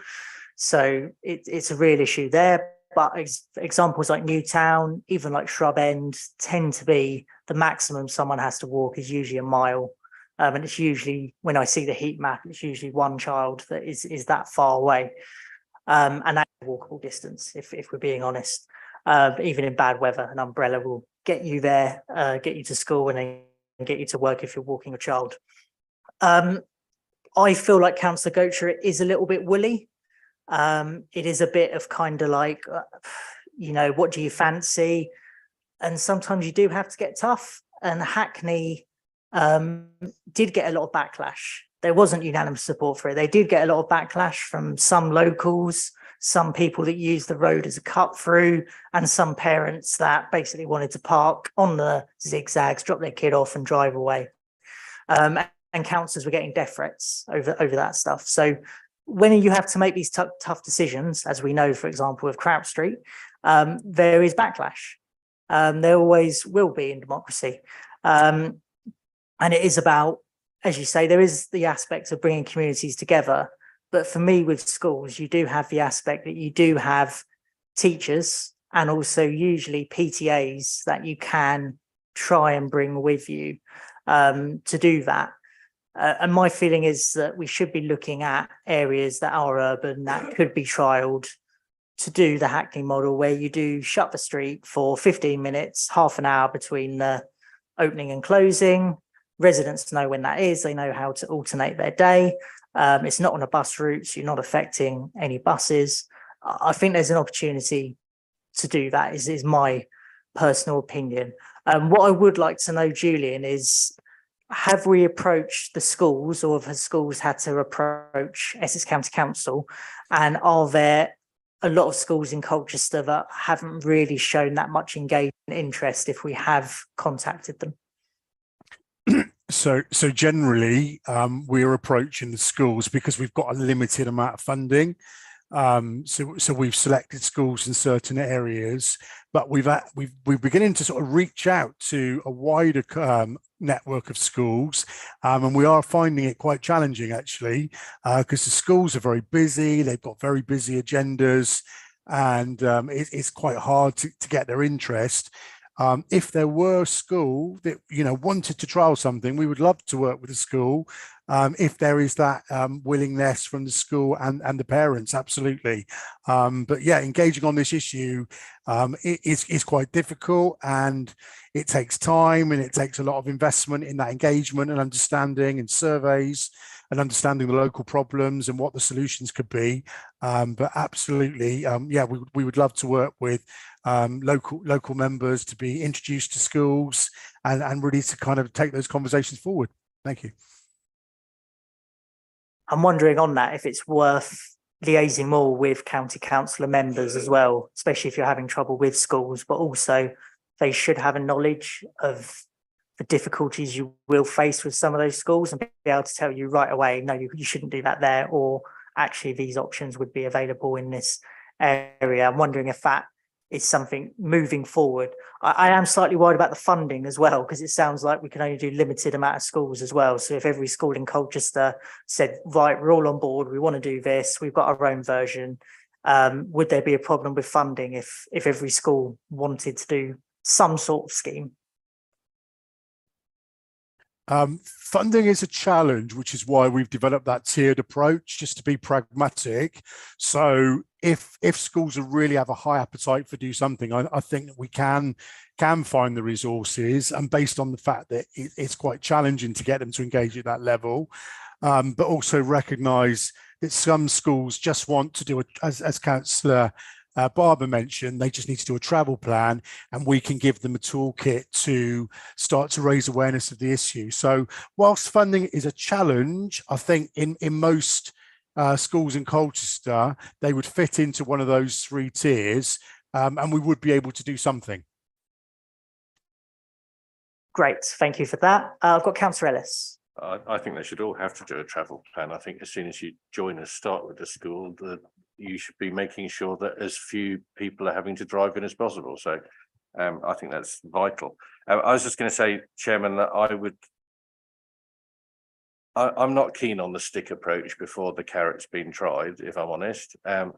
So it's a real issue there. But examples like Newtown, even like Shrub End, tend to be the maximum someone has to walk is usually a mile. And it's usually, when I see the heat map, it's usually one child that is that far away. And that's a walkable distance, if we're being honest. Even in bad weather, an umbrella will get you there, get you to school and then get you to work if you're walking a child. I feel like Councillor Gocher is a little bit woolly. It is a bit of kind of like, what do you fancy? And sometimes you do have to get tough. And Hackney did get a lot of backlash. There wasn't unanimous support for it. They did get a lot of backlash from some locals, some people that use the road as a cut through, and some parents that basically wanted to park on the zigzags, drop their kid off and drive away. And councillors were getting death threats over that stuff. So when you have to make these tough decisions, as we know, for example, with Crouch Street, there is backlash. There always will be in democracy. And it is about, as you say, there is the aspect of bringing communities together. But for me, with schools, you do have the aspect that you do have teachers and also usually PTAs that you can try and bring with you to do that. And my feeling is that we should be looking at areas that are urban that could be trialled to do the Hackney model, where you do shut the street for 15 minutes, half an hour between the opening and closing. Residents know when that is. They know how to alternate their day. It's not on a bus route, so you're not affecting any buses. I think there's an opportunity to do that, is my personal opinion. What I would like to know, Julian, is have we approached the schools, or have the schools had to approach Essex County Council? And are there a lot of schools in Colchester that haven't really shown that much engagement and interest if we have contacted them? So generally, we're approaching the schools because we've got a limited amount of funding. So we've selected schools in certain areas, but we're beginning to sort of reach out to a wider network of schools, and we are finding it quite challenging actually, because the schools are very busy. They've got very busy agendas, and it's quite hard to get their interest. If there were a school that wanted to trial something, we would love to work with the school. If there is that willingness from the school and the parents, absolutely. But yeah, engaging on this issue is quite difficult, and it takes time, and it takes a lot of investment in that engagement and understanding and surveys and understanding the local problems and what the solutions could be. But absolutely, yeah, we would love to work with local members to be introduced to schools and really to kind of take those conversations forward. Thank you. I'm wondering on that if it's worth liaising more with county councillor members as well, especially if you're having trouble with schools, but also they should have a knowledge of the difficulties you will face with some of those schools and be able to tell you right away, no, you shouldn't do that there, or actually these options would be available in this area. I'm wondering if that is something moving forward. I am slightly worried about the funding as well, because it sounds like we can only do limited amount of schools as well. So if every school in Colchester said, right, we're all on board, we want to do this, we've got our own version, would there be a problem with funding if every school wanted to do some sort of scheme? Funding is a challenge, which is why we've developed that tiered approach, just to be pragmatic. So if schools really have a high appetite for do something, I think that we can find the resources, and based on the fact that it's quite challenging to get them to engage at that level, but also recognise that some schools just want to do it, as Councillor Barber mentioned, they just need to do a travel plan, and we can give them a toolkit to start to raise awareness of the issue. So whilst funding is a challenge, I think in most schools in Colchester, they would fit into one of those three tiers, and we would be able to do something. Great, thank you for that. I've got Councillor Ellis. I think they should all have to do a travel plan. I think as soon as you join a start with the school, you should be making sure that as few people are having to drive in as possible. So I think that's vital. I was just going to say, Chairman, that I'm not keen on the stick approach before the carrot's been tried, if I'm honest. And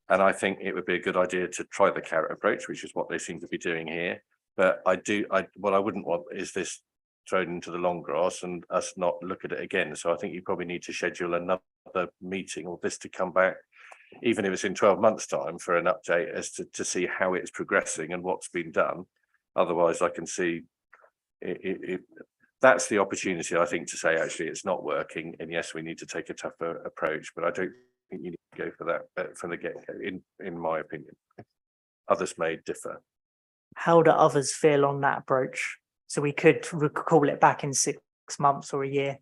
I think it would be a good idea to try the carrot approach, which is what they seem to be doing here. But what I wouldn't want is this thrown into the long grass and us not look at it again. So I think you probably need to schedule another meeting or this to come back, even if it's in 12 months' time, for an update as to see how it's progressing and what's been done. Otherwise, I can see that's the opportunity, I think, to say actually it's not working, and yes, we need to take a tougher approach. But I don't think you need to go for that from the get-go, in my opinion. Others may differ. How do others feel on that approach? So we could recall it back in 6 months or a year.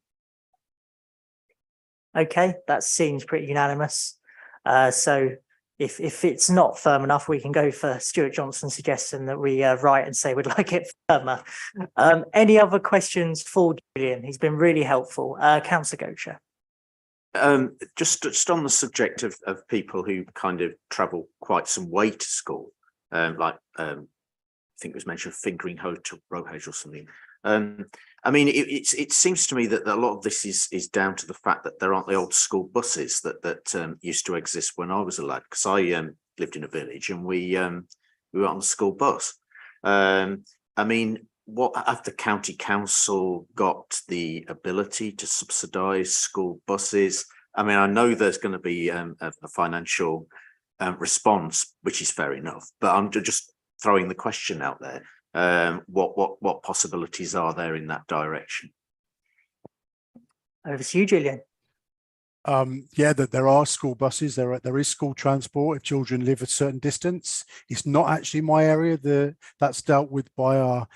Okay, that seems pretty unanimous. So if it's not firm enough, we can go for Stuart Johnson's suggestion that we write and say we'd like it firmer. Any other questions for Julian? He's been really helpful. Councillor Gocher. Just on the subject of people who kind of travel quite some way to school, I think it was mentioned Fingering Hoe to Rohedge or something. I mean, it seems to me that a lot of this is down to the fact that there aren't the old school buses that used to exist when I was a lad, because I lived in a village and we were on the school bus. I mean, what have the county council got the ability to subsidise school buses? I mean, I know there's going to be a financial response, which is fair enough, but I'm just throwing the question out there. What possibilities are there in that direction? Over to you, Julian. Yeah, that there are school buses. There is school transport if children live a certain distance. It's not actually my area. That's dealt with by our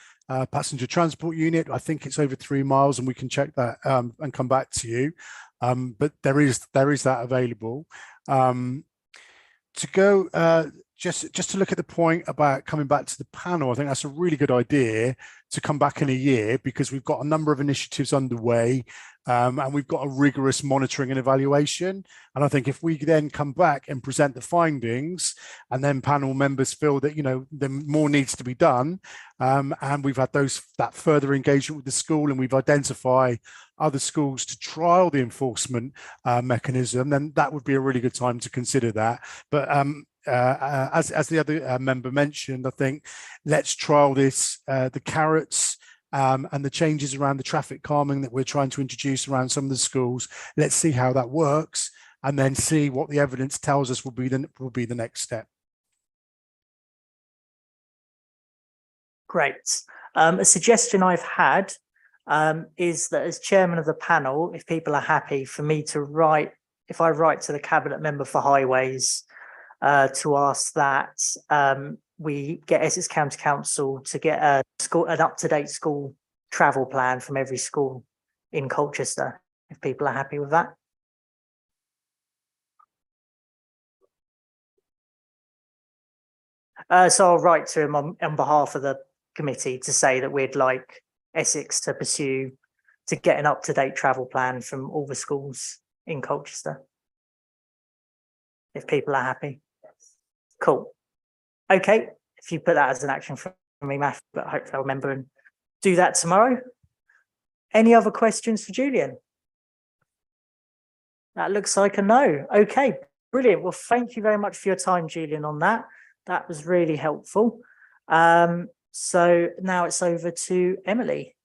passenger transport unit. I think it's over 3 miles, and we can check that and come back to you. But there is that available. To go just to look at the point about coming back to the panel, I think that's a really good idea to come back in a year, because we've got a number of initiatives underway, and we've got a rigorous monitoring and evaluation. And I think if we then come back and present the findings, and then panel members feel that, you know, then more needs to be done, and we've had that further engagement with the school, and we've identified other schools to trial the enforcement mechanism, then that would be a really good time to consider that. But as the other member mentioned, I think let's trial this, the carrots and the changes around the traffic calming that we're trying to introduce around some of the schools. Let's see how that works, and then see what the evidence tells us will be the next step. Great. A suggestion I've had is that as chairman of the panel, if people are happy for me to write, if I write to the cabinet member for highways to ask that we get Essex County Council to get an up-to-date school travel plan from every school in Colchester, if people are happy with that. So I'll write to him on behalf of the committee to say that we'd like Essex to pursue to get an up-to-date travel plan from all the schools in Colchester, if people are happy. Cool. Okay, if you put that as an action for me, Matthew, but hopefully I'll remember and do that tomorrow. Any other questions for Julian? That looks like a no. Okay, brilliant. Well, thank you very much for your time, Julian, on that. That was really helpful. So now it's over to Emily.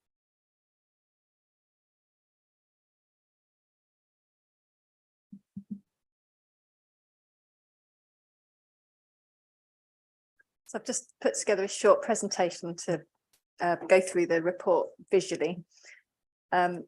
So I've just put together a short presentation to go through the report visually. Okay.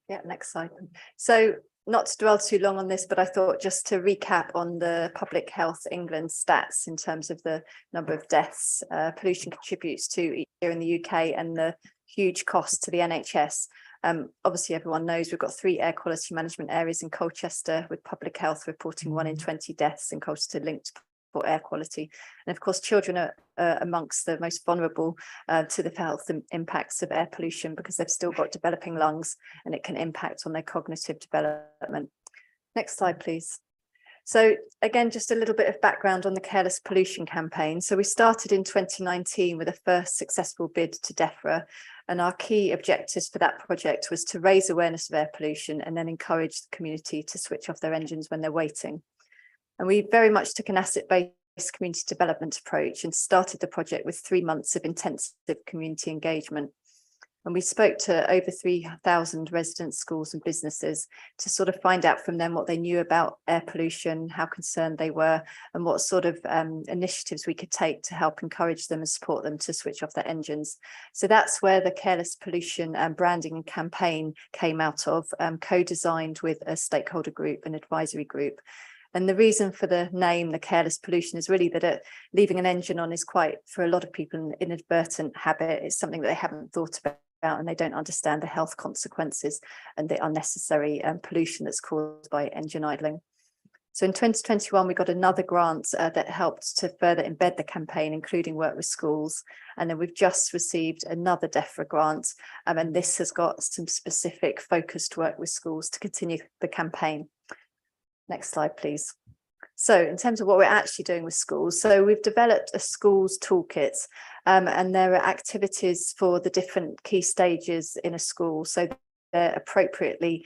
Yeah, next slide. So not to dwell too long on this, but I thought just to recap on the Public Health England stats in terms of the number of deaths pollution contributes to each year in the UK and the huge cost to the NHS. Obviously, everyone knows we've got 3 air quality management areas in Colchester, with public health reporting 1 in 20 deaths in Colchester linked to poor air quality. And of course, children are amongst the most vulnerable to the health impacts of air pollution, because they've still got developing lungs and it can impact on their cognitive development. Next slide, please. So again, just a little bit of background on the Careless Pollution campaign. So we started in 2019 with a first successful bid to DEFRA, and our key objectives for that project was to raise awareness of air pollution and then encourage the community to switch off their engines when they're waiting. And we very much took an asset-based community development approach and started the project with 3 months of intensive community engagement. And we spoke to over 3,000 residents, schools and businesses to sort of find out from them what they knew about air pollution, how concerned they were, and what sort of initiatives we could take to help encourage them and support them to switch off their engines. So that's where the Careless Pollution branding and campaign came out of, co-designed with a stakeholder group, an advisory group. And the reason for the name, the Careless Pollution, is really that leaving an engine on is quite, for a lot of people, an inadvertent habit. It's something that they haven't thought about and they don't understand the health consequences and the unnecessary pollution that's caused by engine idling. So in 2021, we got another grant that helped to further embed the campaign, including work with schools. And then we've just received another DEFRA grant, and this has got some specific focused work with schools to continue the campaign. Next slide, please. So in terms of what we're actually doing with schools, so we've developed a schools toolkit, and there are activities for the different key stages in a school. So they're appropriately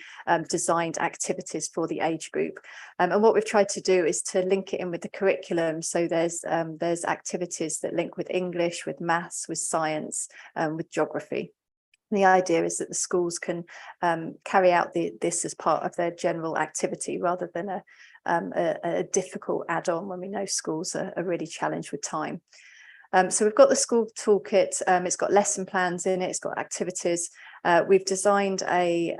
designed activities for the age group. And what we've tried to do is to link it in with the curriculum. So there's activities that link with English, with maths, with science, with geography. The idea is that the schools can carry out this as part of their general activity rather than a difficult add-on when we know schools are really challenged with time. So we've got the school toolkit, it's got lesson plans in it, it's got activities. We've designed a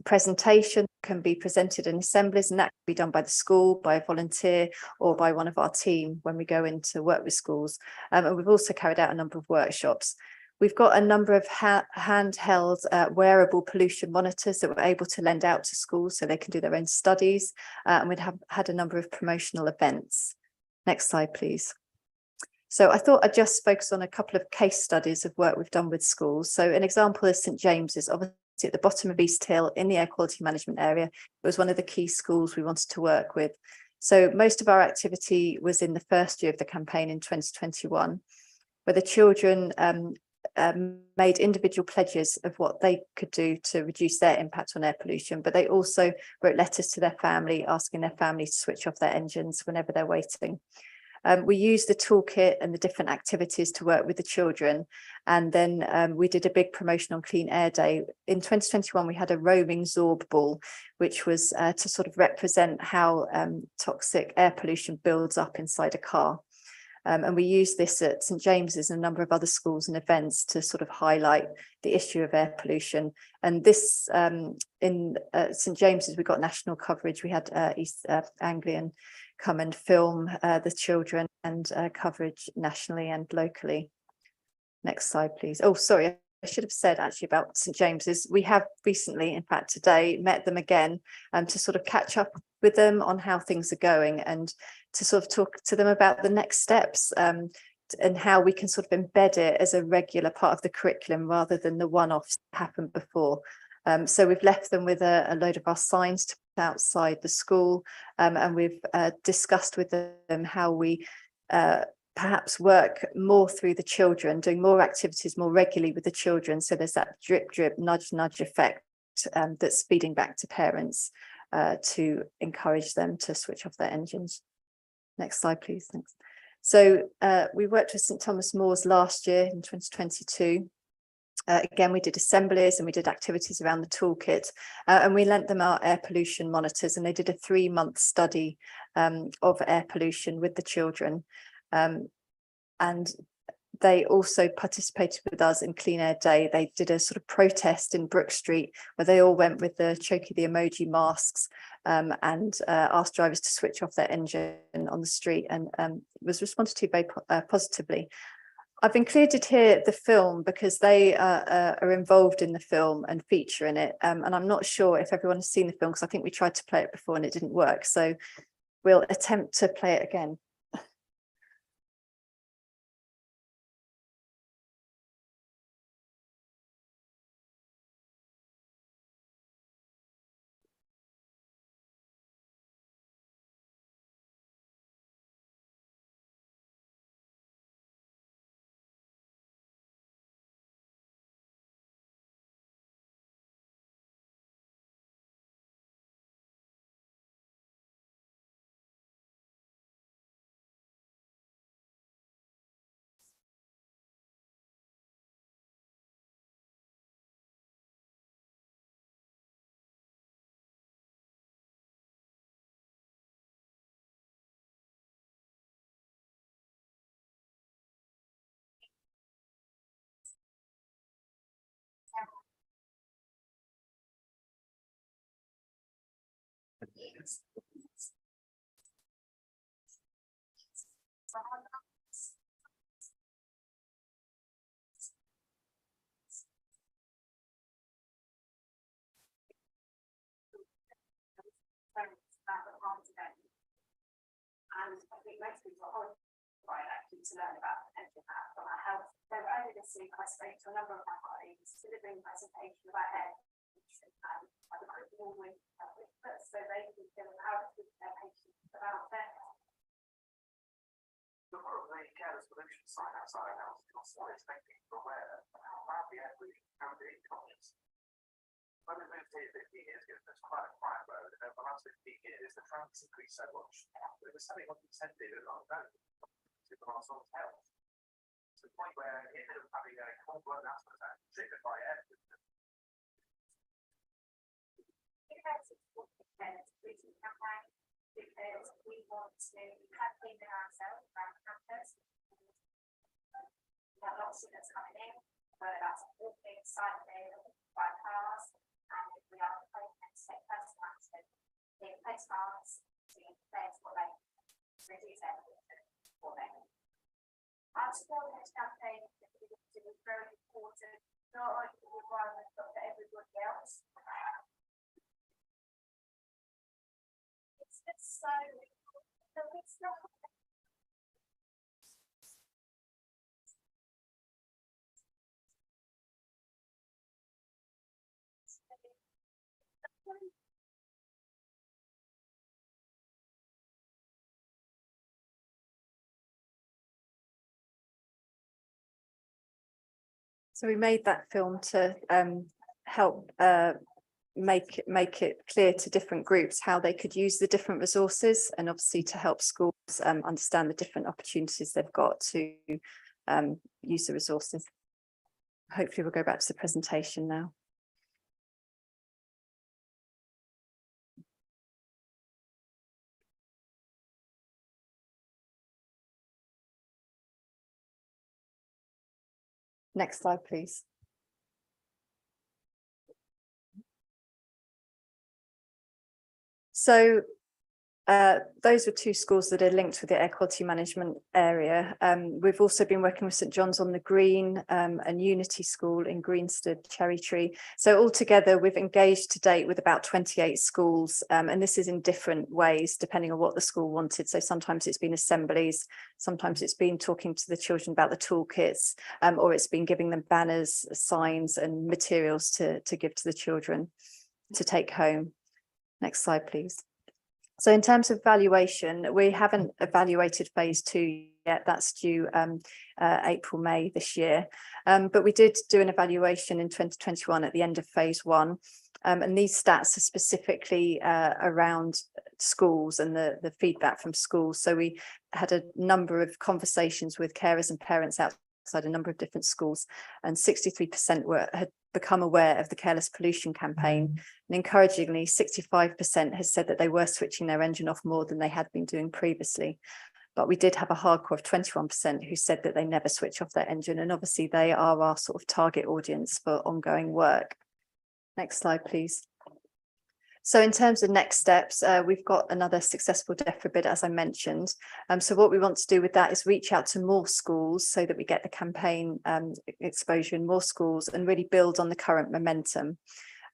presentation that can be presented in assemblies, and that can be done by the school, by a volunteer, or by one of our team when we go in to work with schools. And we've also carried out a number of workshops. We've got a number of handheld wearable pollution monitors that we're able to lend out to schools so they can do their own studies. And we'd have had a number of promotional events. Next slide, please. So I thought I'd just focus on a couple of case studies of work we've done with schools. So an example is St James's, obviously at the bottom of East Hill in the air quality management area. It was one of the key schools we wanted to work with. So most of our activity was in the first year of the campaign in 2021, where the children made individual pledges of what they could do to reduce their impact on air pollution, but they also wrote letters to their family asking their family to switch off their engines whenever they're waiting. We used the toolkit and the different activities to work with the children, and then we did a big promotion on Clean Air Day. In 2021 we had a roaming Zorb ball, which was to sort of represent how toxic air pollution builds up inside a car. And we used this at St James's and a number of other schools and events to sort of highlight the issue of air pollution. And this in St James's, we got national coverage. We had East Anglian come and film the children, and coverage nationally and locally. Next slide, please. Oh, sorry. I should have said actually about St James's. We have recently, in fact today, met them again to sort of catch up with them on how things are going and to sort of talk to them about the next steps and how we can sort of embed it as a regular part of the curriculum rather than the one-offs that happened before. So we've left them with a load of our signs to put outside the school, and we've discussed with them how we perhaps work more through the children, doing more activities more regularly with the children. So there's that drip, drip, nudge, nudge effect that's feeding back to parents to encourage them to switch off their engines. Next slide, please. Thanks. So we worked with St Thomas More's last year in 2022. Again, we did assemblies and we did activities around the toolkit, and we lent them our air pollution monitors, and they did a 3-month study of air pollution with the children. And they also participated with us in Clean Air Day. They did a sort of protest in Brook Street where they all went with the Choky the emoji masks and asked drivers to switch off their engine on the street, and was responded to very positively. I've included here the film because they are involved in the film and feature in it. And I'm not sure if everyone has seen the film because I think we tried to play it before and it didn't work. So we'll attempt to play it again. And I think most people are horrified actually to learn about the potential impact on our health. So earlier this week, I spoke to a number of my colleagues delivering a presentation about air pollution, and I recruited all with experts so they can feel empowered to speak to their patients about their health. The more of the careless pollution sign outside our house is what is making people aware of how badly air pollution can be conscious. When we moved here 50 years ago, there's quite a quiet road, and over the last 15 years, the traffic's increased so much. It was something what intended and not known to pass on health. To the point where it ended up having a full-blown asthma attack triggered by air pollution. Campaign because we want to have clean ourselves around campus. We have lots of students coming in, whether that's walking, cycling, by cars, and if we are proposing to take personal action in place cards to place what they reduce air pollution for them. Our support in this campaign is very important, not only for the environment but for everybody else. It's just so it's not. So we made that film to help make it clear to different groups how they could use the different resources, and obviously to help schools understand the different opportunities they've got to use the resources. Hopefully we'll go back to the presentation now. Next slide, please. So those were two schools that are linked with the air quality management area. We've also been working with St John's on the Green and Unity School in Greenstead, Cherry Tree. So altogether, we've engaged to date with about 28 schools, and this is in different ways, depending on what the school wanted. So sometimes it's been assemblies, sometimes it's been talking to the children about the toolkits, or it's been giving them banners, signs, and materials to give to the children to take home. Next slide, please. So in terms of valuation, we haven't evaluated phase 2 yet. That's due April, May this year. But we did do an evaluation in 2021 at the end of phase 1. And these stats are specifically around schools and the feedback from schools. So we had a number of conversations with carers and parents outside alongside a number of different schools, and 63% had become aware of the careless pollution campaign. And encouragingly, 65% has said that they were switching their engine off more than they had been doing previously. But we did have a hardcore of 21% who said that they never switch off their engine. And obviously they are our sort of target audience for ongoing work. Next slide, please. So in terms of next steps, we've got another successful DEFRA bid, as I mentioned. So what we want to do with that is reach out to more schools so that we get the campaign exposure in more schools and really build on the current momentum.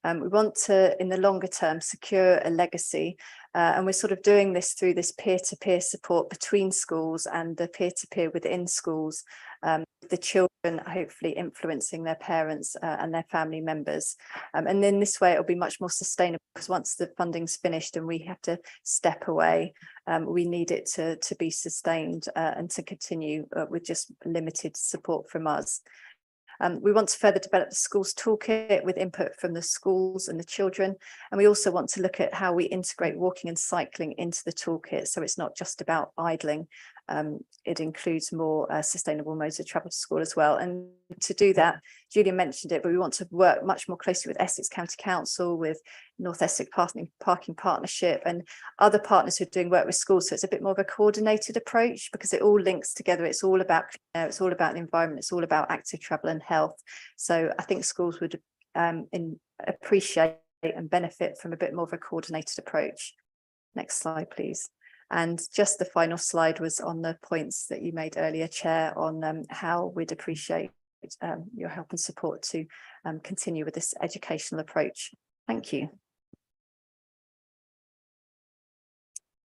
We want to, in the longer term, secure a legacy, and we're sort of doing this through this peer-to-peer support between schools and the peer-to-peer within schools, the children hopefully influencing their parents and their family members. And in this way, it'll be much more sustainable, because once the funding's finished and we have to step away, we need it to be sustained and to continue with just limited support from us. We want to further develop the schools toolkit with input from the schools and the children. And we also want to look at how we integrate walking and cycling into the toolkit. So it's not just about idling. It includes more sustainable modes of travel to school as well. And to do that, Julia mentioned it, but we want to work much more closely with Essex County Council, with North Essex Parking Partnership and other partners who are doing work with schools. So it's a bit more of a coordinated approach, because it all links together. It's all about it's all about the environment. It's all about active travel and health. So I think schools would appreciate and benefit from a bit more of a coordinated approach. Next slide, please. And just the final slide was on the points that you made earlier, Chair, on how we'd appreciate your help and support to continue with this educational approach. Thank you.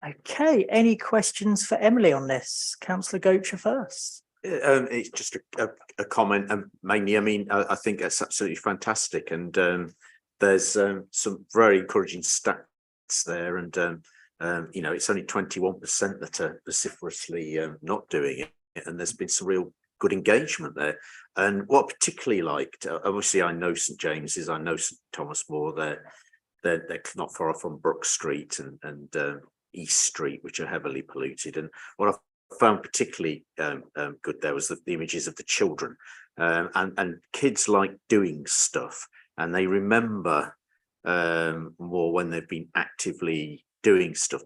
Okay, any questions for Emily on this? Councillor Gocher first. It's just a comment, and mainly, I mean, I think that's absolutely fantastic, and there's some very encouraging stats there, and you know, it's only 21% that are vociferously not doing it, and there's been some real good engagement there. And what I particularly liked, obviously, I know St James's, I know St Thomas More. They're not far off from Brook Street and East Street, which are heavily polluted. And what I found particularly good there was the images of the children, and kids like doing stuff, and they remember more when they've been actively doing stuff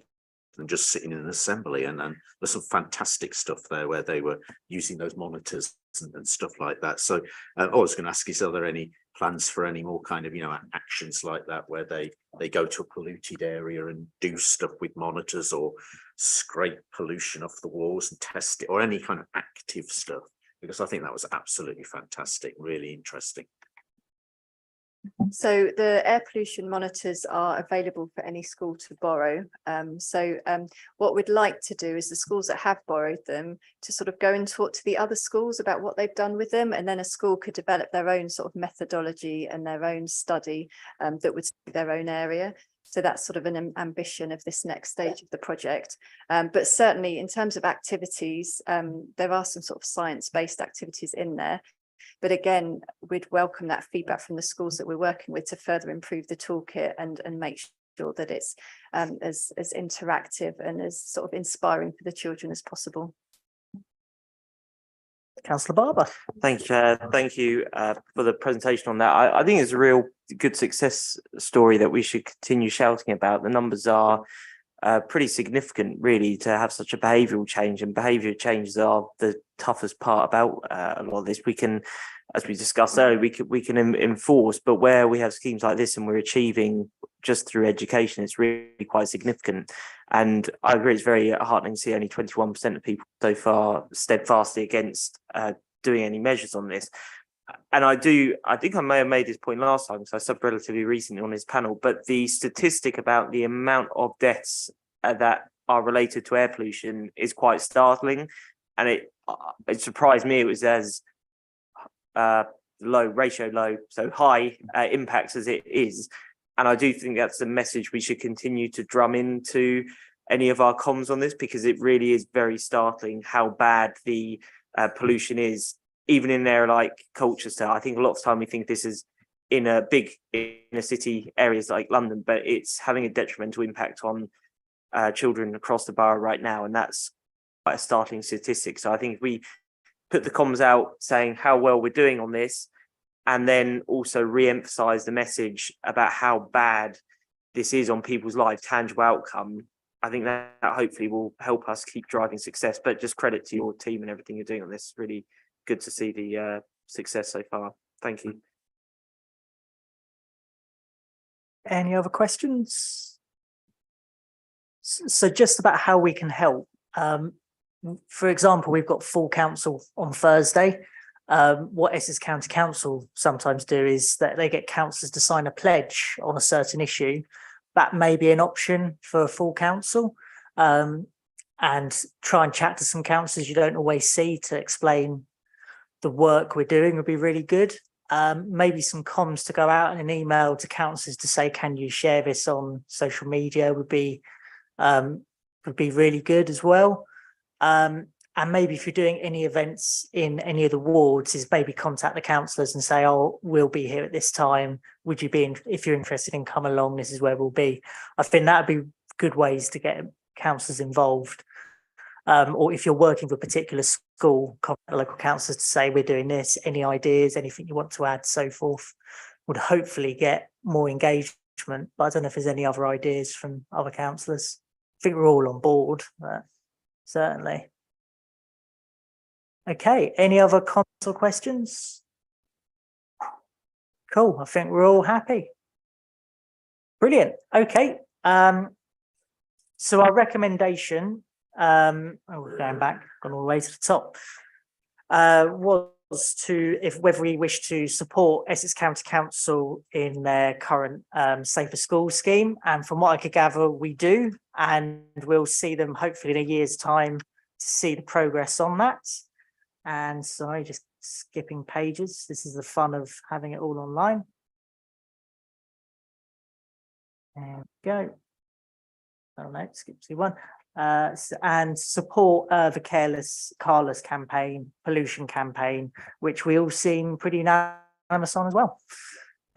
than just sitting in an assembly. And there's some fantastic stuff there where they were using those monitors and stuff like that. So I was going to ask, is there any plans for any more kind of, you know, actions like that, where they go to a polluted area and do stuff with monitors, or scrape pollution off the walls and test it, or any kind of active stuff? Because I think that was absolutely fantastic, really interesting. So the air pollution monitors are available for any school to borrow. What we'd like to do is the schools that have borrowed them to sort of go and talk to the other schools about what they've done with them, and then a school could develop their own sort of methodology and their own study that would suit their own area. So that's sort of an ambition of this next stage of the project. But certainly in terms of activities, there are some sort of science-based activities in there. But again, we'd welcome that feedback from the schools that we're working with to further improve the toolkit and make sure that it's as interactive and as sort of inspiring for the children as possible. Councillor Barber. Thank you, Chair. Thank you for the presentation on that. I think it's a real good success story that we should continue shouting about. The numbers are pretty significant, really, to have such a behavioural change, and behavioural changes are the toughest part about a lot of this. We can, as we discussed earlier, we can enforce, but where we have schemes like this and we're achieving just through education, it's really quite significant. And I agree, it's very heartening to see only 21% of people so far steadfastly against doing any measures on this. And I think I may have made this point last time, because I subbed relatively recently on this panel, but the statistic about the amount of deaths that are related to air pollution is quite startling. And it surprised me it was as low, so high impacts as it is. And I do think that's a message we should continue to drum into any of our comms on this, because it really is very startling how bad the pollution is, even in there like Colchester. I think a lot of the time we think this is in a big inner city areas like London, but it's having a detrimental impact on children across the borough right now, and that's quite a startling statistic. So I think if we put the comms out saying how well we're doing on this, and then also re-emphasize the message about how bad this is on people's lives, tangible outcome. I think that hopefully will help us keep driving success. But just credit to your team and everything you're doing on this. Really good to see the success so far. Thank you. Any other questions? So just about how we can help. For example, we've got full council on Thursday. What Essex County Council sometimes do is that they get councillors to sign a pledge on a certain issue. That may be an option for a full council, and try and chat to some councillors you don't always see to explain the work we're doing would be really good. Maybe some comms to go out and an email to councillors to say, can you share this on social media would be really good as well. And maybe if you're doing any events in any of the wards, is maybe contact the councillors and say, oh, we'll be here at this time. Would you be, if you're interested in come along, this is where we'll be. I think that would be good ways to get councillors involved. Or if you're working for a particular school, contact the local councillors to say, we're doing this, any ideas, anything you want to add, so forth, would hopefully get more engagement. But I don't know if there's any other ideas from other councillors. I think we're all on board, but certainly. Okay, any other comments or questions? Cool, I think we're all happy. Brilliant, okay. So our recommendation, we're going back, gone all the way to the top, was to, whether we wish to support Essex County Council in their current Safer Schools scheme. And from what I could gather, we do, and we'll see them hopefully in a year's time to see the progress on that. And sorry, just skipping pages. This is the fun of having it all online. There we go. Oh no, skip to one. And support the careless campaign, pollution campaign, which we all seem pretty unanimous on as well.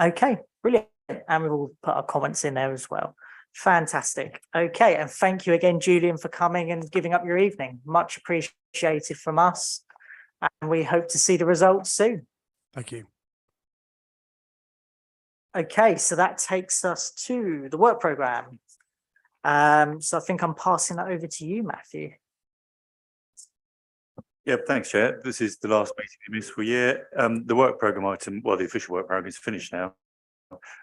Okay, brilliant. And we've all put our comments in there as well. Fantastic. Okay, and thank you again, Julian, for coming and giving up your evening. Much appreciated from us. And we hope to see the results soon. Thank you. Okay, so that takes us to the work programme. So I think I'm passing that over to you, Matthew. Yeah, thanks, Chair. This is the last meeting in this year. The work programme item, well, the official work programme is finished now.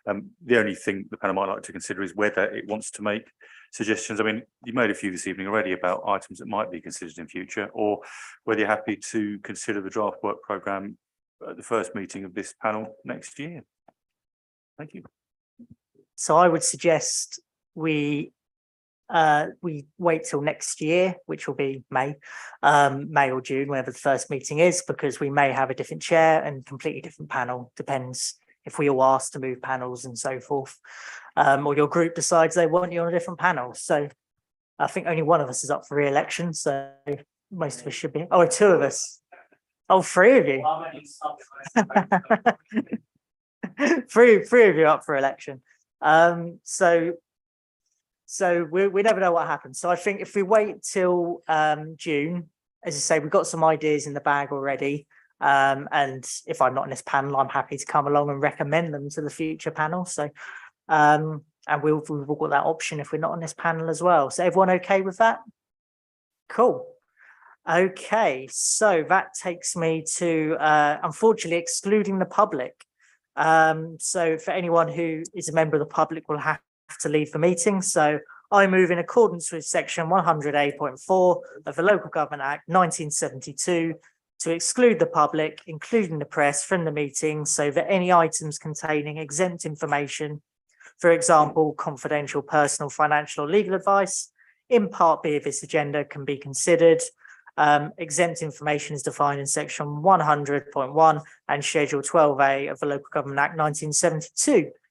The only thing the panel might like to consider is whether it wants to make suggestions. I mean, you made a few this evening already about items that might be considered in future, or whether you're happy to consider the draft work programme at the first meeting of this panel next year. Thank you. So I would suggest we wait till next year, which will be May or June, whenever the first meeting is, because we may have a different chair and completely different panel. Depends if we all ask to move panels and so forth, or your group decides they want you on a different panel. So I think only one of us is up for re-election, so most of us should be. Oh, two of us. Oh, three of you. three of you up for election. So we never know what happens. So I think if we wait till June, as you say, we've got some ideas in the bag already. And if I'm not in this panel, I'm happy to come along and recommend them to the future panel. So and we've got that option if we're not on this panel as well. So everyone okay with that? Cool. Okay, so that takes me to unfortunately excluding the public. So for anyone who is a member of the public will have to leave the meeting. So I move in accordance with section 100A.4 of the Local Government Act 1972 to exclude the public, including the press, from the meeting, so that any items containing exempt information, for example, confidential personal, financial or legal advice, in Part B of this agenda can be considered. Exempt information is defined in section 100.1 and schedule 12A of the Local Government Act 1972.